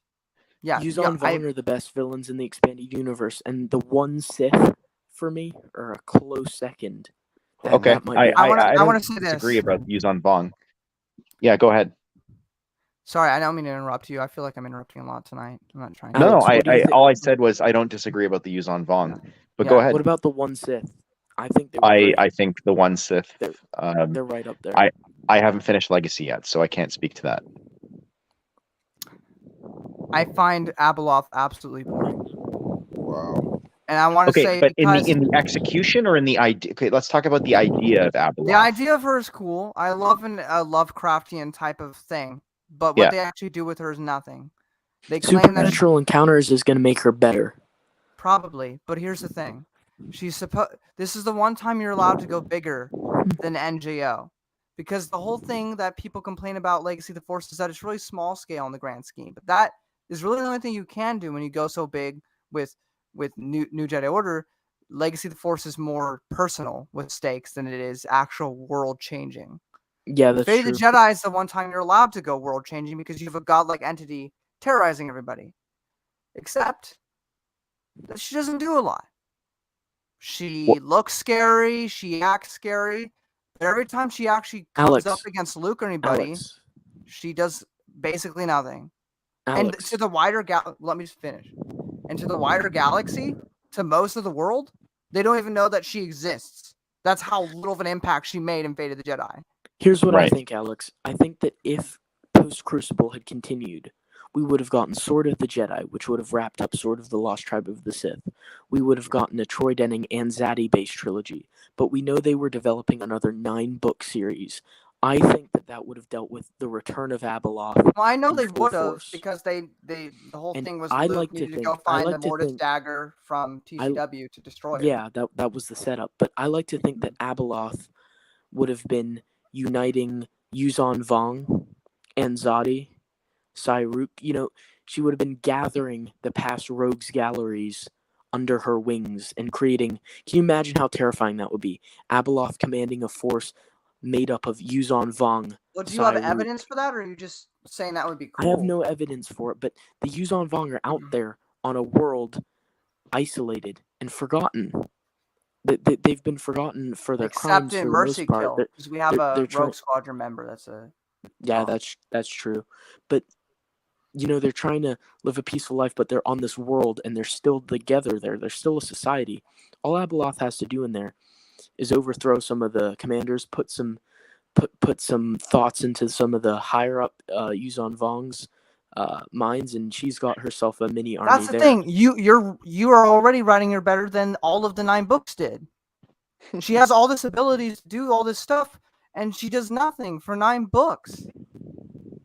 Yeah, Yuuzhan Vong are the best villains in the expanded universe, and the one Sith for me are a close second. Okay, I want to say disagree this. about Yuuzhan Vong. Yeah, go ahead. Sorry, I don't mean to interrupt you. I feel like I'm interrupting a lot tonight. I'm not trying to. No, Alex, what do you think? all I said was I don't disagree about the Yuuzhan Vong. But Yeah. go ahead. What about the one Sith? I think they were great. I think the one Sith. They're right up there. I haven't finished Legacy yet, so I can't speak to that. I find Abeloth absolutely boring. Wow. And I want to say but because in the execution or in the idea? Okay, let's talk about the idea of Abeloth. the idea of her is cool. I love a Lovecraftian type of thing, but what they actually do with her is nothing. They claim that Supernatural encounters is going to make her better. Probably, but here's the thing: this is the one time you're allowed to go bigger than NJO, because the whole thing that people complain about Legacy of the Force is that it's really small scale in the grand scheme. But that is really the only thing you can do when you go so big with New Jedi Order. Legacy of the Force is more personal with stakes than it is actual world changing. Yeah, that's Fate true. of the Jedi is the one time you're allowed to go world changing because you have a godlike entity terrorizing everybody. Except that she doesn't do a lot. She looks scary, she acts scary, but every time she actually comes up against Luke or anybody, she does basically nothing. And to the wider let me just finish. And to the wider galaxy, to most of the world, they don't even know that she exists. That's how little of an impact she made in Fate of the Jedi. Here's what I think, Alex. I think that if Post-Crucible had continued, we would have gotten Sword of the Jedi, which would have wrapped up Sword of the Lost Tribe of the Sith. We would have gotten a Troy Denning and Zaddy-based trilogy. But we know they were developing another 9-book series. I think that would have dealt with the return of Abeloth. Well, I know they would have because the whole thing was Luke needed to go find the Mortis dagger from TCW to destroy it. Yeah, that was the setup. But I like to think that Abeloth would have been uniting Yuuzhan Vong and Zaddy, Cyruk. You know, she would have been gathering the past rogues galleries under her wings and creating. Can you imagine how terrifying that would be? Abeloth commanding a force made up of Yuuzhan Vong. Well, do you have evidence for that, or are you just saying that would be I cool. have no evidence for it, but the Yuzon Vong are out there on a world isolated and forgotten. They've been forgotten for their Except crimes in for the Mercy most part. Kill, because we have a they're Rogue Squadron member. That's a yeah, that's true. But they're trying to live a peaceful life, but they're on this world and they're still together there. They're still a society. All Abeloth has to do in there is overthrow some of the commanders, put some thoughts into some of the higher up Yuzon Vong's minds, and she's got herself a mini army. That's the thing. You are already writing her better than all of the 9 books did. She has all this abilities to do all this stuff, and she does nothing for 9 books.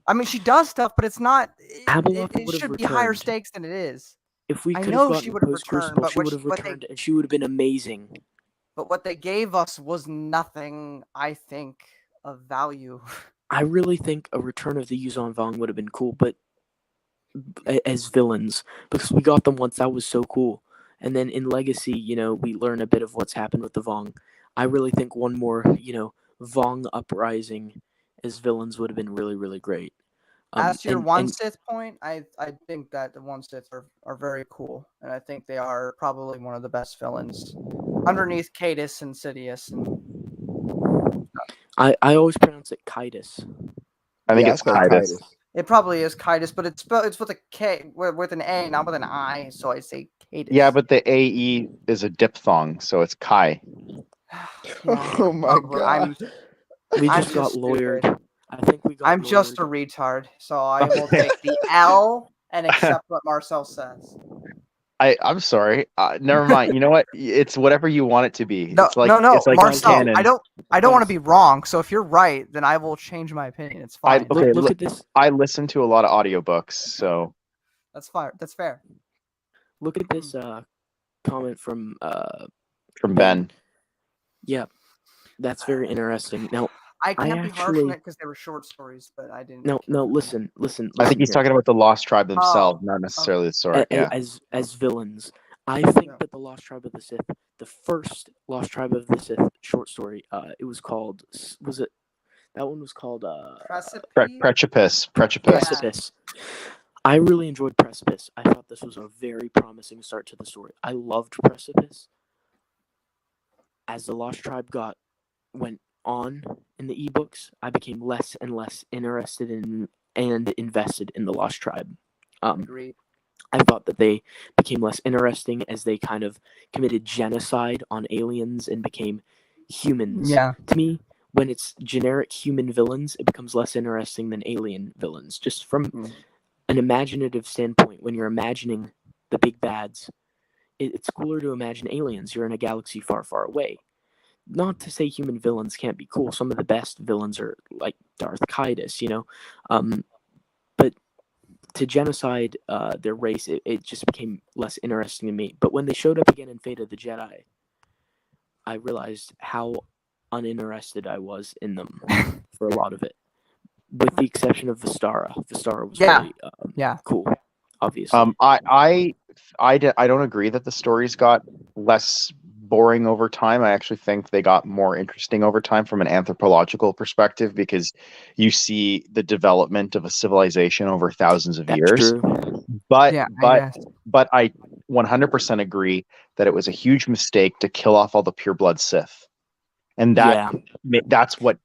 I mean, she does stuff, but it's not. It should be higher stakes than it is. If we I could know have gotten she would have returned, Crucible, she would have returned, and she would have been amazing. But what they gave us was nothing, I think, of value. I really think a return of the Yuzon Vong would have been cool, but as villains, because we got them once, that was so cool. And then in Legacy, we learn a bit of what's happened with the Vong. I really think one more, Vong uprising as villains would have been really, really great. As to your Sith point, I think that the 1 Sith are very cool, and I think they are probably one of the best villains underneath Tidus and Sidious. I always pronounce it Tidus. I think it's Tidus. It probably is Tidus, but it's with a K, with an A, not with an I, so I say Tidus. Yeah, but the AE is a diphthong, so it's Kai. Oh my god. We just got lawyered. I think we got I'm just a retard, so I will take the L and accept what Marcel says. I'm sorry. Never mind. You know what? It's whatever you want it to be. No, it's like, no, it's like Marcel. canon. I don't want to be wrong. So if you're right, then I will change my opinion. It's fine. Look at this. I listen to a lot of audiobooks, so that's fine. That's fair. Look at this comment from Ben. Yeah, that's very interesting. Now, I can't be harsh on it because they were short stories, but I didn't. No, listen. I think he's talking about the Lost Tribe themselves, not necessarily the story. As villains, I think that the Lost Tribe of the Sith, the first Lost Tribe of the Sith short story, it was called. That one was called Precipice. Precipice. I really enjoyed Precipice. I thought this was a very promising start to the story. I loved Precipice. As the Lost Tribe went on in the ebooks, I became less and less interested in and invested in the Lost Tribe. Agreed. I thought that they became less interesting as they kind of committed genocide on aliens and became humans. Yeah. To me, when it's generic human villains, it becomes less interesting than alien villains. Just from an imaginative standpoint, when you're imagining the big bads, it's cooler to imagine aliens. You're in a galaxy far, far away. Not to say human villains can't be cool. Some of the best villains are like Darth Tidus, but to genocide their race, it just became less interesting to me. But when they showed up again in Fate of the Jedi, I realized how uninterested I was in them for a lot of it, with the exception of Vistara. Vistara was really cool, obviously. I don't agree that the stories got less boring over time. I actually think they got more interesting over time from an anthropological perspective, because you see the development of a civilization over thousands of years. True. But I 100% agree that it was a huge mistake to kill off all the pureblood Sith, and that's what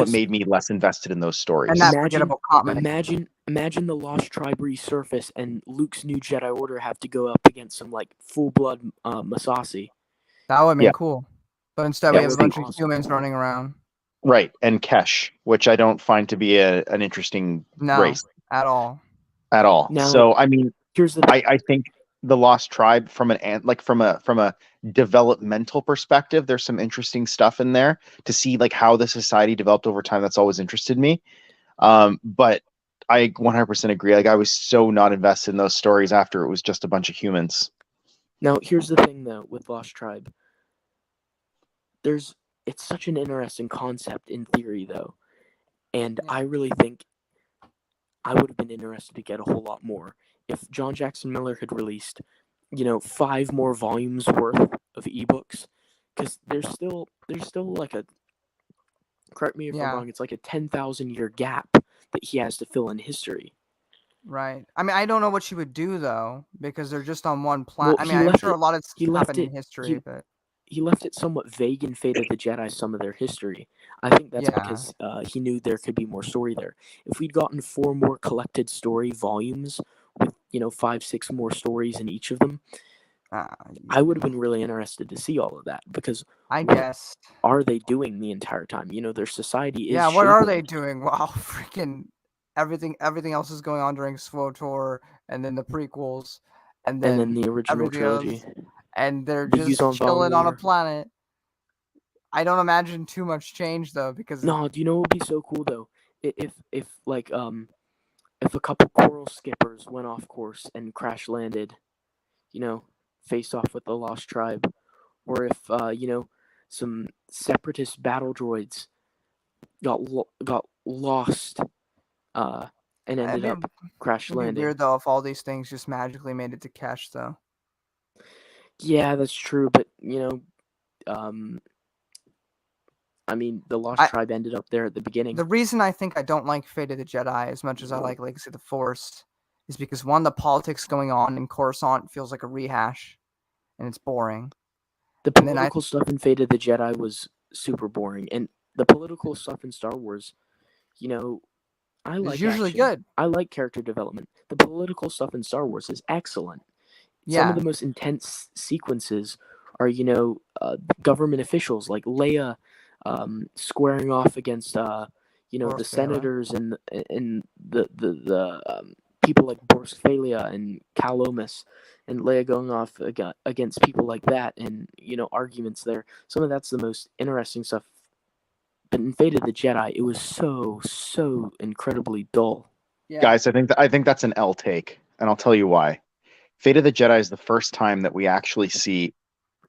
made me less invested in those stories. And that forgettable comment. Imagine the Lost Tribe resurface and Luke's new Jedi Order have to go up against some like full blood Masasi. That would have been cool. But instead we have a bunch of humans running around. Right, and Kesh, which I don't find to be an interesting race. At all. Now, so I mean, here's the I think the Lost Tribe from a developmental perspective, there's some interesting stuff in there to see like how the society developed over time. That's always interested me. But I 100% agree. Like I was so not invested in those stories after it was just a bunch of humans. Now, here's the thing though with Lost Tribe. It's such an interesting concept in theory though. And I really think I would have been interested to get a whole lot more if John Jackson Miller had released, 5 more volumes worth of ebooks, because there's still like a, correct me if I'm wrong, it's like a 10,000 year gap that he has to fill in history. Right. I mean, I don't know what she would do though, because they're just on one planet. Well, I mean, I'm sure a lot of he stuff left happened in it- history, but He left it somewhat vague in Fate of the Jedi, some of their history. I think that's Yeah. because he knew there could be more story there. If we'd gotten 4 more collected story volumes with 5, 6 more stories in each of them, I would have been really interested to see all of that, because I what guess. are they doing the entire time? Their society is Yeah, what are shaping. they doing? Wow, freaking everything else is going on during SWOTOR, and then the prequels, and And then then the original everything else, trilogy. and they're The just Yuuzhan chilling on a Vong. planet. I don't imagine too much change though, because No, do you know what would be so cool though? If like if a couple coral skippers went off course and crash landed, faced off with the Lost Tribe, or if some separatist battle droids got lost and ended up crash it'd be landing. weird though if all these things just magically made it to cache though. Yeah, that's true, but I mean, the Lost Tribe ended up there at the beginning. The reason I think I don't like Fate of the Jedi as much as I like Legacy of the Force is because one, the politics going on in Coruscant feels like a rehash, and it's boring. The political stuff in Fate of the Jedi was super boring, and the political stuff in Star Wars, I like it's usually action. good. I like character development. The political stuff in Star Wars is excellent. Yeah. Some of the most intense sequences are, government officials like Leia squaring off against, the senators and the people like Borskvalia and Cal Omis, and Leia going off against people like that, and arguments there. Some of that's the most interesting stuff. But in Fate of the Jedi, it was so incredibly dull. Yeah. Guys, I think that's an L take, and I'll tell you why. Fate of the Jedi is the first time that we actually see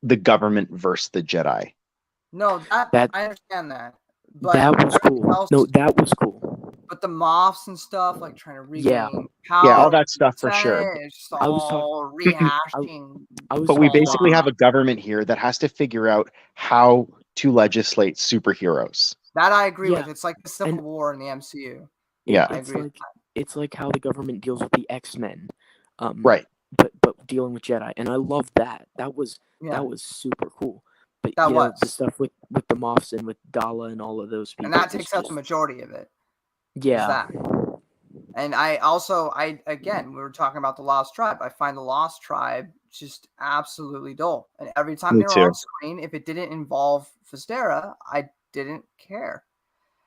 the government versus the Jedi. No, that I understand that. But that was cool. No, that was cool. But the Moffs and stuff, like trying to regain power. Yeah, all that stuff for sure. It's all rehashing. But we basically have a government here that has to figure out how to legislate superheroes. That I agree with. It's like the Civil War in the MCU. Yeah, I agree. It's like how the government deals with the X-Men. Right. But dealing with Jedi, and I love that. That was super cool. But the stuff with the Moffs and with Dala and all of those people, and that takes up the majority of it. Yeah. And again, we were talking about the Lost Tribe. I find the Lost Tribe just absolutely dull. And every time they were on screen, if it didn't involve Fistera, I didn't care.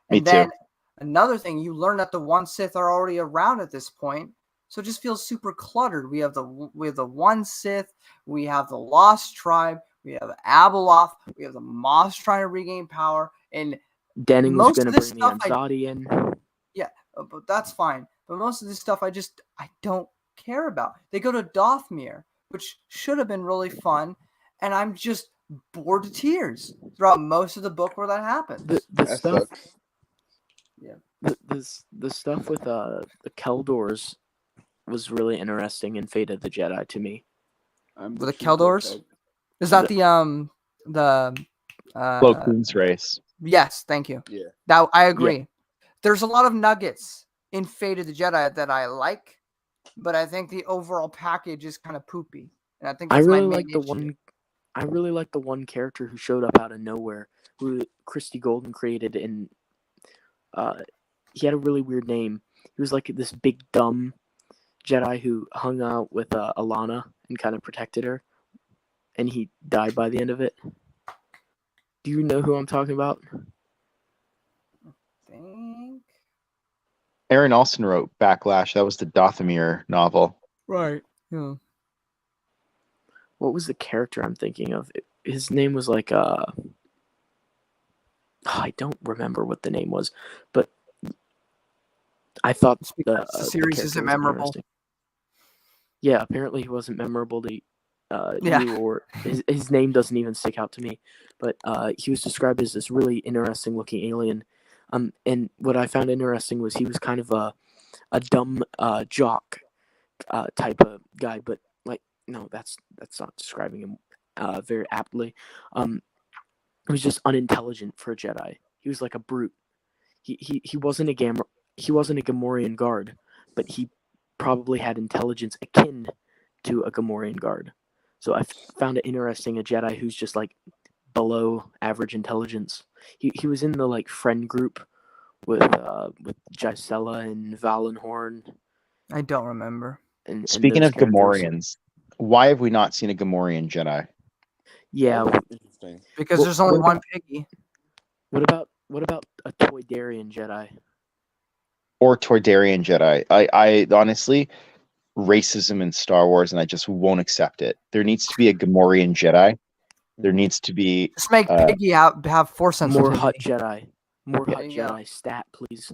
And then another thing, you learn that the one Sith are already around at this point. So it just feels super cluttered. We have the one Sith, we have the Lost Tribe, we have Abeloth, we have the Moffs trying to regain power, and Denning was going to bring the Anzadi in. Yeah, but that's fine. But most of this stuff I don't care about. They go to Dothmere, which should have been really fun, and I'm just bored to tears throughout most of the book where that happens. The stuff, sucks. Yeah. The stuff with the Keldors was really interesting in Fate of the Jedi to me. The Keldors? Is that the Plo Koon's race? Yes, thank you. Yeah. That I agree. Yeah. There's a lot of nuggets in Fate of the Jedi that I like, but I think the overall package is kind of poopy. And I think that's my main issue. I really like the one character who showed up out of nowhere, who Christy Golden created, and he had a really weird name. He was like this big dumb Jedi who hung out with Alana and kind of protected her, and he died by the end of it. Do you know who I'm talking about? I think Aaron Alston wrote Backlash. That was the Dothmere novel. Right. Yeah. What was the character I'm thinking of? His name was like I don't remember what the name was, but I thought the series isn't memorable. Yeah, apparently he wasn't memorable to you, or his name doesn't even stick out to me. But he was described as this really interesting looking alien. And what I found interesting was he was kind of a dumb jock type of guy, but like no, that's not describing him very aptly. He was just unintelligent for a Jedi. He was like a brute. He wasn't a he wasn't a Gamorrean guard, but he probably had intelligence akin to a Gamorrean guard. So I found it interesting, a Jedi who's just like below average intelligence. He was in the like friend group with Gisela and Valinhorn. I don't remember. And Speaking those of characters. Gamorreans, why have we not seen a Gamorrean Jedi? Yeah. Interesting. Because Well, there's only what one Piggy. What about a Toydarian Jedi? Or Toydarian Jedi? I honestly, racism in Star Wars, and I just won't accept it. There needs to be a Gamorrean Jedi. There needs to be Just make Piggy have Force More sensitivity. Hut Jedi. More There Hut you go. Jedi. Stat, please.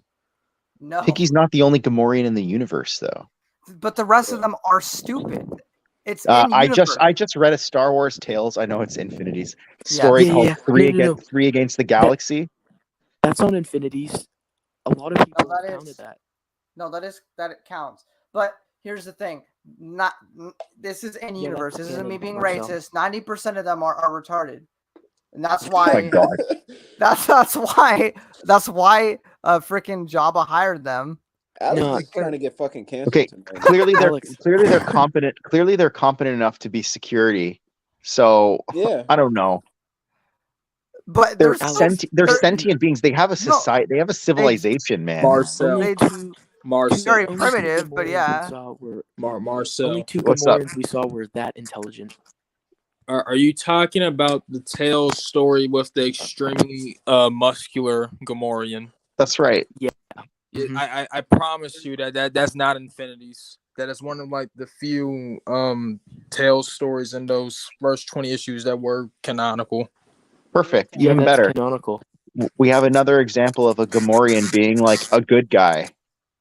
No. Piggy's not the only Gamorrean in the universe, though. But the rest of them are stupid. It's in I universe. just read a Star Wars Tales. I know it's Infinity's Yeah. story Yeah, called yeah. No. Three Against the Galaxy. That's on Infinities. A lot of people that have counted is- that. No, that it counts. But here's the thing: this is in universe. This isn't me being racist. 90% of them are retarded, and that's Oh my why. God. That's why freaking Jabba hired them. Alex No. is trying to get fucking canceled. Okay, tonight. clearly Alex. they're competent. Clearly they're competent enough to be security. So Yeah. I don't know. But They're Alex, they're sentient beings. They have a society. They have a civilization, man. Marcel. Only They- two, Marcel. very only two primitive, but Gamorreans yeah. we saw were Marcel. only two What's up? Gamorreans we saw were that intelligent. Are you talking about the Tales story with the extremely muscular Gamorrean? That's right. Mhm. I promise you that's not Infinities. That is one of like the few Tales stories in those first 20 issues that were canonical. Perfect. Yeah, Even that's better. canonical. We have another example of a Gamorrean being like a good guy.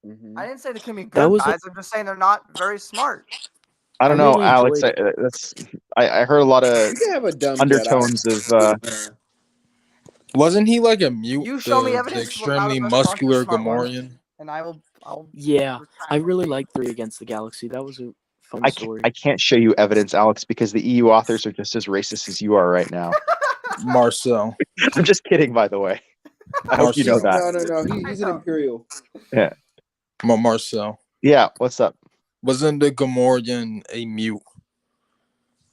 Mhm. I didn't say they couldn't be That good was a- guys. I'm just saying they're not very smart. I don't I know, really Alex. enjoyed I heard a lot of You can have a dumb undertones Jedi. of. Wasn't he like a mute? You show me the evidence extremely without a bunch of muscular smart ones. Gamorrean. And I'll Yeah, I retract really them. like 3 Against the Galaxy. That was a fun I story. can't show you evidence, Alex, because the EU authors are just as racist as you are right now. Marcel. I'm just kidding, by the way. I hope you know Marcel. that. No. He's an Imperial. Marcel. Yeah. What's up? Wasn't the Gamorrean a mute?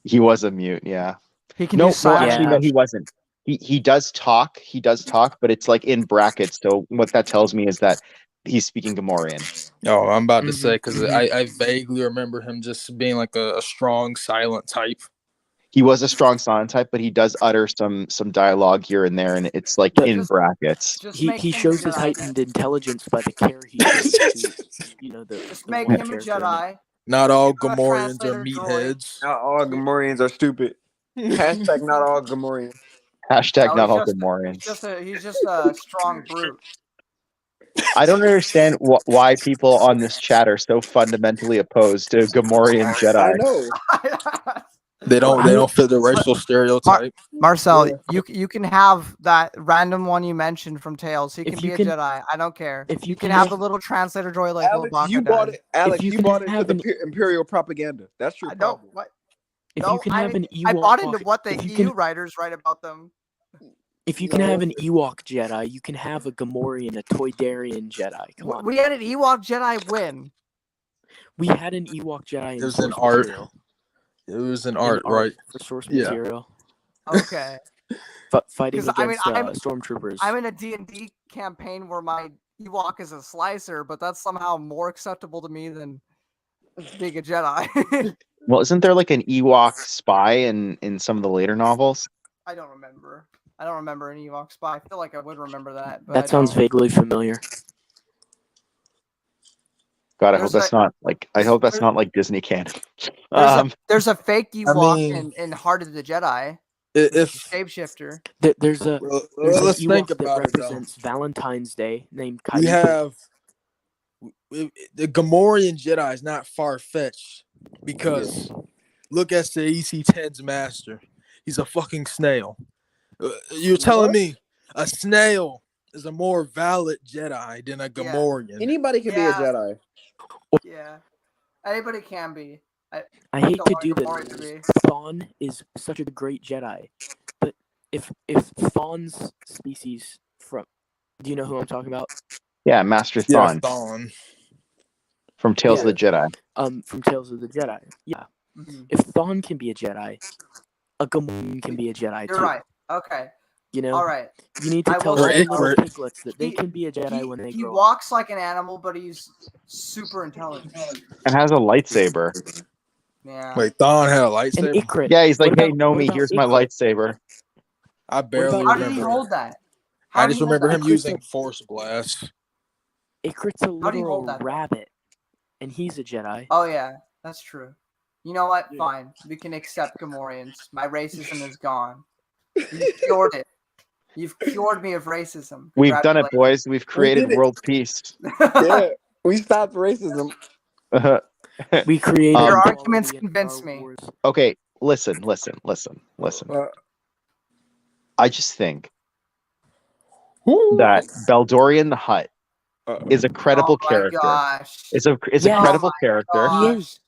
He was a mute. Yeah. He can No, do silent. actually, no, he wasn't. He does talk. He does talk, but it's like in brackets. So what that tells me is that he's speaking Gamorrean. Oh, I'm about to Mhm, say because mhm. I vaguely remember him just being like a strong silent type. He was a strong silent type, but he does utter some dialogue here and there, and it's like But- in brackets. Just He make him shows a his Jedi. heightened intelligence by the care he shows to the Just the make one him a character in it. Jedi. Not all Give him a Gamorreans are translator meatheads. Not all Gamorreans are stupid. Hashtag not all Gamorreans. Hashtag No, not all he's Gamorreans. he's just a strong brute. I don't understand why people on this chat are so fundamentally opposed to Gamorrean I Jedi. know. They don't fit the racial stereotype. Marcel, Yeah. you can have that random one you mentioned from Tales. He If can you be a can- Jedi. I don't care. if You you can can have have- the little translator droid like Alex, Lil you Baka bought does. it. Alex, you you can bought into have the an- Imperial propaganda. That's your I don't. problem. What? If No, you can have an I bought into Ewok, what the if you EU can, writers write about them. if you can No, have an Ewok Jedi, you can have a Gamorrean, a Toydarian Jedi. Come on, We had an Ewok Jedi win. we had an Ewok Jedi It in was an source art. material. It was an In art, right? for source Yeah. material. Okay. Fighting 'Cause, I mean, against stormtroopers. I'm in a D&D campaign where my Ewok is a slicer, but that's somehow more acceptable to me than being a Jedi. Well, isn't there like an Ewok spy in some of the later novels? I don't remember. I don't remember an Ewok spy. I feel like I would remember that. But That I sounds don't. vaguely familiar. God, I There's hope that's a- not like there's- like Disney canon. There's a fake Ewok mean- in Heart of the Jedi. Which is If a shapeshifter. There's a well, there's let's an think Ewok that about it though. represents Valentine's Day named We Kylo. have the Gamorrean Jedi is not far fetched because look at the EC10's master. He's a fucking snail. You're telling What? me a snail is a more valid Jedi than a Gamorrean? Anybody can be a Yeah. Jedi. Yeah. Anybody can be. I hate don't to want do Gamorrean to this. be. Thawne is such a great Jedi, but if Thawne's species from, do you know who I'm talking about? Yeah, Master Yeah, Thrawn Thrawn. from Tales of the Jedi. From Tales of the Jedi. Yeah. If Thrawn can be a Jedi, a Gamorrean can be a Jedi You're too. right. Okay. You know, All right. you need to I tell will all the say, little Icrit. piglets that they can be a Jedi when they He grow up. walks like an animal, but he's super intelligent. And has a lightsaber. Yeah. Wait, Thrawn had a And lightsaber? Icrit. Yeah, he's like, What hey, about- know what me, about here's my Icrit? lightsaber. I barely about How did he remember. hold that? I just remember him Icrit's using a- Force Blast. Icrit's a How do you literal hold that? rabbit, and he's a Jedi. Oh yeah, that's true. You know what? Yeah. Fine. We can accept Gamorreans. My racism is gone. You've cured it. You've cured me of racism. We've done it, Congratulations. boys. We've created did it. world peace. Yeah, we stopped racism. We created. Your equality arguments in convince Star me. Wars. Okay, listen. I just think that Beldorian the Hutt is a credible Oh my character. gosh. Is a Yes. credible Oh my character. He gosh. is.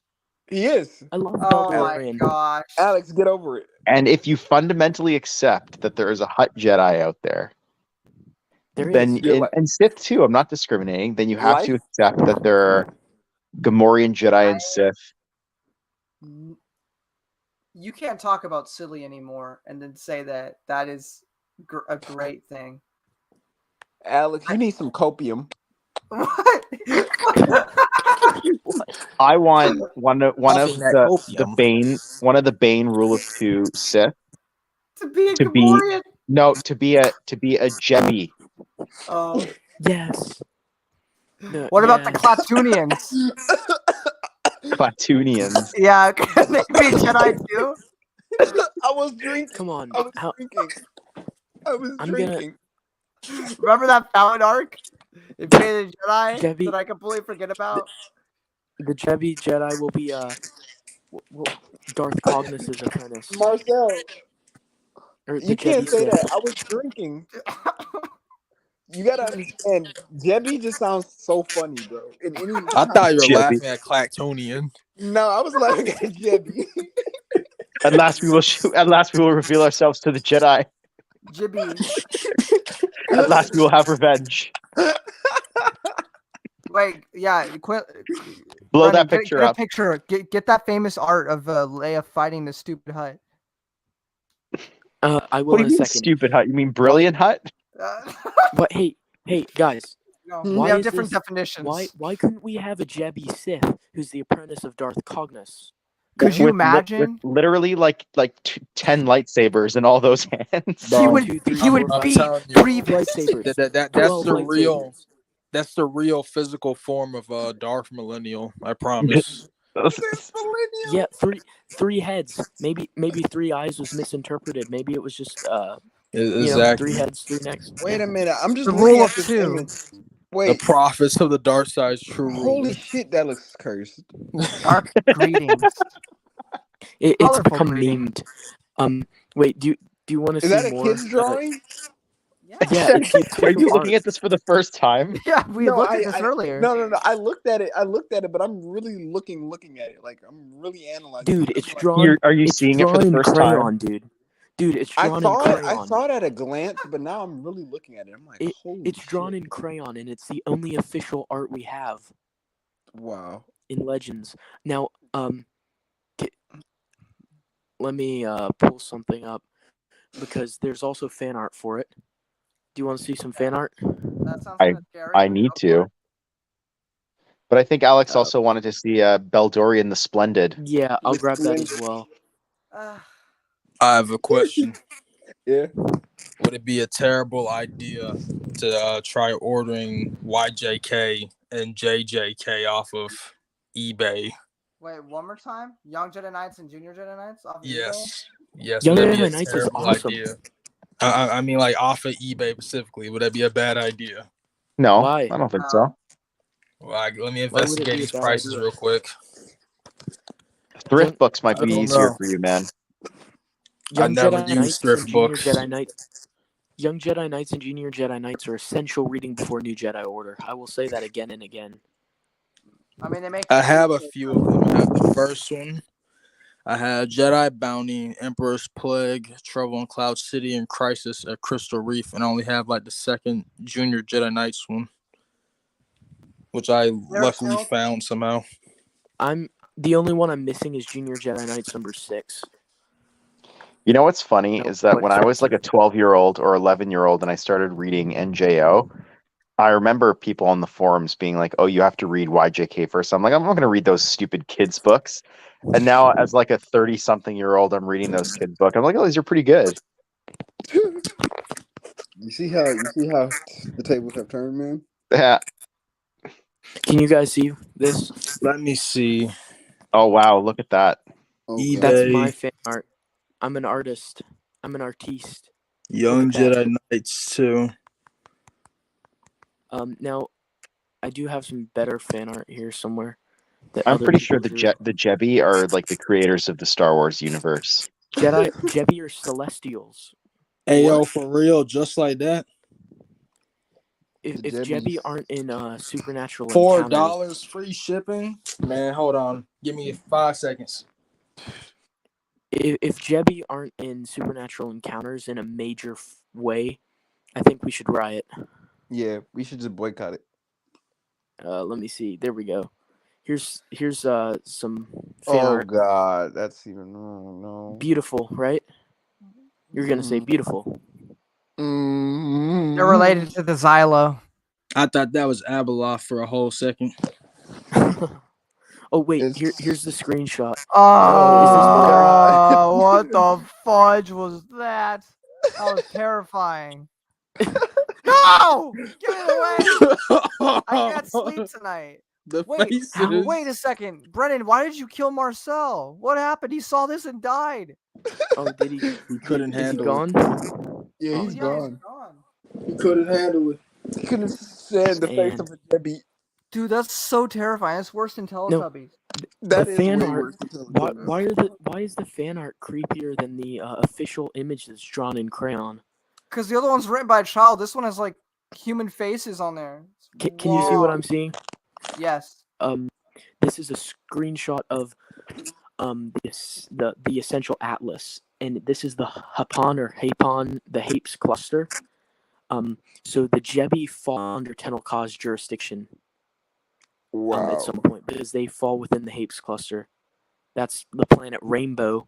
He is. I love Oh my Beldorian. gosh. Alex, get over it. And if you fundamentally accept that there is a Hutt Jedi out there, There then is. You're like- and Sith too, I'm not discriminating, then you have to Life? accept that there are Gamorrean Jedi and Sith. You can't talk about silly anymore and then say that that is a great thing. Alex, you need some copium. What? I want one of Copium. the Bane rule of two Sith To be a to be Gamorrean? to be a Jebi. Oh. Yes. No, What about the yes. Clatoonians? Platunians. Yeah, can they be Jedi too? I was drinking. Come on. I was How, drinking. I was I'm gonna- drinking. Remember that Fallon arc? If you made a Jedi Jebi- that I completely forget about? the Jebi Jedi will be Darth Cognus's apprentice. Marcel, Or the you can't Jebi say Sith. that. I was drinking. You gotta understand, Jebi just sounds so funny, bro. In any I thought you were Jebi. laughing at Clactonian. No, I was laughing at Jebi. At last we will reveal ourselves to the Jedi. Jibby. At last we will have revenge. Wait, yeah, quit. Blow Brendan, that picture get a up. picture. Get that famous art of Leia fighting the stupid Hutt. I will What do in you a mean second. stupid Hut? You mean brilliant Hut? But hey, guys. No, Why we have is different this- definitions. Why couldn't we have a Jebi Sith who's the apprentice of Darth Cognus? Could you With imagine? literally like 10 lightsabers in all those hands. He Bro, would 2, 3, he would 4, I'm be telling you. Grievous. lightsabers. That's 12 the real. lightsabers. That's the real physical form of Darth Millennial. I promise. Yeah, three heads. Maybe 3 eyes was misinterpreted. Maybe it was just Exactly. 3 heads, 3 necks. Wait a minute. I'm just The looking rule at of this 2. image. The Wait. prophets of the dark side's true Holy rule. shit, that looks cursed. Dark greetings. It's Colorful become greetings. memed. Wait, do you want to Is see that a more? kid's drawing? Yeah, it's the official Are you looking art. at this for the first time? Yeah, we No, looked at this earlier. No. I looked at it, but I'm really looking at it. Like I'm really analyzing. Dude, it. it's drawn. Are you it's seeing it for drawn the in first crayon, time? dude. It's I drawn in saw it. crayon. I saw it at a glance, but now I'm really looking at it. I'm like, holy It's drawn shit. in crayon, and it's the only official art we have Wow. in Legends. Now, let me pull something up because there's also fan art for it. Do you want to see some fan art? That sounds I- kind of scary. I need to. But I think Alex also wanted to see Beldorian the Splendid. Yeah, I'll grab that as well. I have a question. Yeah. Would it be a terrible idea to try ordering YJK and JJK off of eBay? Wait, one more time? Young Jedi Knights and Junior Jedi Knights off of Yes. Yes. Young would that be Jedi a Knights is terrible awesome. idea? I mean, like off of eBay specifically, would that be a bad idea? No, Why? I don't think so. Well, let me Why would it be investigate a these bad prices idea? real quick. Thrift books might I be don't easier know. for you, man. Young never Jedi used Knights thrift and Junior books. Jedi Knights. Young Jedi Knights and Junior Jedi Knights are essential reading before New Jedi Order. I will say that again and again. I mean, they make. I have a few of them. I have the first one. I have Jedi Bounty, Emperor's Plague, Trouble in Cloud City, and Crisis at Crystal Reef, and I only have like the second Junior Jedi Knights one. which I There, luckily Harold? found somehow. The only one I'm missing is Junior Jedi Knights number 6. You know what's funny No, is that but when I was like a 12-year-old or 11-year-old and I started reading NJO, I remember people on the forums being like, "Oh, you have to read YJK first." I'm like, I'm not going to read those stupid kids books. And now, as like a 30-something-year-old, I'm reading those kids books. I'm like, "Oh, these are pretty good." You see how the tables have turned, man? Yeah. Can you guys see this? Let me see. Oh wow, look at that. Oh, E God. That's Day, my fan art. I'm an artist. I'm an artiste. Young Look at that. Jedi Knights too. Now, I do have some better fan art here somewhere. That I'm other pretty sure people the Jebi are like the creators of the Star Wars universe. Jebi are Celestials. Hey yo, What? for real, just like that. If The Jebi Jebbies. aren't in Supernatural Encounters, $4 free shipping. Man, hold on. Give me 5 seconds. if Jebi aren't in Supernatural Encounters in a major way, I think we should riot. Yeah, we should just boycott it. Let me see. There we go. Here's some fan Oh art. God, that's even no. Beautiful, right? You're gonna say beautiful. They're related to the Xylo. I thought that was Abeloth for a whole second. Oh wait, It's- here's the screenshot. Oh, what the fudge was that? That was terrifying. No! Get it away! I can't sleep tonight. The Wait, faces. wait a second. Brennan, why did you kill Marcel? What happened? He saw this and died. Oh, did he? He couldn't Is he handle it. gone? Yeah, Oh, he's yeah, gone. He couldn't handle it. He couldn't stand the face Man. of a Jebby. Dude, that's so terrifying. It's worse than Teletubbies. That The is fan way art- worse than Why, Teletubbies. why is the fan art creepier than the official image that's drawn in crayon? Because the other one's written by a child. This one has like human faces on there. Can you see what Whoa. I'm seeing? Yes. This is a screenshot of the Essential Atlas, and this is the Hapon or Hapon, the Hapes cluster. So the Jebi fall under Tenel-Ka's jurisdiction Wow. at some point because they fall within the Hapes cluster. That's the planet Rainbow,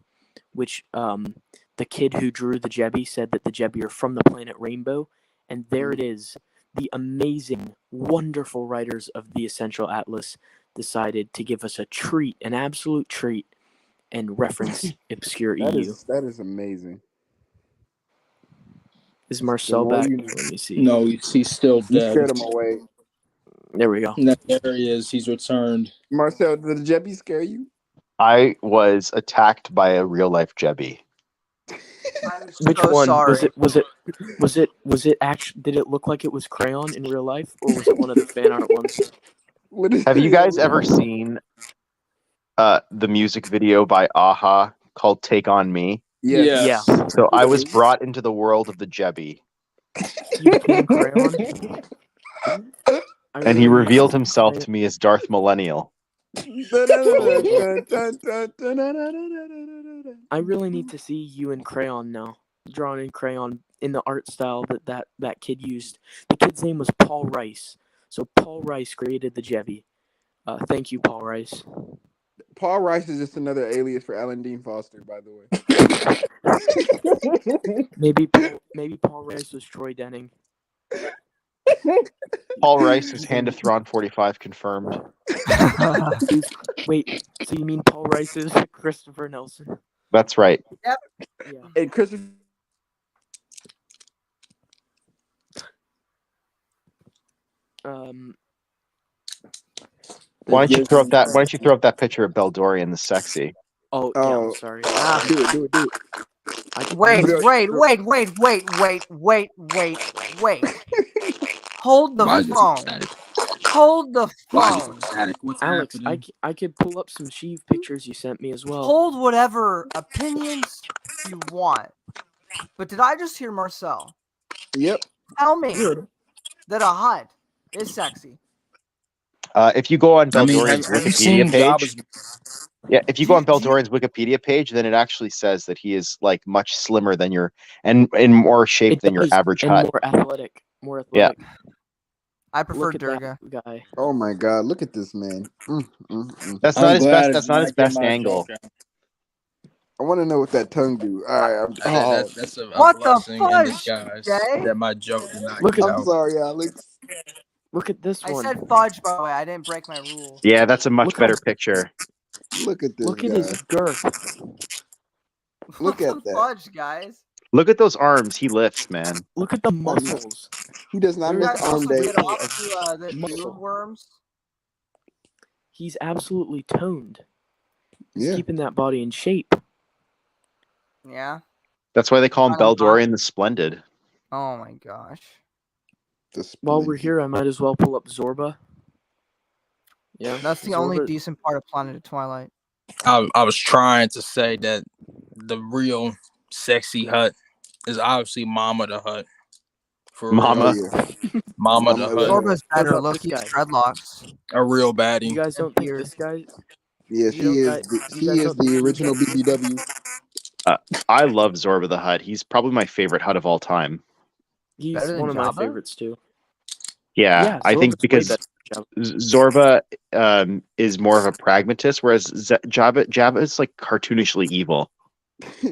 which the kid who drew the Jebi said that the Jebi are from the planet Rainbow, and there it is. The amazing, wonderful writers of the Essential Atlas decided to give us a treat, an absolute treat, and reference obscure EU. That is amazing. Is Marcel more back? you know. Let me see. No, he's still You dead. scared him away. There we go. No, there he is. He's returned. Marcel, did the Jebby scare you? I was attacked by a real life Jebi. I'm Which so one sorry. was it actually? Did it look like it was crayon in real life, or was it one of the fan art ones? Have you guys ever seen the music video by Aha called "Take on Me"? Yes. Yeah. So I was brought into the world of the Jebi, You became crayon. and he revealed himself to me as Darth Millennial. I really need to see you in crayon now, drawn in crayon in the art style that kid used. The kid's name was Paul Rice. So Paul Rice created the Jebi. Thank you, Paul Rice. Paul Rice is just another alias for Alan Dean Foster, by the way. Maybe Paul Rice was Troy Denning. Paul Rice is Hand of Thrawn 45 confirmed. Wait, so you mean Paul Rice is Christopher Nelson? That's right. Yeah. And Christopher. Why don't you throw up that picture of Beldorian the sexy? Oh, yeah, I'm sorry. Do it. Wait. Hold the phone. Hold the phone. Alex, I could pull up some Sheev pictures you sent me as well. Hold whatever opinions you want. But did I just hear Marcel? Yep. Tell me that a hut is sexy. If you go on Beldorian's have you seen Wikipedia page, Jabba's? yeah, if you go on Beldorian's Wikipedia page, then it actually says that he is like much slimmer than your and in more shape than your average and hut. more athletic. More athletic. Yeah. I prefer Look at Durga. that guy. Oh my God! Look at this man. That's I'm not his glad best. it's That's not his not getting best my angle. joke out. I want to know what that tongue do. All right, That's a What the blessing in fudge, disguise Jay? that my joke did not Look get at- I'm out. sorry, Alex. Look at this I one. said fudge, by the way. I didn't break my rule. Yeah, that's a much Look better how- picture. Look at this Look at guy. his girth. Look What at the that. fudge, guys? Look at those arms he lifts, man. Look at the muscles. He does not There You miss guys is arm also day. get off to the muscle. noob worms. He's absolutely toned. He's Yeah. keeping that body in shape. Yeah. That's why they call him Final thought. Beldorian the Splendid. Oh my gosh. While we're here, I might as well pull up Zorba. Yeah, That's the only Zorba- decent part of Planet of Twilight. I was trying to say that the real sexy Hut is obviously Mama the Hut. For Mama. real. Oh, yeah. Mama the Mama Hut. Zorba's better. about Look, this he's guy? dreadlocks. A real You baddie. guys don't think Weird. this guy? Yes, You he don't is. guys- you He guys is don't the think original BBW. I love Zorba the Hutt. He's probably my favorite Hutt of all time. He's Better than one of my Jabba? favorites too. Yeah, I think Zorba's way because better than Jabba. Zorba is more of a pragmatist, whereas Jabba is like cartoonishly evil.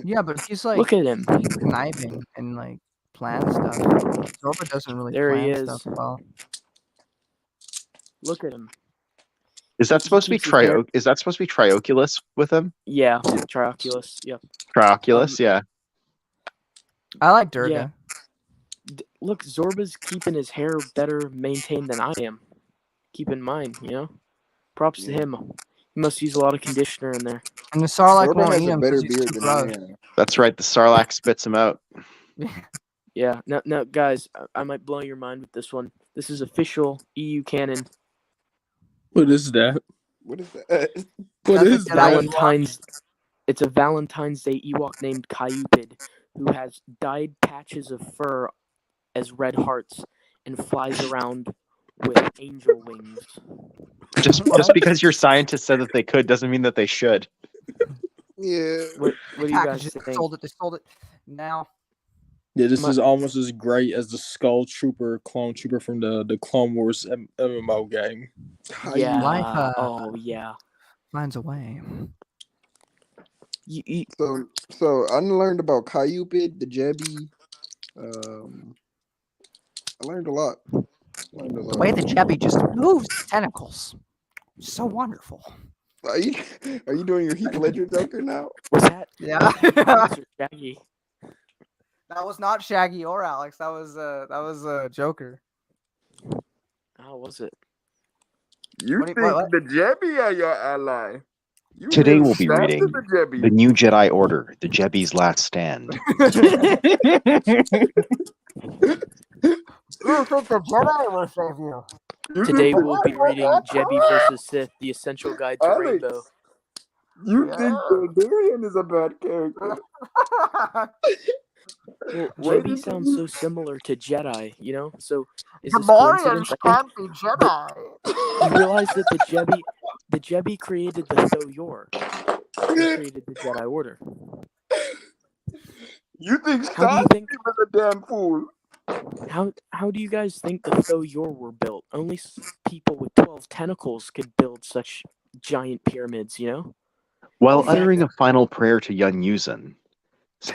Yeah, but he's like Look at him. conniving and like plan stuff. Zorba doesn't really There he plan is. stuff well. Look at him. Is that He supposed to be keeps his hair- Is that supposed to be Trioculus with him? Yeah, Trioculus. Yep. Trioculus, yeah. I like Durga. Look, Zorba's keeping his hair better maintained than I am. Keep in mind, props to him. He must use a lot of conditioner in there. And the Sarlacc Zorba won't has eat a him better because he's beard too than I gross. am. That's right. The Sarlacc spits him out. Yeah. Now, guys, I might blow your mind with this one. This is official EU canon. What is that? What is that? What That's a is Jedi that? Valentine's. It's a Valentine's Day Ewok named Cayupid, who has dyed patches of fur as red hearts and flies around with angel wings. Just because your scientist said that they could doesn't mean that they should. Yeah. What do you guys Packages. They think? sold it. Now. Yeah, this is almost as great as the Skull Trooper, Clone Trooper from the Clone Wars MMO game. Yeah. Life, Oh yeah. finds a way. So I learned about Cayupid, the Jebby. I learned a lot. The way the Jebby just moves his tentacles. So wonderful. Are you doing your Heath Ledger Joker now? Was that? Yeah. Mr. Shaggy? That was not Shaggy or Alex. That was Joker. How was it? You What do you- what? the Jebby are your ally? You Today really we'll be snapped reading at the Jebby. The New Jedi Order, The Jebby's Last Stand. You think the Jedi will save you? Today we'll be reading Jebby vs. Sith: The Essential Guide to Alex, Rainbow. You think Darian is a bad character? Well, Where Jebby did sounds you- so similar to Jedi, so is The this Morians coincidence? I can't be Jedi. think you realize that the Jebby created the Thoyor. They created the Jedi Order. You think How do you Star think? was a damn fool? How do you guys think the Thoyor were built? Only people with 12 tentacles could build such giant pyramids, While yeah. uttering a final prayer to Yun Yuzan,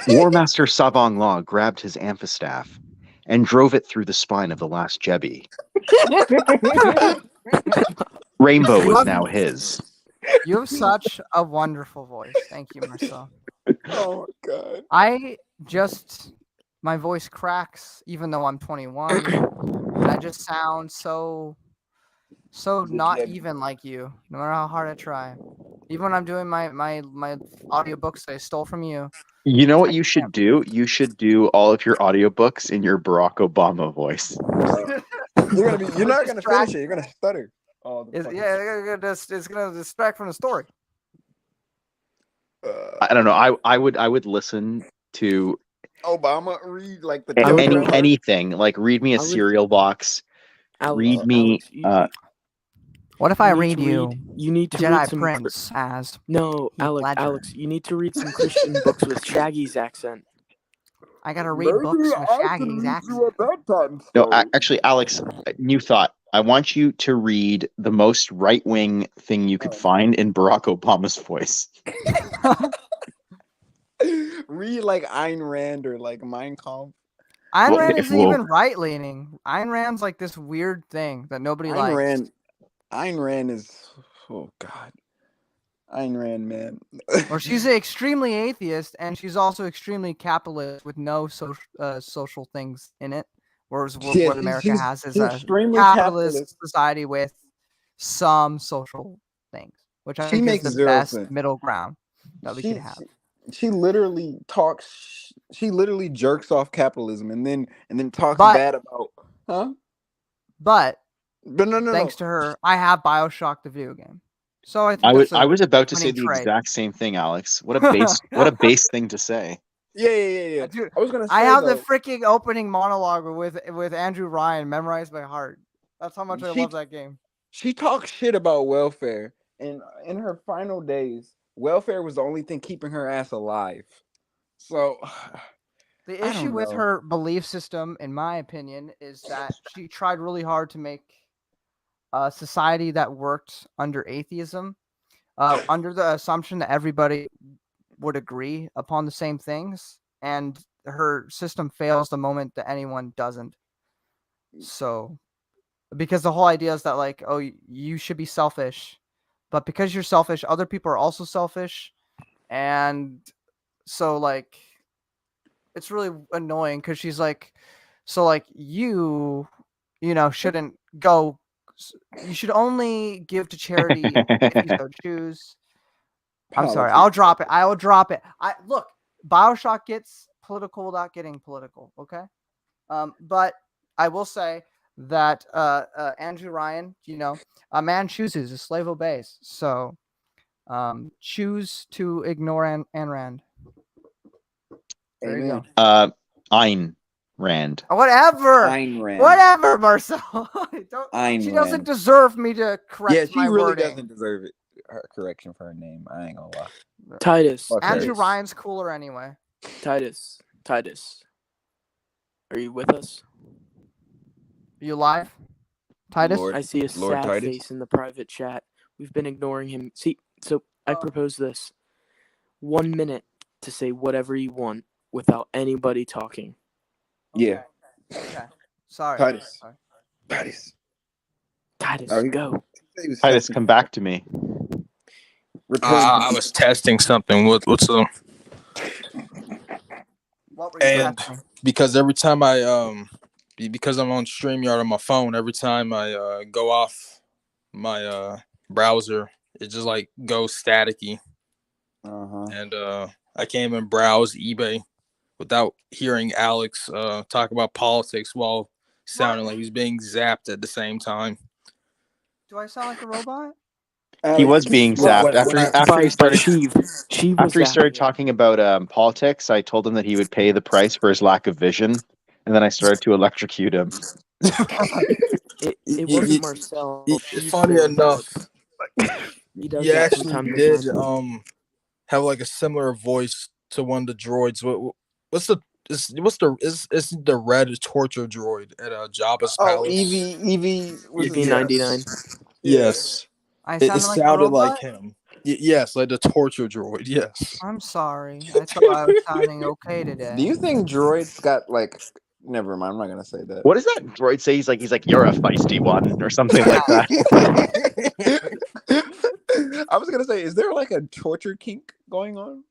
War Master Savong Law grabbed his amphistaff and drove it through the spine of the last Jebby. Rainbow was now his. You have such a wonderful voice. Thank you, Marcel. Oh my god. My voice cracks even though I'm 21. And I just sound so not even like you, no matter how hard I try. Even when I'm doing my audiobooks that I stole from you. You know what you should do? You should do all of your audiobooks in your Barack Obama voice. You're not gonna finish it. You're gonna stutter. Oh, It's gonna distract from the story. I don't know. I would listen to Obama read like the anything. Like read me a cereal box. Read me. What if I read you You need to Jedi read some Prince as No, Heath Ledger? Alex, you need to read some Christian books with Shaggy's accent. I gotta read books in a Shaggy's accent. at that time. No, actually, Alex, new thought. I want you to read the most right-wing thing you could find in Barack Obama's voice. Read like Ayn Rand or like Mein Kampf. Ayn Rand isn't even right leaning. Ayn Rand's like this weird thing that nobody likes. Ayn Rand is, oh God, Ayn Rand, man. Or she's extremely atheist, and she's also extremely capitalist with no social things in it. Whereas what America has is a capitalist society with some social things, which I think is the best middle ground that we could have. She literally talks. She literally jerks off capitalism, and then talks bad about, huh? But no. Thanks to her, I have BioShock the video game. So I was about to say the exact same thing, Alex. What a base thing to say. Yeah. Dude, I was gonna say, I have the freaking opening monologue with Andrew Ryan memorized by heart. That's how much I love that game. She talks shit about welfare, and in her final days, welfare was the only thing keeping her ass alive. So the issue with her belief system, in my opinion, is that she tried really hard to make a society that worked under atheism, under the assumption that everybody would agree upon the same things, and her system fails the moment that anyone doesn't. So, because the whole idea is that, like, oh, you should be selfish, but because you're selfish, other people are also selfish, and so, like, it's really annoying because she's like, so, like, you shouldn't go. You should only give to charity if you so choose. I'm sorry. I'll drop it. Look, BioShock gets political without getting political. Okay. But I will say that Andrew Ryan, a man chooses, a slave obeys. So choose to ignore Ayn Rand. There you go. Ayn Rand. Whatever. Ayn Rand. Whatever, Marcel. She doesn't Rand. deserve me to correct. Yeah, she really wording. doesn't deserve it. Her correction for her name. I ain't gonna lie. Tidus. Andrew Ryan's cooler anyway. Tidus. Are you with us? Are you live? Tidus? I see a sad face in the private chat. We've been ignoring him. See, so I propose this. 1 minute to say whatever you want without anybody talking. Yeah. Okay. Sorry. Tidus, go. Tidus, come back to me. I was testing something. What's up? What were you testing? Because every time because I'm on StreamYard on my phone, every time I go off my browser, it just like goes staticky. And I can't even browse eBay without hearing Alex talk about politics while sounding like he's being zapped at the same time. Do I sound like a robot? He was being zapped after he started talking about politics. I told him that he would pay the price for his lack of vision, and then I started to electrocute him. It wasn't Marcel. Funny enough, he actually did have like a similar voice to one of the droids. What's the red torture droid at Jabba's palace? EV-99. Yes. It sounded like him. Yes, like the torture droid. Yes. I'm sorry. I thought I was sounding okay today. Do you think droids got like? Never mind. I'm not gonna say that. What does that droid say? He's like, you're a feisty one, or something like that. I was gonna say, is there like a torture kink going on?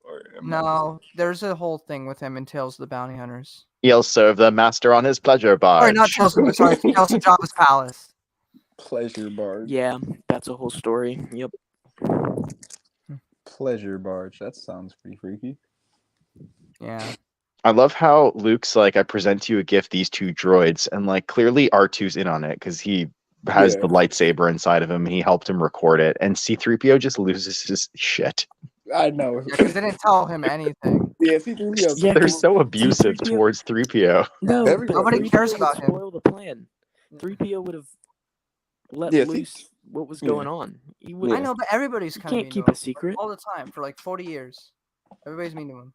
No, there's a whole thing with him in Tales of the Bounty Hunters. He'll serve the master on his pleasure barge. Sorry, not Tales of Jabba's palace. Pleasure barge. Yeah, that's a whole story. Yep. Pleasure barge. That sounds pretty freaky. Yeah. I love how Luke's like, I present to you a gift, these two droids, and like clearly R2's in on it because he has the lightsaber inside of him. He helped him record it, and C-3PO just loses his shit. I know. Because they didn't tell him anything. Yeah, C-3PO. Yeah, they're so abusive towards 3PO. No, nobody cares about him. Spoil the plan. 3PO would have let loose what was going on. I know, but everybody's kind of can't keep a secret all the time for like 40 years. Everybody's mean to him.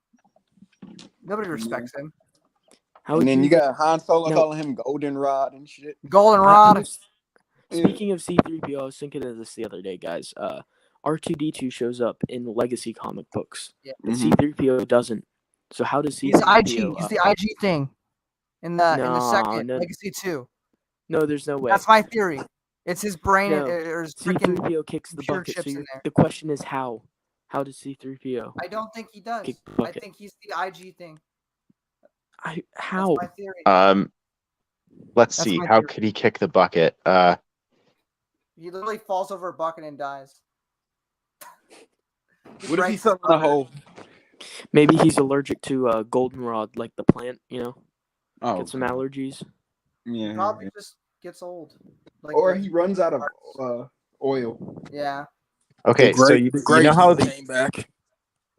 Nobody respects him. And then you got Han Solo No. calling him Goldenrod and shit. Goldenrod. Speaking of C-3PO, I was thinking of this the other day, guys. R2-D2 shows up in Legacy comic books, Yeah. but C-3PO doesn't. So how does He's C-3PO? IG. He's the IG thing in the second Legacy 2. No, there's no way. That's my theory. It's his brain No. or his freaking C-3PO kicks the computer bucket. chips So in there. the question is how? How does C-3PO? I don't think he does. Kick the I bucket. think he's the IG thing. How? That's my theory. Let's That's see. my How theory. could he kick the bucket? He literally falls over a bucket and dies. What if he fell in a hole? Maybe he's allergic to goldenrod, like the plant. Oh, Get some allergies. yeah. Probably just gets old. Like Or the- he runs out of oil. Yeah. Okay, so you know how Heat came back.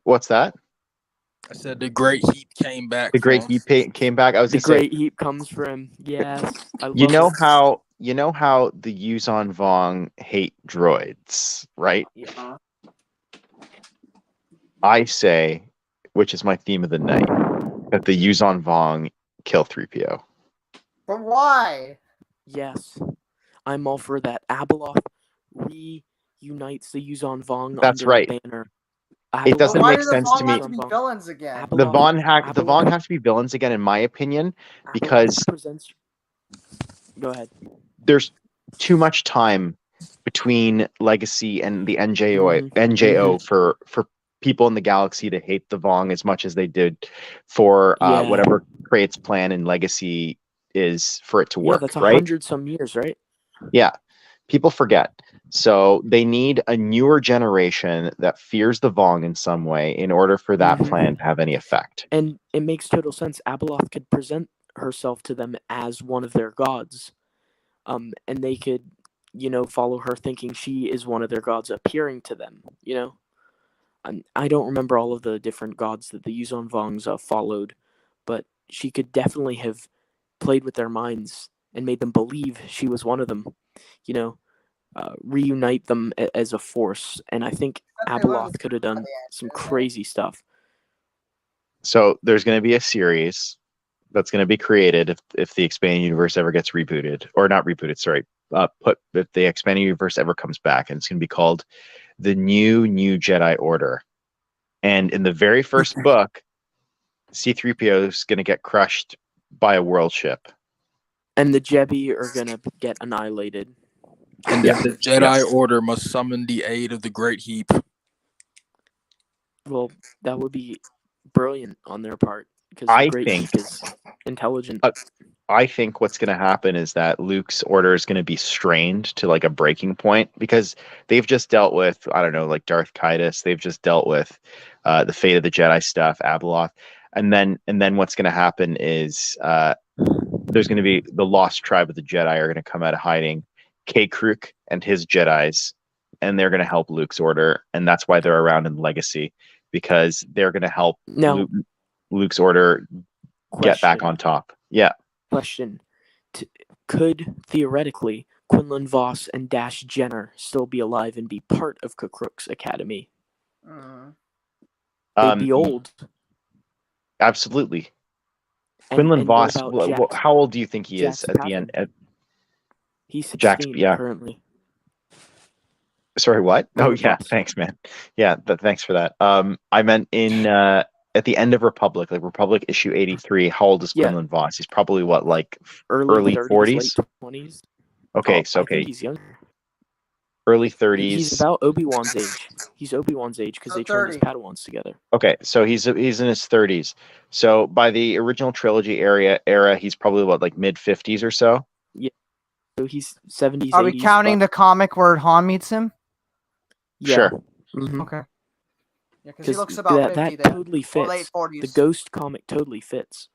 what's that? I said the Great Heat came back. The Great Heat came back. I was The gonna say, great heat comes for him. Yes. you know how the Yuzon Vong hate droids, right? Yeah. I say, which is my theme of the night, that the Yuzon Vong kill 3PO. But why? Yes. I'm all for that. Abeloth reunites the Yuzon Vong That's under right. a banner. It doesn't why make do the sense Vong to me. have to be villains again? The Vong Abeloth have to be villains again, in my opinion, Abeloth because represents. Go ahead. there's too much time between Legacy and the NJO Mhm. for people in the galaxy to hate the Vong as much as they did for Yeah. whatever Krait's plan in Legacy is for it to Yeah, work, that's right? 100 some years, right? Yeah. People forget. So they need a newer generation that fears the Vong in some way in order for that Mhm. plan to have any effect. And it makes total sense. Abeloth could present herself to them as one of their gods. And they could, follow her thinking she is one of their gods appearing to them, I don't remember all of the different gods that the Yuzon Vongs followed, but she could definitely have played with their minds and made them believe she was one of them, reunite them as a force. And I think That's what they Abeloth could have done some crazy stuff. So there's going to be a series that's going to be created if the expanded universe ever gets rebooted, or not rebooted, sorry, if the expanded universe ever comes back, and it's going to be called the New Jedi Order. And in the very first book, C-3PO is going to get crushed by a world ship. And the Jebi are going to get annihilated. And Yeah. the Jedi Yes. Order must summon the aid of the Great Heap. Well, that would be brilliant on their part, because I the Great think- Heap is intelligent. I think what's going to happen is that Luke's order is going to be strained to like a breaking point, because they've just dealt with, I don't know, like Darth Tidus. They've just dealt with the fate of the Jedi stuff, Abeloth, and then what's going to happen is there's going to be the lost tribe of the Jedi are going to come out of hiding, K-Kruk and his Jedis, and they're going to help Luke's order, and that's why they're around in Legacy, because they're going to help Now, Luke's order get back on top. Yeah. Question. Could, theoretically, Quinlan Voss and Dash Jenner still be alive and be part of Kukrook's academy? They'd be old. Absolutely. And- Quinlan and what Voss, about Jack? how old do you think he Jack is at the end? He's 16 Jack's- yeah. currently. Sorry, what? Oh, Quinlan yeah. Voss. Thanks, man. Yeah, thanks for that. I meant in at the end of Republic, like Republic issue 83. How old is Yeah. Quinlan Voss? He's probably what, like Early 30s, 40s, late 20s. okay, Oh, so I okay, think he's younger. early 30s. He's about Obi-Wan's age. He's Obi-Wan's age because So they trained as 30. Padawans together. Okay, so he's in his 30s. So by the original trilogy era, he's probably what, like mid 50s or so. So he's 70s, Are we 80s. counting the comic where Han meets him? Yeah. Sure. Mhm. Okay. Yeah, because he 'Cause looks about 50 that then. totally Or late fits. 40s. The Ghost comic totally fits.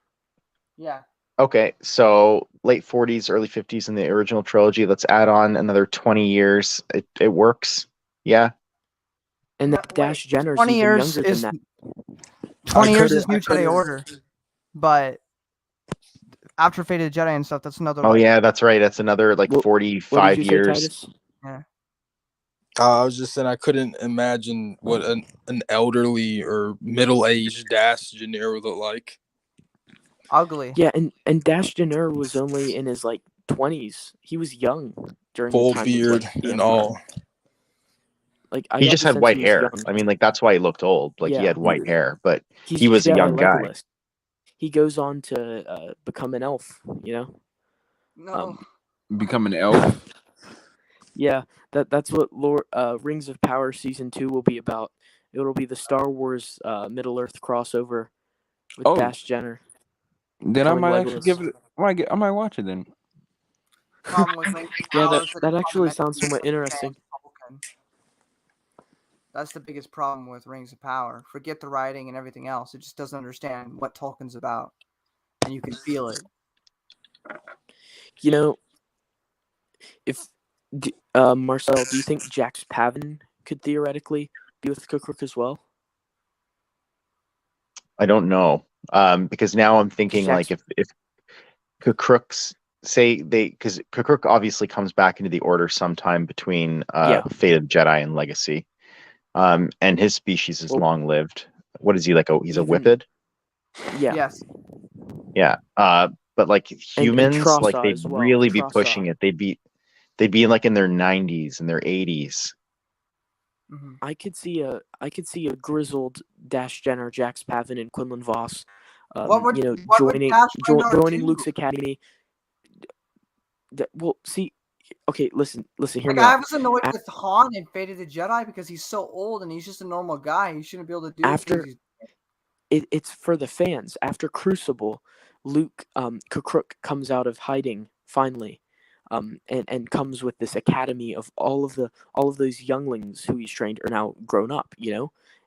Yeah. Okay, so late 40s, early 50s in the original trilogy. Let's add on another 20 years. It works. Yeah. And No, that wait, Dash Jenner's 20 even years younger is than that. 20 years could've- is New I Jedi could've- Order. But after Fate of the Jedi and stuff, that's another Oh like, yeah, that's right. That's another like What- 45 what did you years. say, Tidus? I was just saying I couldn't imagine what an elderly or middle-aged Dash Junior would look like. ugly. Yeah, and Dash Jenner was only in his like 20s. He was young during Full the time beard of like, the and Empire. all. Like I He got just the had sense white he was hair. young. I mean, like that's why he looked old. Like he Yeah. had white hair, but He's he was a Jedi young guy. Legolas. He goes on to become an elf. No. Become an elf. Yeah, that's what Rings of Power Season 2 will be about. It'll be the Star Wars Middle Earth crossover with Oh. Dash Jenner. Then I Becoming might actually Legolas. give it. I might watch it then. Problem with Rings of Yeah, Power is that actually it's sounds somewhat fundamentally interesting. Tolkien. That's the biggest problem with Rings of Power. Forget the writing and everything else. It just doesn't understand what Tolkien's about, and you can feel it. You know, if Marcel, do you think Jax Pavin could theoretically be with Kukrook as well? I don't know, because now I'm thinking like if Kukrooks say because Kukrook obviously comes back into the Order sometime between Fate of the Jedi and Legacy, and his species is long lived. What is he like? He's a whippet. Yeah. Yes. Yeah. But like humans, Trasa like they'd as well. really be Trasa. pushing it. They'd be like in their 90s and their 80s. Mm-hmm. I could see a grizzled Dash Jenner, Jax Pavin, and Quinlan Voss, joining Luke's academy. Well, see, okay, listen, hear me out. I was annoyed with Han in Fate of the Jedi because he's so old and he's just a normal guy. He shouldn't be able to do it's for the fans. After Crucible, Luke Kukrook comes out of hiding finally, and comes with this academy of all of those younglings who he's trained are now grown up,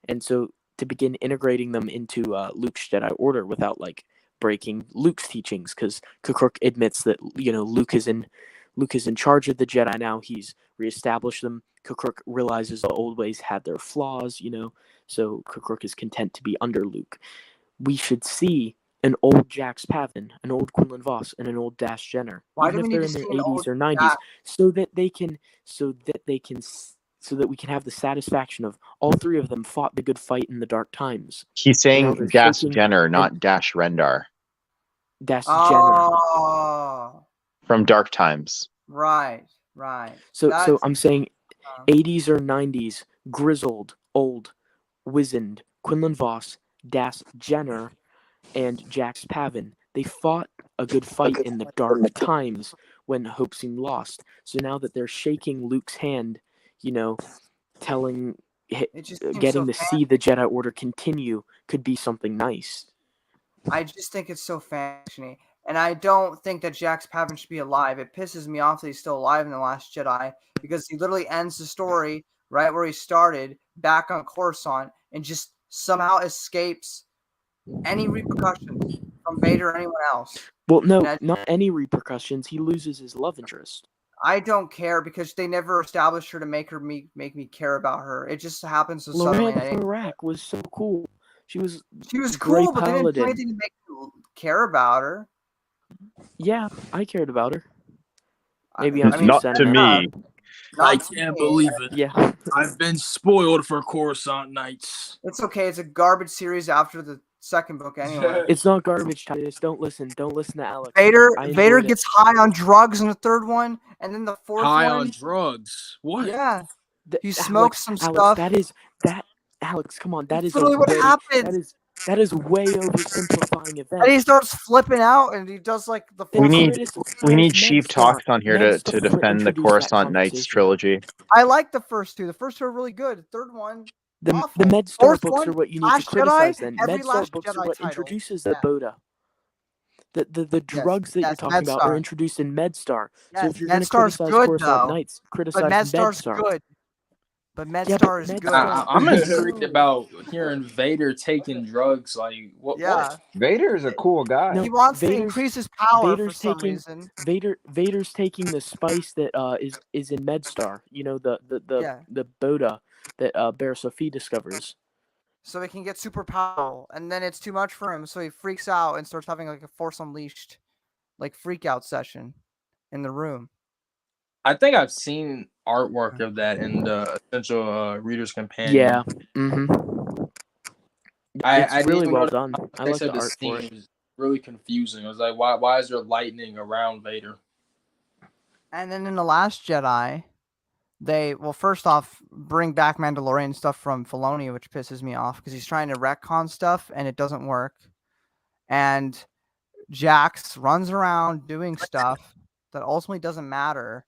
and so to begin integrating them into Luke's Jedi Order without like breaking Luke's teachings, because Kukrook admits that Luke is in charge of the Jedi now. He's reestablished them. Kukrook realizes the old ways had their flaws, so Kukrook is content to be under Luke. We should see an old Jax Pavin, an old Quinlan Voss, and an old Dash Jenner, even if they're in their 80s or 90s, so that we can have the satisfaction of all three of them fought the good fight in the dark times. He's saying Dash Jenner, not Dash Rendar. Dash Jenner. From Dark Times. Right. So I'm saying 80s or 90s, grizzled, old, wizened, Quinlan Voss, Dash Jenner, and Jax Pavin. They fought a good fight in the dark times when hope seemed lost. So now that they're shaking Luke's hand, getting to see the Jedi Order continue could be something nice. I just think it's so fascinating. And I don't think that Jax Pavin should be alive. It pisses me off that he's still alive in The Last Jedi, because he literally ends the story right where he started, back on Coruscant, and just somehow escapes any repercussions from Vader or anyone else. Well, no, not any repercussions. He loses his love interest. I don't care, because they never established her to make me care about her. It just happens so suddenly. Lorraine Farak was so cool. She was cool, but they didn't do anything to make you care about her. Yeah, I cared about her. Maybe not to me. I can't believe it. Yeah, I've been spoiled for Coruscant Nights. It's okay. It's a garbage series after the second book anyway. It's not garbage, Tidus. Don't listen to Alex. Vader gets high on drugs in the third one, and then the fourth one. High on drugs? What? Yeah. He smokes some stuff. Alex, come on. That is literally what happened. That is way oversimplifying events. And he starts flipping out, and he does like the. We need Chief Talks on here to defend the Coruscant Nights trilogy. I like the first two. The first two are really good. The third one. The MedStar books are what you need to criticize. Then MedStar books are what introduces the Boda. The drugs that you're talking about are introduced in MedStar. Yes, so if you're going to criticize Coruscant Nights, criticize MedStar's MedStar. good. But MedStar is good. I'm intrigued about hearing Vader taking drugs. Like, what? Yeah. What? Vader is a cool guy. No, he wants to increase his power for some reason. Vader's taking the spice that is in MedStar. The Boda that Bear Sophie discovers. So he can get super powerful, and then it's too much for him, so he freaks out and starts having like a Force Unleashed, like freak out session in the room. I think I've seen artwork of that in the Essential Reader's Companion. Yeah. Mm-hmm. It's really well done. I like the art for it. really confusing. I was like, why is there lightning around Vader? And then in The Last Jedi, they first off bring back Mandalorian stuff from Filoni, which pisses me off because he's trying to retcon stuff and it doesn't work. And Jax runs around doing stuff that ultimately doesn't matter,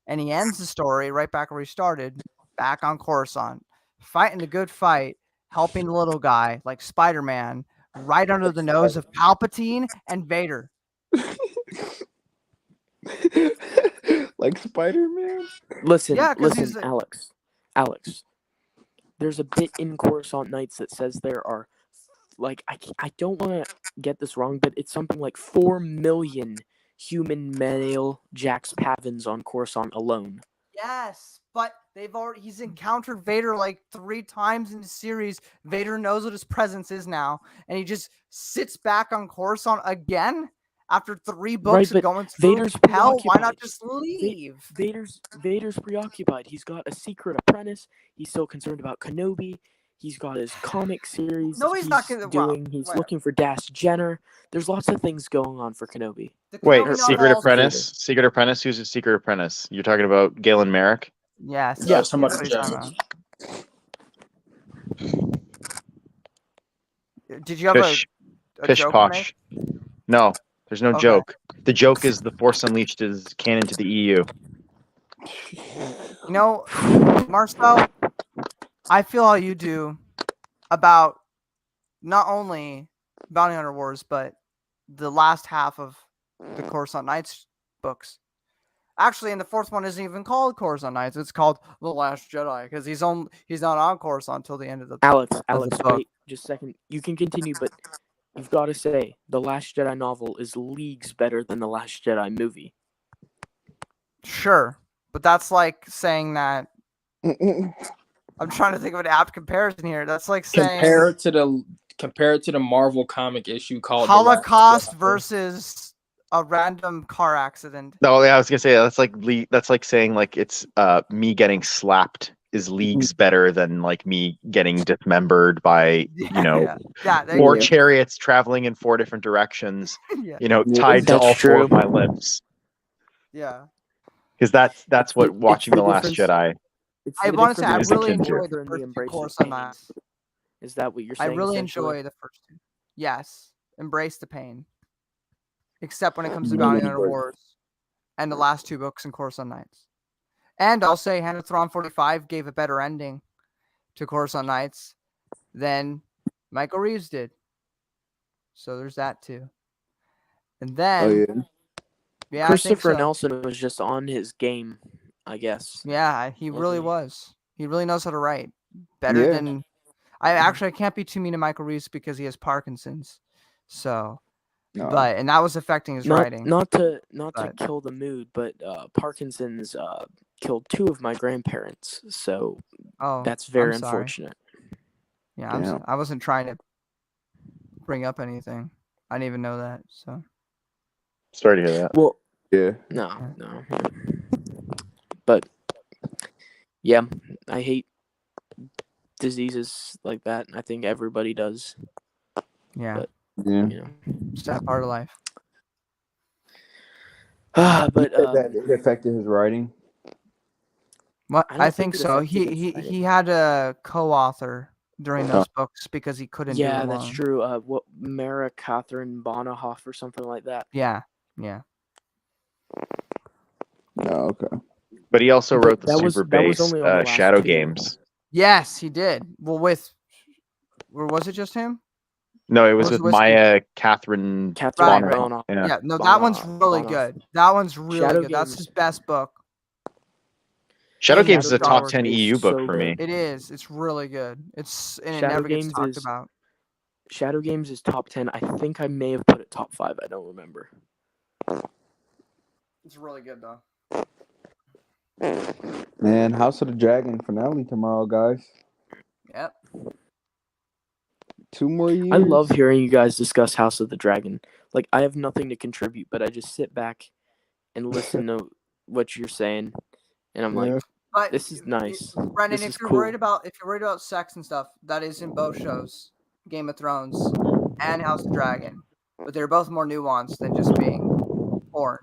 and he ends the story right back where he started, back on Coruscant, fighting the good fight, helping the little guy like Spider-Man, right under the nose of Palpatine and Vader. Like Spider-Man. Listen, Yeah, 'cause listen, he's a- Alex. There's a bit in Coruscant Nights that says there are, like, I don't want to get this wrong, but it's something like 4 million human male Jax Pavins on Coruscant alone. Yes, but he's encountered Vader like 3 times in the series. Vader knows what his presence is now, and he just sits back on Coruscant again after 3 books of but going through Vader's hell. Why not preoccupied. just leave? Vader's preoccupied. He's got a secret apprentice. He's still concerned about Kenobi. He's got his comic series. No, he's not gonna- wow, He's whatever. looking for Dash Jenner. There's lots of things going on for Kenobi. The Wait, Kenobi Secret novels- Apprentice? Secret Apprentice? Who's a Secret Apprentice? You're talking about Galen Merrick? Yes. Yeah, Yes. somebody That's what he's talking about. Did you have Pish, a pish joke, posh. No, there's no Okay. joke. The joke is the Force Unleashed is canon to the EU. You know, Marcel, I feel how you do about not only Bounty Hunter Wars, but the last half of the Coruscant Nights books. Actually, and the 4th one isn't even called Coruscant Nights. It's called The Last Jedi because he's not on Coruscant until the end of the Alex, book. wait just a second. You can continue, but you've got to say the Last Jedi novel is leagues better than the Last Jedi movie. Sure, but that's like saying that. I'm trying to think of an apt comparison here. That's like saying Compare it to the Marvel comic issue called The Last Holocaust Jedi. versus a random car accident. No, yeah, I was gonna say that's like saying like it's me getting slapped is leagues better than like me getting dismembered by Yeah, there 4 you go. chariots traveling in 4 different directions. Yeah. Tied to That's all 4 true. of my limbs. Yeah. Because that's what watching The Last Jedi. I want to say I is really akin to. enjoyed the first 2 Coruscant Nights. Is that what you're I saying? really essentially? enjoy the first 2. Yes, embrace the pain. Except when it comes to Bounty Hunter Wars and the last 2 books in Coruscant Nights. And I'll say Hand of Thrawn 45 gave a better ending to Coruscant Nights than Michael Reeves did. So there's that too. And then yeah, Christopher I think so. Nelson was just on his game, I guess. Yeah, he really he? was. He really knows how to write better than. I can't be too mean to Michael Reeves because he has Parkinson's. So, and that was affecting his writing. Not to kill the mood, but Parkinson's killed 2 of my grandparents, so that's very unfortunate. Yeah, I wasn't trying to bring up anything. I didn't even know that. So sorry to hear that. Well, yeah, no, but yeah, I hate diseases like that. I think everybody does. Yeah. But, it's that part of life. But that it affected his writing. Well, I think it so. affected his writing. He had a co-author during those books because he couldn't do it alone. That's true. What Mara Catherine Bonhoff or something like that. Yeah. Oh, okay. But he also wrote the that was only on the last Shadow 2. Games. Yes, he did. Well, or was it just him? No, it was with Whiskey. Maya Catherine Bonhoff. Yeah, no, that one's really good. That one's really Shadow good. That's Games. his best book. Shadow Yeah, Games is a Star top Wars 10 is EU book so for me. good. It is. It's really good. And it Shadow never gets Games talked is- about. Shadow Games is top 10. I think I may have put it top 5. I don't remember. It's really good though. Man, House of the Dragon finale tomorrow, guys. Yep. 2 more years. I love hearing you guys discuss House of the Dragon. Like, I have nothing to contribute, but I just sit back and listen to what you're saying, and I'm like, But this is nice. Brendan, This if is you're cool. worried about sex and stuff, that is in both shows, Game of Thrones and House of the Dragon. but they're both more nuanced than just being porn.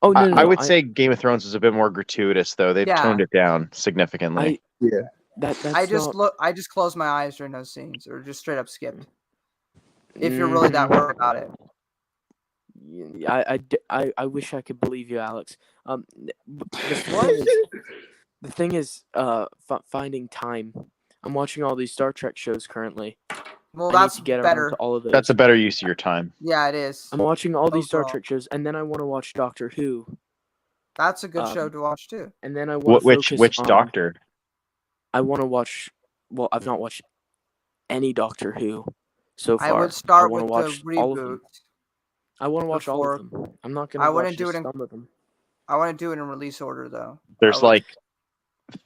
Oh no, I would say Game of Thrones is a bit more gratuitous, though. They've toned it down significantly. That's I just not... I just closed my eyes during those scenes, or just straight up skipped. If you're really that worried about it. I wish I could believe you, Alex. The thing is, finding time. I'm watching all these Star Trek shows currently. Well, I that's need to get better. around to all of those. That's a better use of your time. Yeah, it is. I'm watching all these Star Overall. Trek shows, and then I want to watch Doctor Who. That's a good show to watch too. And then I want to focus which on... Doctor? I want to watch... Well, I've not watched any Doctor Who so far. I would start with watch the all of them. reboot. I want to watch all of them. I'm not going to watch some of them. I want to do it in release order, though. There's like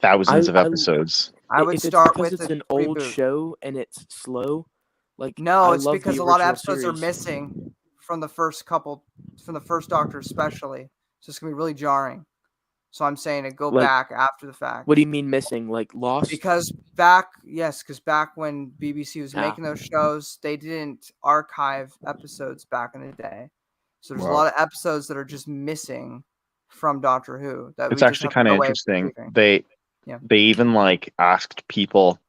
thousands of episodes. I would start with it's an old show and it's slow. Like no, it's because a lot of episodes are missing from the first Doctor, especially. So it's gonna be really jarring. So I'm saying to go back after the fact. What do you mean missing? Like Lost? Because back when BBC was making those shows, they didn't archive episodes back in the day. So there's a lot of episodes that are just missing from Doctor Who. It's actually kind of interesting. They even like asked people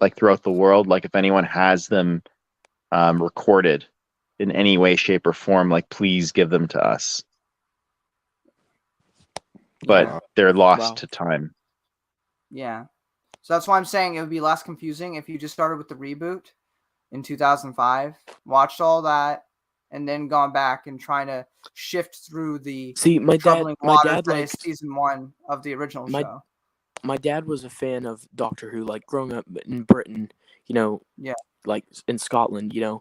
like throughout the world, like if anyone has them recorded in any way, shape, or form, like please give them to us. But they're lost to time. Yeah. So that's why I'm saying it would be less confusing if you just started with the reboot in 2005, watched all that, and then gone back and trying to shift through the troubling waters that is season 1 of the original show. My dad was a fan of Doctor Who, like growing up in Britain, like in Scotland, it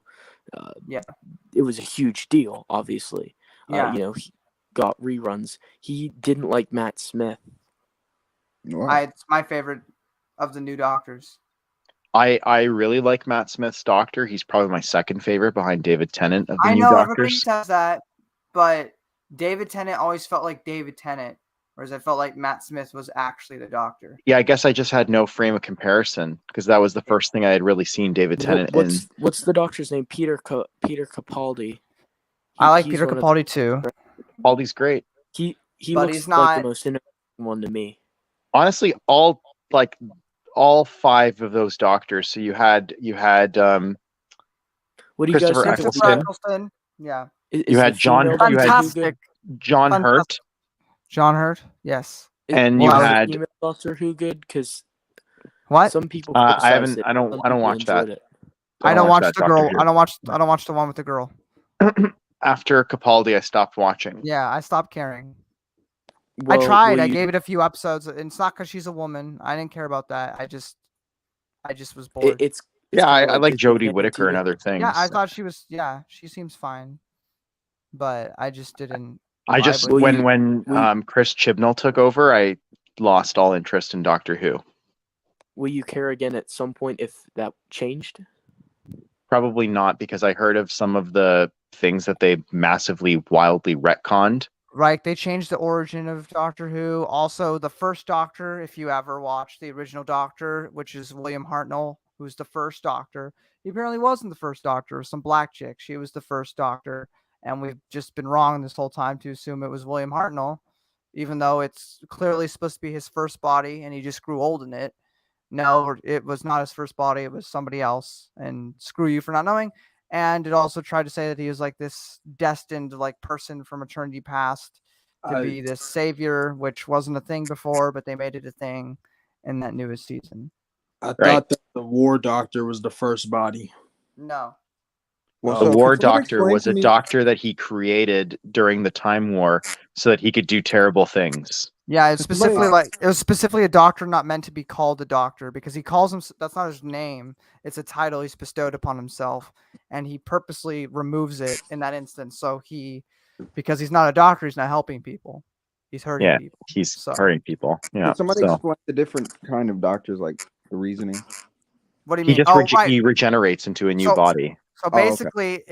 was a huge deal, obviously. He got reruns. He didn't like Matt Smith. It's my favorite of the new Doctors. I really like Matt Smith's Doctor. He's probably my second favorite behind David Tennant of the new Doctors. I know Doctors. everybody says that, but David Tennant always felt like David Tennant, whereas I felt like Matt Smith was actually the Doctor. Yeah, I guess I just had no frame of comparison because that was the first thing I had really seen David Tennant in. What's the Doctor's name? Peter Capaldi. I like Peter Capaldi too. Capaldi's great. He looks like the most interesting one to me. Honestly, all 5 of those Doctors. So you had what do you guys think? Christopher Eccleston? Yeah. You had John. Fantastic. You had John Hurt. John Hurt. Yes. And you had Doctor Who good because what? Some people. I haven't. I don't watch that. I don't watch the girl. I don't watch the one with the girl. After Capaldi, I stopped watching. Yeah, I stopped caring. Well, I tried. I gave it a few episodes, and it's not because she's a woman. I didn't care about that. I just was bored. It's I like Jodie Whittaker and other things. Yeah, I thought she was. Yeah, she seems fine, but I just didn't. I just when Chris Chibnall took over, I lost all interest in Doctor Who. Will you care again at some point if that changed? Probably not, because I heard of some of the things that they massively, wildly retconned. Right, they changed the origin of Doctor Who. Also, the first Doctor, if you ever watched the original Doctor, which is William Hartnell, who's the first Doctor, he apparently wasn't the first Doctor. Some black chick, she was the first Doctor, and we've just been wrong this whole time to assume it was William Hartnell, even though it's clearly supposed to be his first body, and he just grew old in it. No, it was not his first body. It was somebody else, and screw you for not knowing. And it also tried to say that he was like this destined like person from eternity past to be this savior, which wasn't a thing before, but they made it a thing in that newest season. I thought that the War Doctor was the first body. No. Well, the War Doctor was a doctor that he created during the Time War so that he could do terrible things. Yeah, it's specifically a doctor not meant to be called a doctor, because he calls him, that's not his name. It's a title he's bestowed upon himself, and he purposely removes it in that instance. So because he's not a doctor, he's not helping people. He's hurting people. He's hurting people. Yeah. Can somebody explain the different kind of doctors, like the reasoning? What do you mean? He just he regenerates into a new body. So basically,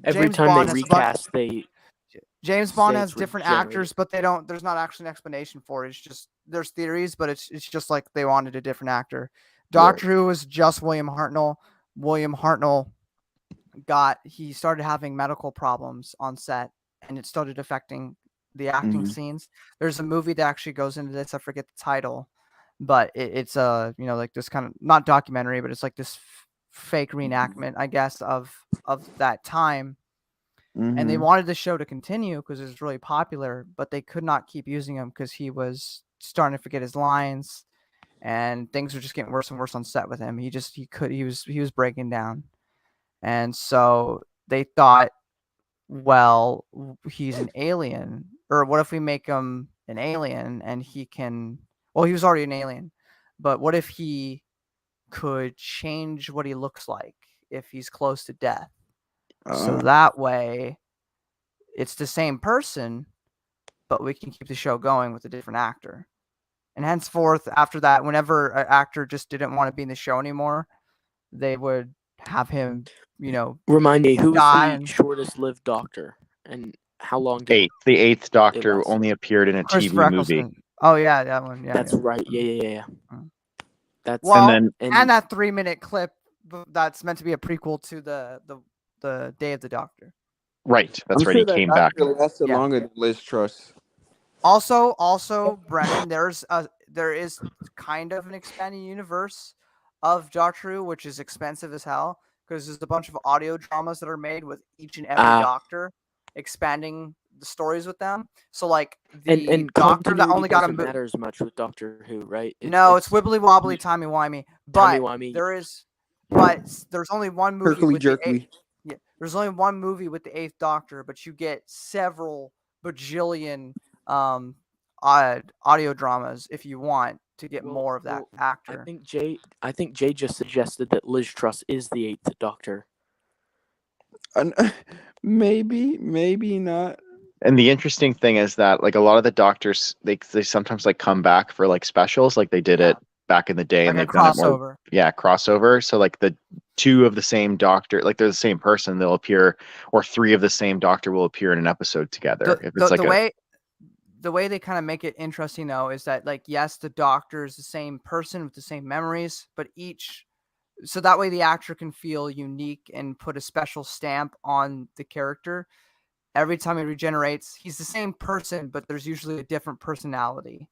every time they recast, James Bond has different actors, but there's not actually an explanation for it. It's just there's theories, but it's just like they wanted a different actor. Doctor Who was just William Hartnell. William Hartnell he started having medical problems on set, and it started affecting the acting scenes. There's a movie that actually goes into this. I forget the title, but it's a like this kind of not documentary, but it's like this fake reenactment, I guess, of that time. And they wanted the show to continue because it was really popular, but they could not keep using him because he was starting to forget his lines, and things were just getting worse and worse on set with him. He was breaking down. And so they thought, well, he's an alien. Or what if we make him an alien and he can... Well, he was already an alien. But what if he could change what he looks like if he's close to death? So that way, it's the same person, but we can keep the show going with a different actor. And henceforth, after that, whenever an actor just didn't want to be in the show anymore, they would have him, Remind me, who was die. the shortest lived Doctor, and how long did The eighth Doctor last? only appeared in a Christopher TV movie. Eccleston. Oh yeah, that one. Yeah, That's right. Yeah. That's Well, And and that 3-minute clip that's meant to be a prequel to the Day of the Doctor. right, that's I'm right. sure He that came back. doctor lasted Yeah. longer than Liz Truss. Also, Brennan, there is kind of an expanded universe of Doctor Who, which is expensive as hell because there's a bunch of audio dramas that are made with each and every Doctor, expanding the stories with them. So like the and Doctor that only got a doesn't matter as much with Doctor Who, right? No, it's wibbly wobbly, timey wimey. But timey-wimey. there's only one movie Hercules with jerkly. there's only one movie with the 8th Doctor, but you get several bajillion audio dramas if you want to get more of that actor. I think Jay just suggested that Liz Truss is the 8th Doctor. Maybe not. And the interesting thing is that like a lot of the doctors they sometimes like come back for like specials, like they did it back in the day, Like and a they've done it crossover. more. Yeah, crossover. So like the two of the same doctor, like they're the same person, they'll appear, or three of the same doctor will appear in an episode together. If it's the way they kind of make it interesting though is that like yes, the Doctor is the same person with the same memories, but so that way the actor can feel unique and put a special stamp on the character. Every time he regenerates, he's the same person, but there's usually a different personality.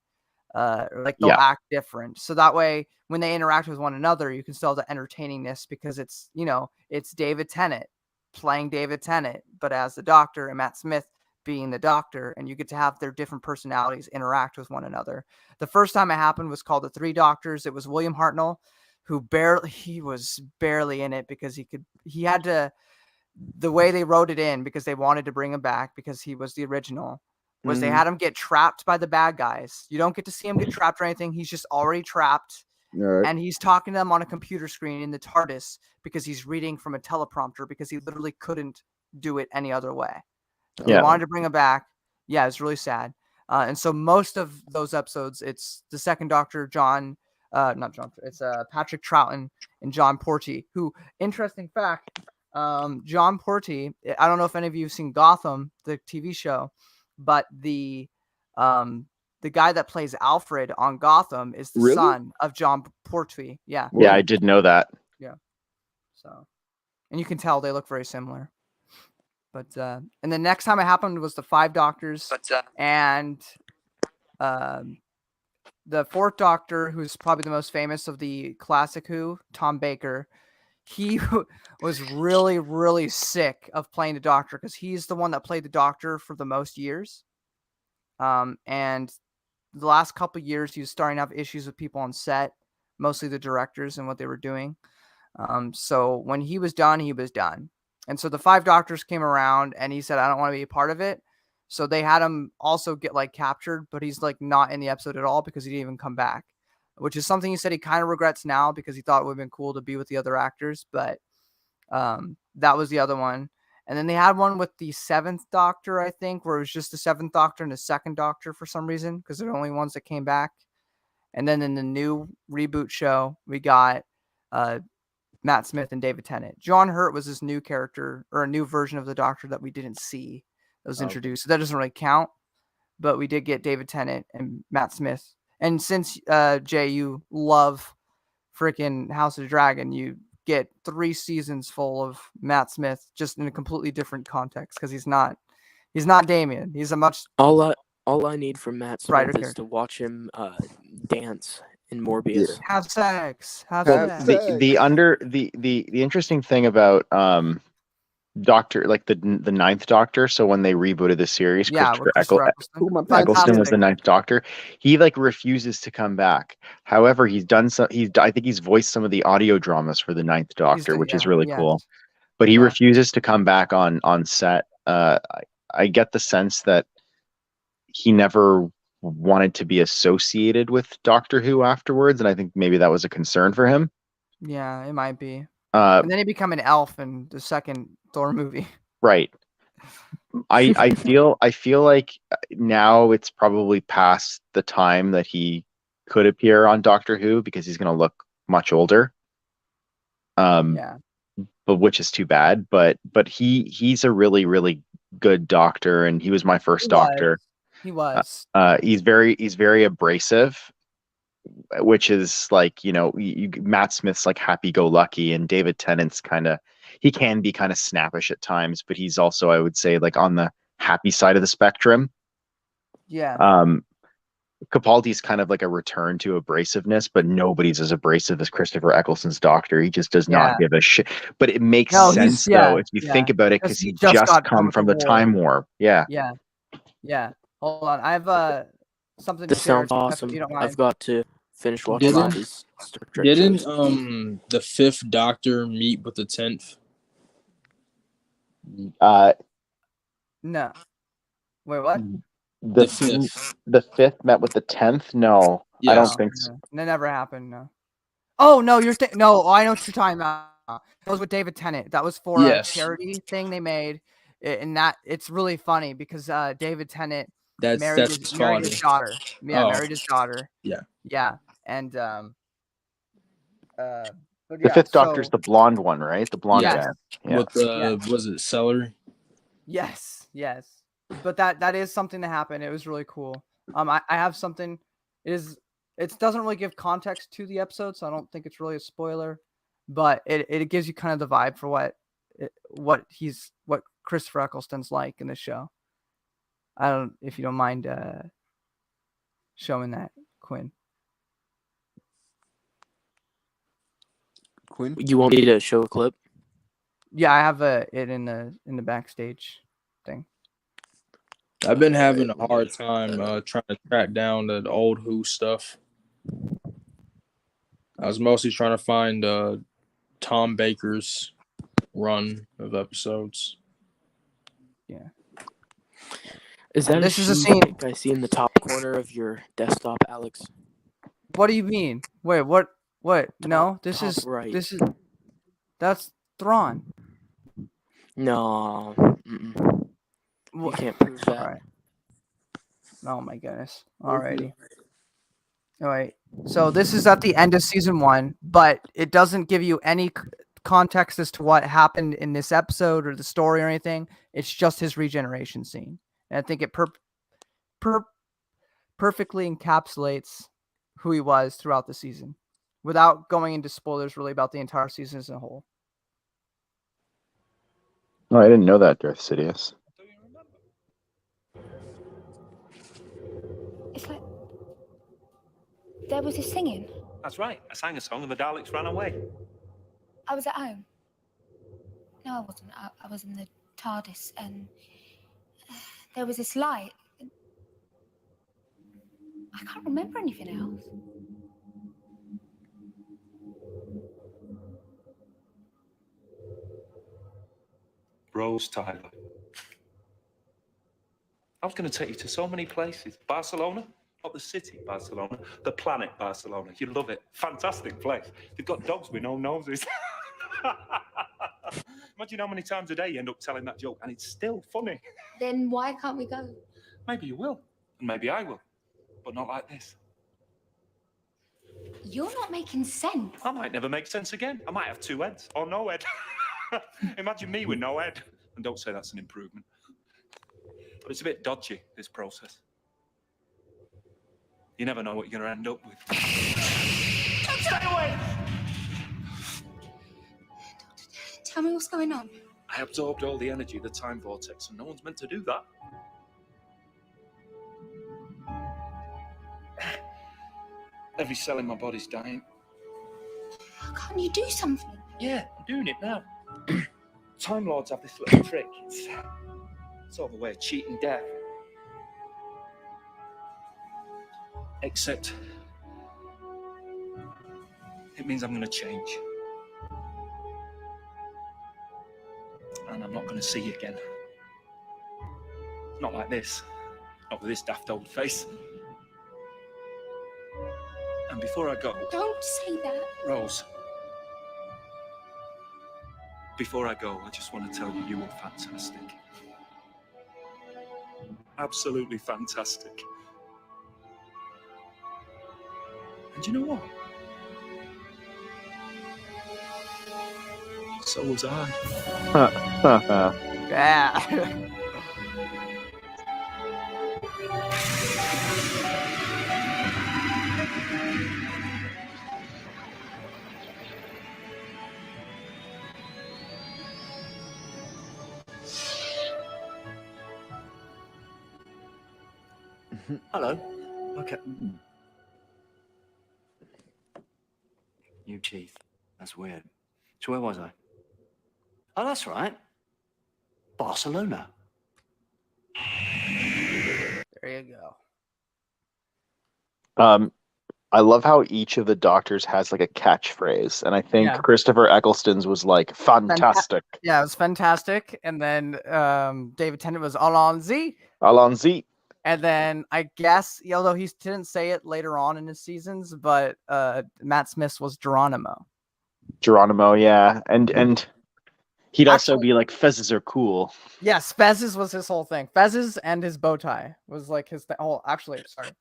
Like they'll act different. So that way, when they interact with one another, you can still have the entertainingness because it's David Tennant playing David Tennant, but as the Doctor, and Matt Smith being the Doctor, and you get to have their different personalities interact with one another. The first time it happened was called The Three Doctors. It was William Hartnell, who was barely in it because he had to. The way they wrote it in, because they wanted to bring him back because he was the original, was they had him get trapped by the bad guys. You don't get to see him get trapped or anything. He's just already trapped. Right. And he's talking to them on a computer screen in the TARDIS because he's reading from a teleprompter because he literally couldn't do it any other way. They wanted to bring him back. Yeah, it's really sad. And so most of those episodes, it's the second Doctor, it's Patrick Troughton and John Porty, who, interesting fact, John Porty, I don't know if any of you have seen Gotham, the TV show, but the guy that plays Alfred on Gotham is the son of John Porty. Yeah. Yeah, I did know that. Yeah. So, and you can tell they look very similar. But and the next time it happened was the 5 Doctors, and the 4th Doctor, who's probably the most famous of the classic Who, Tom Baker. He was really, really sick of playing the Doctor because he's the one that played the Doctor for the most years. And the last couple of years, he was starting to have issues with people on set, mostly the directors and what they were doing. So when he was done, he was done. And so the 5 Doctors came around and he said, I don't want to be a part of it. So they had him also get like captured, but he's like not in the episode at all because he didn't even come back, which is something he said he kind of regrets now because he thought it would have been cool to be with the other actors. But that was the other one. And then they had one with the 7th Doctor, I think, where it was just the 7th Doctor and the 2nd Doctor for some reason, because they're the only ones that came back. And then in the new reboot show, we got Matt Smith and David Tennant. John Hurt was this new character or a new version of the Doctor that we didn't see that was introduced. So that doesn't really count. But we did get David Tennant and Matt Smith. And since, Jay, you love freaking House of the Dragon, you get 3 seasons full of Matt Smith just in a completely different context because he's not Damien. He's a much All I need from Matt brighter Smith is character. to watch him dance in Yeah. Morbius. Have sex. Have Well, sex. the interesting thing about Doctor, like the Ninth Doctor. So when they rebooted the series, Yeah, with Christopher Eccleston. Who am I paying Eccleston attention was Fantastic. the Ninth Doctor. He like refuses to come back. However, he's done some. I think he's voiced some of the audio dramas for the Ninth Doctor, which is really cool. But he Yeah. refuses to come back on set. I get the sense that he never wanted to be associated with Doctor Who afterwards, and I think maybe that was a concern for him. Yeah, it might be. And then he become an elf in the second Thor movie. Right. I feel like now it's probably past the time that he could appear on Doctor Who because he's going to look much older. Yeah. But which is too bad. But he's a really, really good doctor, and he was my first doctor. He was. He's very abrasive, which is like, Matt Smith's like happy-go-lucky, and David Tennant's he can be kind of snappish at times, but he's also, I would say, like on the happy side of the spectrum. Yeah. Capaldi's kind of like a return to abrasiveness, but nobody's as abrasive as Christopher Eccleston's Doctor. He just does not give a shit. But it makes sense though if you think about it, because he just come from the time warp. Yeah. Yeah. Hold on, I have something. This to share, sounds awesome. if you don't mind. I've got to finish watching these Star Trek Didn't shows. the 5th Doctor meet with the 10th? No. Wait, what? The 5th. The 5th met with the 10th? No, Yeah. I don't think so. No, that never happened. No. Oh no, no. I know what you're talking about. That was with David Tennant. That was for a charity thing they made, and that it's really funny because David Tennant married his daughter. Yeah, married his daughter. Yeah, and but The 5th Doctor's the blonde one, right? The blonde guy. Yeah. With was it celery? Yes. But that is something that happened. It was really cool. I have something. It doesn't really give context to the episode, so I don't think it's really a spoiler. But it gives you kind of the vibe for what Christopher Eccleston's like in the show. If you don't mind showing that, Quinn. Quinn? You want me to show a clip? Yeah, I have it in the backstage thing. I've been having a hard time trying to track down the old Who stuff. I was mostly trying to find Tom Baker's run of episodes. Yeah. This is a scene I see in the top corner of your desktop, Alex. What do you mean? Wait, what? No, this top is right. That's Thrawn. No. You can't prove that. All right. Oh my goodness. Alrighty. All right. So this is at the end of season 1, but it doesn't give you any context as to what happened in this episode or the story or anything. It's just his regeneration scene. And I think it perfectly encapsulates who he was throughout the season without going into spoilers really about the entire season as a whole. Oh, I didn't know that, Darth Sidious. It's like there was a singing. That's right. I sang a song and the Daleks ran away. I was at home. No, I wasn't. I was in the TARDIS, and there was this light. I can't remember anything else. Rose Tyler. I was going to take you to so many places. Barcelona, not the city Barcelona, the planet Barcelona. You'd love it. Fantastic place. They've got dogs with no noses. Imagine how many times a day you end up telling that joke, and it's still funny. Then why can't we go? Maybe you will, and maybe I will, but not like this. You're not making sense. I might never make sense again. I might have 2 heads, or no head. Imagine me with no head. And don't say that's an improvement. But it's a bit dodgy, this process. You never know what you're going to end up with. Stay away! Tell me what's going on. I absorbed all the energy of the time vortex, and no one's meant to do that. Every cell in my body's dying. Can't you do something? Yeah, I'm doing it now. Time Lords have this little trick. It's sort of a way of cheating death. Except it means I'm going to change. And I'm not going to see you again. Not like this. Not with this daft old face. And before I go... Don't say that. Rose. Before I go, I just want to tell you, you were fantastic. Absolutely fantastic. And you know what? So was I. Yeah. Hello. Okay. New teeth. That's weird. So where was I? Oh, that's right. Barcelona. There you go. I love how each of the doctors has like a catchphrase, and I think Yeah. Christopher Eccleston's was like fantastic. Yeah, it was fantastic. And then David Tennant was Allons-y. Allons-y. And then I guess, although he didn't say it later on in his seasons, but Matt Smith's was Geronimo. Geronimo, yeah, and he'd also Actually- be like, fezzes are cool. Yes, Fez's was his whole thing. Fez's and his bow tie was like his thing. Oh, actually, sorry.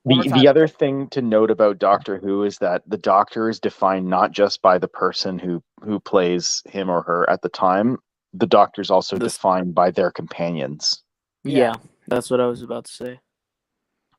One more The time. other thing to note about Doctor Who is that the Doctor is defined not just by the person who plays him or her at the time. The Doctor's also defined by their companions. Yeah, that's what I was about to say.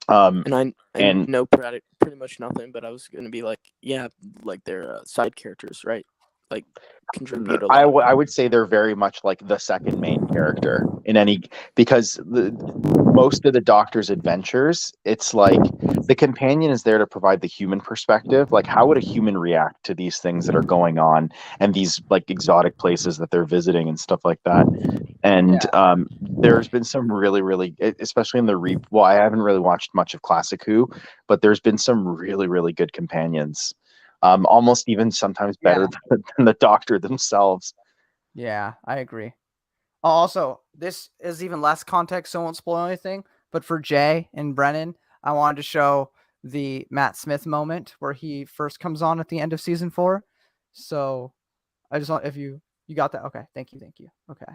And I know pretty much nothing, but I was gonna be like, yeah, like they're side characters, right? Like contribute a lot. I would say they're very much like the second main character in any, because most of the Doctor's adventures, it's like the companion is there to provide the human perspective. Like, how would a human react to these things that are going on and these like exotic places that they're visiting and stuff like that? And there's been some really, especially in the well, I haven't really watched much of Classic Who, but there's been some really good companions. Almost even sometimes better than the Doctor themselves. Yeah, I agree. Also, this is even less context, so I won't spoil anything. But for Jay and Brennan, I wanted to show the Matt Smith moment where he first comes on at the end of season 4. So I just want, if you got that. Okay, thank you. Okay,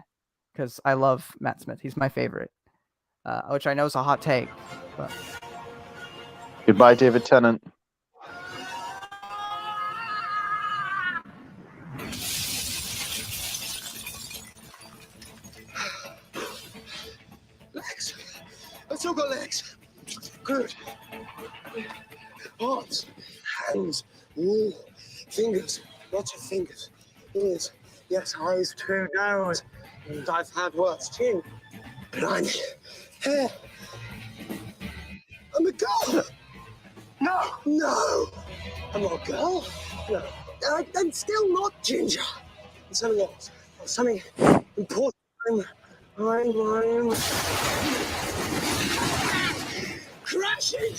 because I love Matt Smith. He's my favorite, which I know is a hot take. But... Goodbye, David Tennant. Legs. I've still got legs. Good. Arms, hands, fingers, lots of fingers. Ears, yes, eyes too, nose. And I've had worse, chin. Blimey. Hair. I'm a girl. No. I'm not a girl. No. I'm still not Ginger. And something else. Something important. I'm crashing.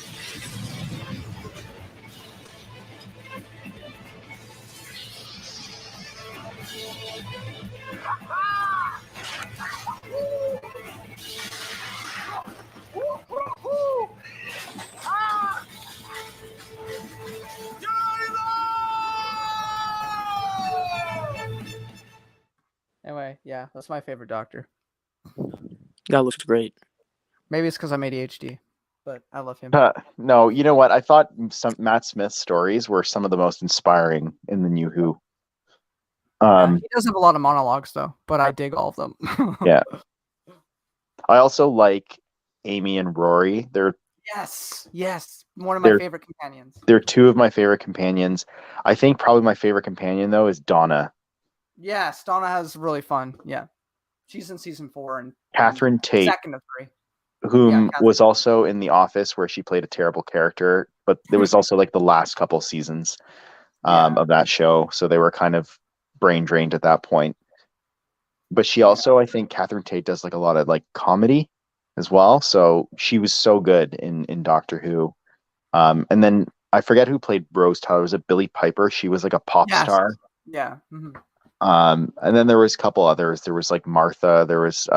Anyway, yeah, that's my favorite Doctor. That looks great. Maybe it's because I'm ADHD, but I love him. No, you know what? I thought some Matt Smith stories were some of the most inspiring in the New Who. He does have a lot of monologues, though, but I dig all of them. Yeah. I also like Amy and Rory. They're yes, one of my favorite companions. They're two of my favorite companions. I think probably my favorite companion though is Donna. Yeah, Stana has really fun. Yeah. She's in season 4 and Catherine Tate, second of 3. whom Catherine. was also in The Office, where she played a terrible character, but it was also like the last couple seasons of that show, so they were kind of brain drained at that point. But she also, I think, Catherine Tate does like a lot of like comedy as well, so she was so good in Doctor Who. And then I forget who played Rose Tyler. Was it Billie Piper? She was like a pop star. Yeah. Mm-hmm. And then there was a couple others. There was like Martha. There was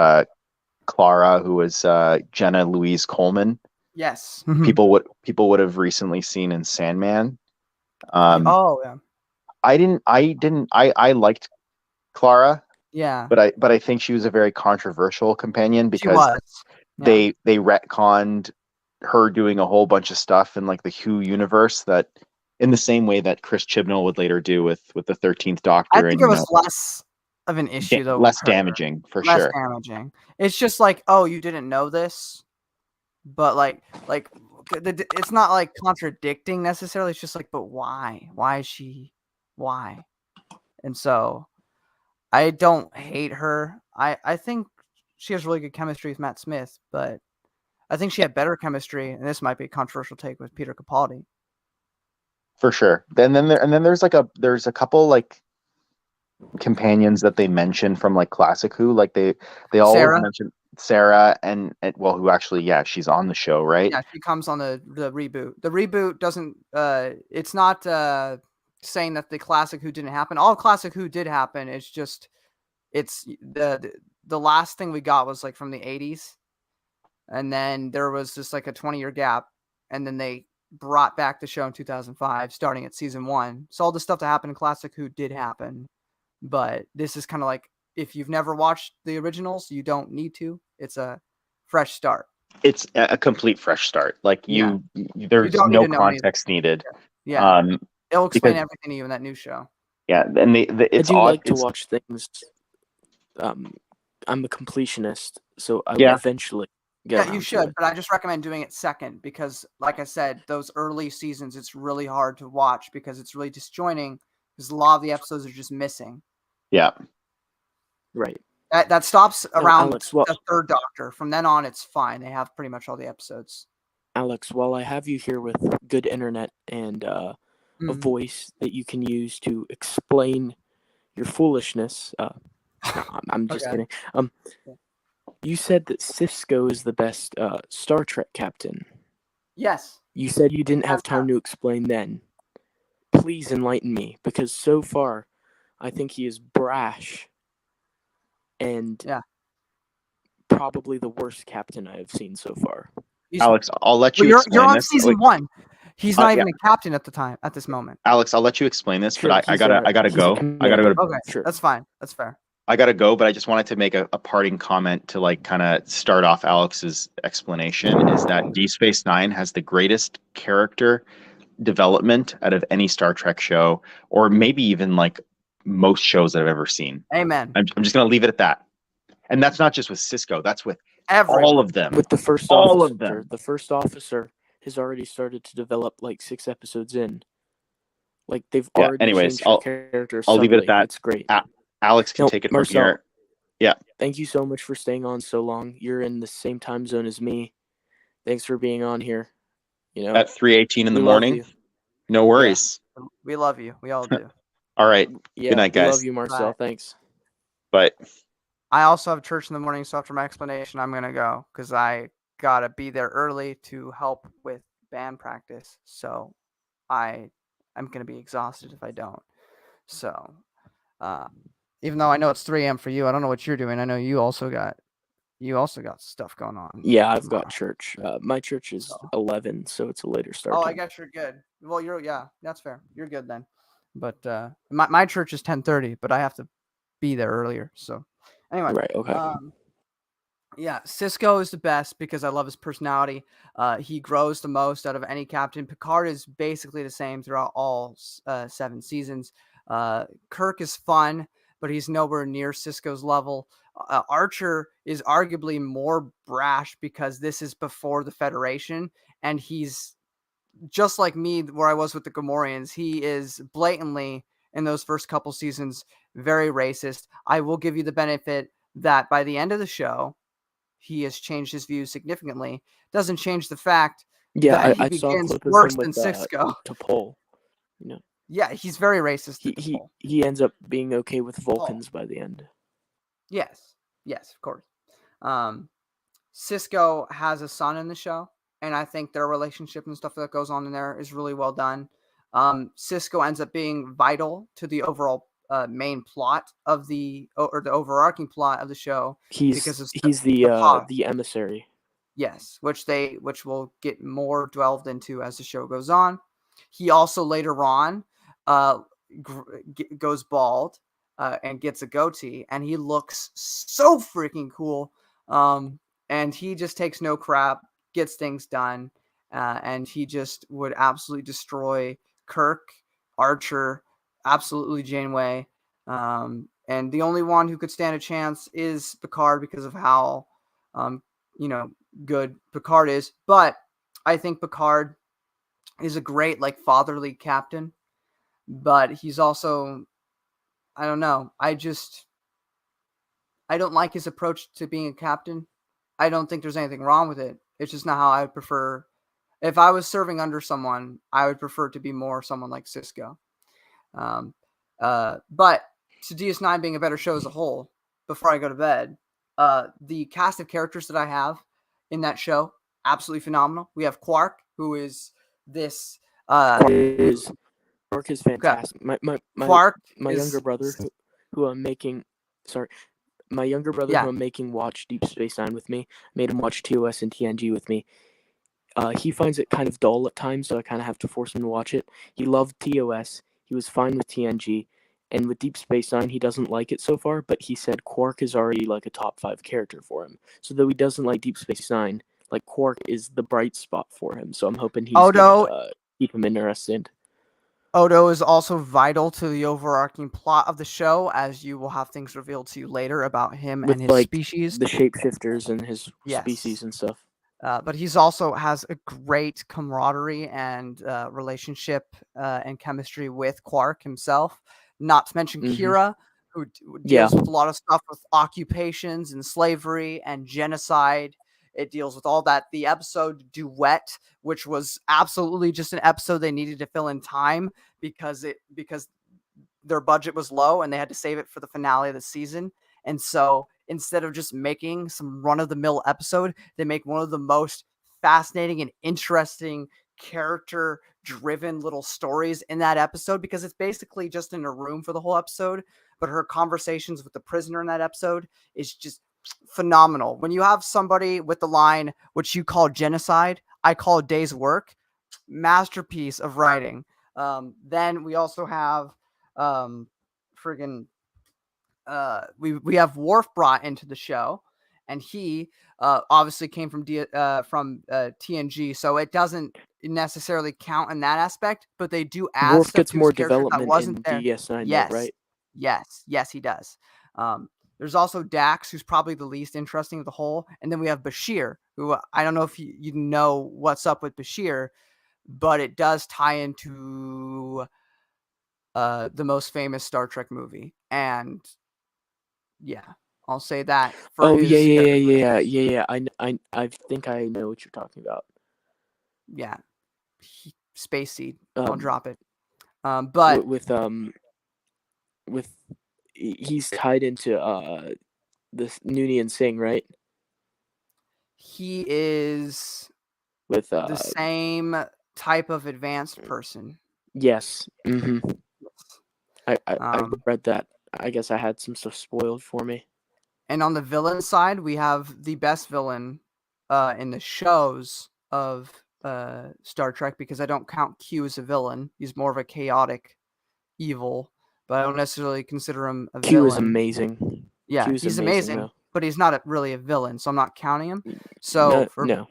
Clara, who was Jenna Louise Coleman. Yes. People would have recently seen in Sandman. Yeah. I liked Clara. Yeah. But I think she was a very controversial companion because they retconned her doing a whole bunch of stuff in like the Who universe, that in the same way that Chris Chibnall would later do with the 13th Doctor. I think it was less of an issue though. Less damaging for sure. Less damaging. It's just like, oh, you didn't know this, but like it's not like contradicting necessarily. It's just like, but why? Why is she? Why? And so I don't hate her. I think she has really good chemistry with Matt Smith, but I think she had better chemistry, and this might be a controversial take, with Peter Capaldi. For sure. Then there's a couple like companions that they mentioned from like classic Who, like they all mentioned Sarah and who actually she's on the show, right? Yeah, she comes on the reboot. The reboot doesn't it's not saying that the classic Who didn't happen. All classic Who did happen. It's just it's the last thing we got was like from the 80s. And then there was just like a 20-year gap, and then they brought back the show in 2005, starting at season 1. So all the stuff that happened in classic Who did happen, but this is kind of like, if you've never watched the originals, you don't need to. It's a fresh start. It's a complete fresh start. Like there's no context needed. Yeah, it'll explain everything to you in that new show. Yeah, and it's I do odd. like to watch things. I'm a completionist, so I will eventually. Yeah, you should, but I just recommend doing it second because, like I said, those early seasons, it's really hard to watch because it's really disjointing because a lot of the episodes are just missing. Yeah. Right. That stops around Alex, the third Doctor. From then on, it's fine. They have pretty much all the episodes. Alex, while I have you here with good internet and a voice that you can use to explain your foolishness, I'm just kidding. You said that Sisko is the best Star Trek captain. Yes. You said you didn't have time to explain then. Please enlighten me, because so far, I think he is brash and probably the worst captain I have seen so far. Alex, I'll let you explain you're on this. season 1. He's not even a captain at this moment. Alex, I'll let you explain this, but I gotta go. I gotta go. Okay, sure. That's fine. That's fair. I gotta go, but I just wanted to make a parting comment to like kind of start off Alex's explanation. Is that Deep Space Nine has the greatest character development out of any Star Trek show, or maybe even like most shows that I've ever seen. Amen. I'm just gonna leave it at that. And that's not just with Sisko. That's with everyone. All of them. With the first all officer, of them. The first officer has already started to develop like 6 episodes in. Like they've already anyways, changed her character. I'll leave it at that. It's great. Alex can take it from here. Yeah. Thank you so much for staying on so long. You're in the same time zone as me. Thanks for being on here. You know, at 3:18 in the morning. No worries. Yeah. We love you. We all do. All right. Yeah, good night, guys. Love you, Marcel. Bye. Thanks. Bye. I also have church in the morning, so after my explanation, I'm gonna go because I gotta be there early to help with band practice. So I'm gonna be exhausted if I don't. So even though I know it's 3 a.m. for you, I don't know what you're doing. I know you also got stuff going on. Yeah, I've got church. My church is 11, so it's a later start. Oh, I guess you're good. Well, that's fair. You're good then. But my church is 10:30, but I have to be there earlier. So anyway, right, okay. Yeah, Sisko is the best because I love his personality. He grows the most out of any captain. Picard is basically the same throughout all 7 seasons. Kirk is fun, but he's nowhere near Sisko's level. Archer is arguably more brash because this is before the Federation, and he's just like me where I was with the Gamorreans. He is blatantly, in those first couple seasons, very racist. I will give you the benefit that by the end of the show, he has changed his views significantly. Doesn't change the fact that he I saw a begins clip of worse him than with Cisco. T'Pol. You know, Yeah, he's very racist to T'Pol. he ends up being okay with Vulcans by the end. Yes, of course. Cisco has a son in the show, and I think their relationship and stuff that goes on in there is really well done. Cisco ends up being vital to the overall main plot of the overarching plot of the show. He's the emissary. Yes, which will get more delved into as the show goes on. He also later on goes bald and gets a goatee, and he looks so freaking cool. And he just takes no crap, gets things done, and he just would absolutely destroy Kirk, Archer, absolutely Janeway. And the only one who could stand a chance is Picard because of how, good Picard is. But I think Picard is a great, fatherly captain. But he's also, I don't know. I don't like his approach to being a captain. I don't think there's anything wrong with it. It's just not how I would prefer. If I was serving under someone, I would prefer to be more someone like Cisco. But to DS9 being a better show as a whole, before I go to bed, the cast of characters that I have in that show, absolutely phenomenal. We have Quark, who is this. Quark is fantastic. Quark, my younger brother, who I'm making. Sorry. My younger brother, who I'm making watch Deep Space Nine with me, made him watch TOS and TNG with me. He finds it kind of dull at times, so I kind of have to force him to watch it. He loved TOS. He was fine with TNG. And with Deep Space Nine, he doesn't like it so far, but he said Quark is already like a top 5 character for him. So though he doesn't like Deep Space Nine, Quark is the bright spot for him. So I'm hoping he's going to keep him interested. Odo is also vital to the overarching plot of the show, as you will have things revealed to you later about him and his species. The shapeshifters and his species and stuff. But he's also has a great camaraderie and relationship and chemistry with Quark himself. Not to mention Kira, who deals with a lot of stuff with occupations and slavery and genocide. It deals with all that. The episode Duet, which was absolutely just an episode they needed to fill in time because their budget was low and they had to save it for the finale of the season. And so instead of just making some run-of-the-mill episode, they make one of the most fascinating and interesting character-driven little stories in that episode, because it's basically just in a room for the whole episode, but her conversations with the prisoner in that episode is just phenomenal. When you have somebody with the line, which you call genocide, I call a day's work, masterpiece of writing. Then we also have we have Worf brought into the show, and he obviously came from TNG, so it doesn't necessarily count in that aspect, but they do add Worf stuff gets to more his character development that wasn't in there. DS9, Yes, right? Yes, he does. There's also Dax, who's probably the least interesting of the whole, and then we have Bashir, who I don't know if you know what's up with Bashir, but it does tie into the most famous Star Trek movie, and yeah, I'll say that. Yeah. I think I know what you're talking about. Yeah, Space Seed. I'll drop it. But with he's tied into this Noonien Singh, right? He is with the same type of advanced person. Yes. I read that. I guess I had some stuff spoiled for me. And on the villain side, we have the best villain in the shows of Star Trek, because I don't count Q as a villain. He's more of a chaotic evil, but I don't necessarily consider him a villain. Q is amazing. Yeah, he's amazing, but he's not really a villain, so I'm not counting him. So no.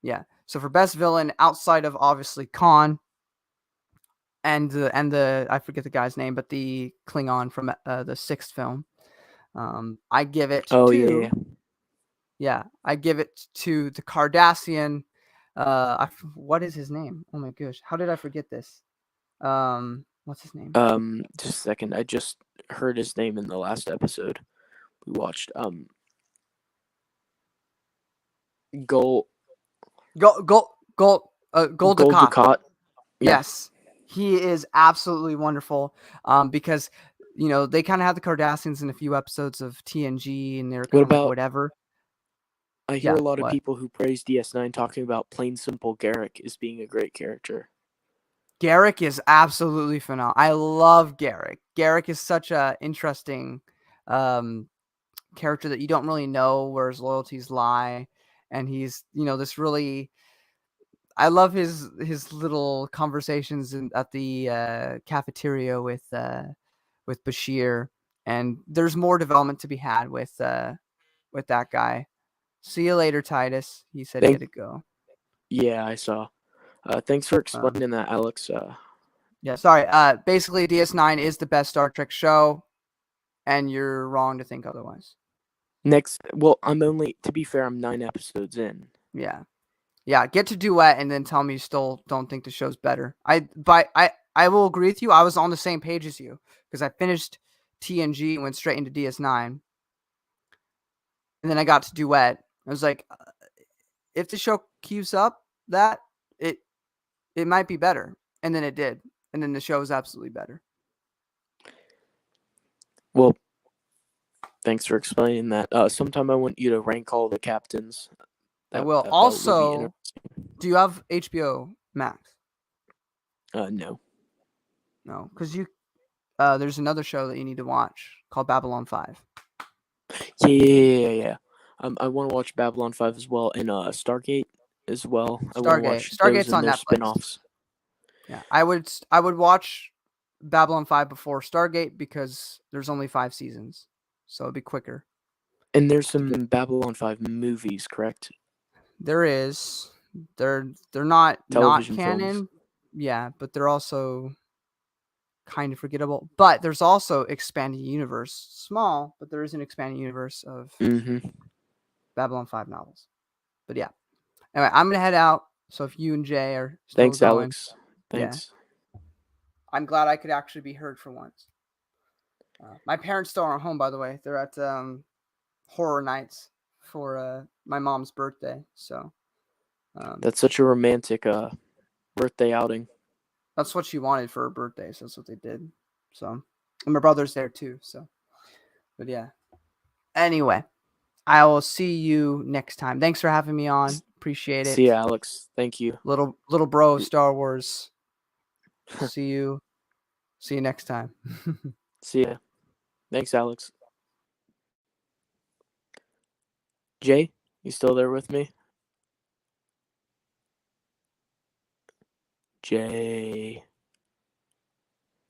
Yeah. So for best villain, outside of obviously Khan and the I forget the guy's name, but the Klingon from the 6th film, I give it I give it to the Cardassian. What is his name? Oh my gosh, how did I forget this? What's his name? Just a second. I just heard his name in the last episode we watched. Gol Gul Dukat. Dukat. Yeah. Yes, he is absolutely wonderful. Because they kind of had the Cardassians in a few episodes of TNG, and they're kind of like about- whatever. I hear Yeah, a lot of what? people who praise DS9 talking about plain simple Garrick as being a great character. Garrick is absolutely phenomenal. I love Garrick. Garrick is such a interesting character that you don't really know where his loyalties lie, and he's this really. I love his little conversations at the cafeteria with Bashir, and there's more development to be had with that guy. See you later, Tidus. He said he had to go. Yeah, I saw. Thanks for explaining that, Alex. Yeah, sorry. Basically, DS9 is the best Star Trek show, and you're wrong to think otherwise. To be fair, I'm 9 episodes in. Yeah. Get to Duet and then tell me you still don't think the show's better. I will agree with you. I was on the same page as you because I finished TNG and went straight into DS9, and then I got to Duet. I was like, if the show keeps up that, it might be better, and then it did, and then the show was absolutely better. Well, thanks for explaining that. Sometime I want you to rank all the captains. I will. Also, do you have HBO Max? No. No, because there's another show that you need to watch called Babylon 5. Yeah. I want to watch Babylon 5 as well, and Stargate as well. Stargate's on Netflix. Spin-offs. Yeah, I would watch Babylon 5 before Stargate because there's only 5 seasons, so it'd be quicker. And there's some Babylon 5 movies, correct? There is. They're not Television canon. films. Yeah, but they're also kind of forgettable. But there's also expanding universe. Small, but there is an expanding universe of Babylon 5 novels. But yeah. Anyway, I'm gonna head out. So if you and Jay are still Thanks, going, Alex. Thanks. Yeah. I'm glad I could actually be heard for once. My parents still aren't home, by the way. They're at Horror Nights for my mom's birthday. So that's such a romantic birthday outing. That's what she wanted for her birthday, so that's what they did. So, and my brother's there too. So, but yeah. Anyway, I will see you next time. Thanks for having me on. Appreciate it. See you, Alex. Thank you. Little bro of Star Wars. See you next time. See ya. Thanks, Alex. Jay, you still there with me? Jay,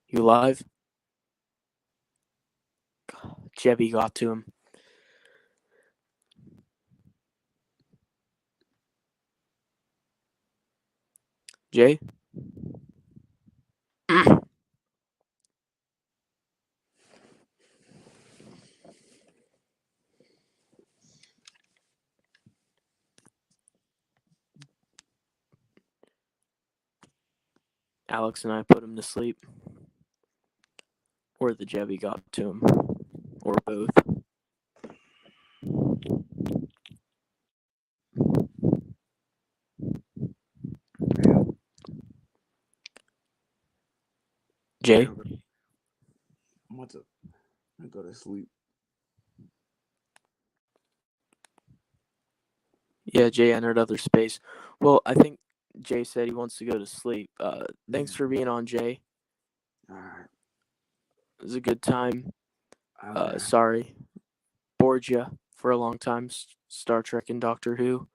you live? Jebby got to him. Jay? Alex and I put him to sleep. Or the Jebby got to him. Or both. Jay? I'm about to go to sleep. Yeah, Jay entered other space. Well, I think Jay said he wants to go to sleep. Thanks for being on, Jay. All right. It was a good time. Okay. Sorry. Bored you for a long time, Star Trek and Doctor Who.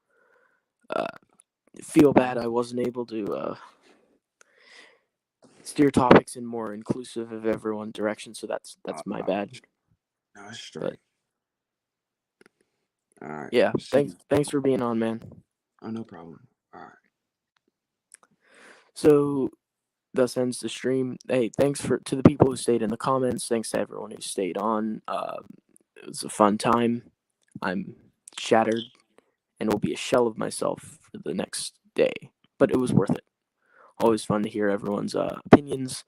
Feel bad I wasn't able to steer topics in more inclusive of everyone direction, so that's my bad. No, it's straight. All right. Yeah, thanks for being on, man. Oh, no problem. All right. So, thus ends the stream. Hey, thanks to the people who stayed in the comments. Thanks to everyone who stayed on. It was a fun time. I'm shattered and will be a shell of myself for the next day, but it was worth it. Always fun to hear everyone's opinions.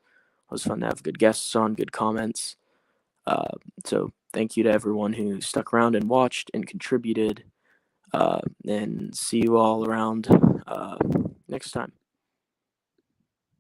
It was fun to have good guests on, good comments. So thank you to everyone who stuck around and watched and contributed. And see you all around next time.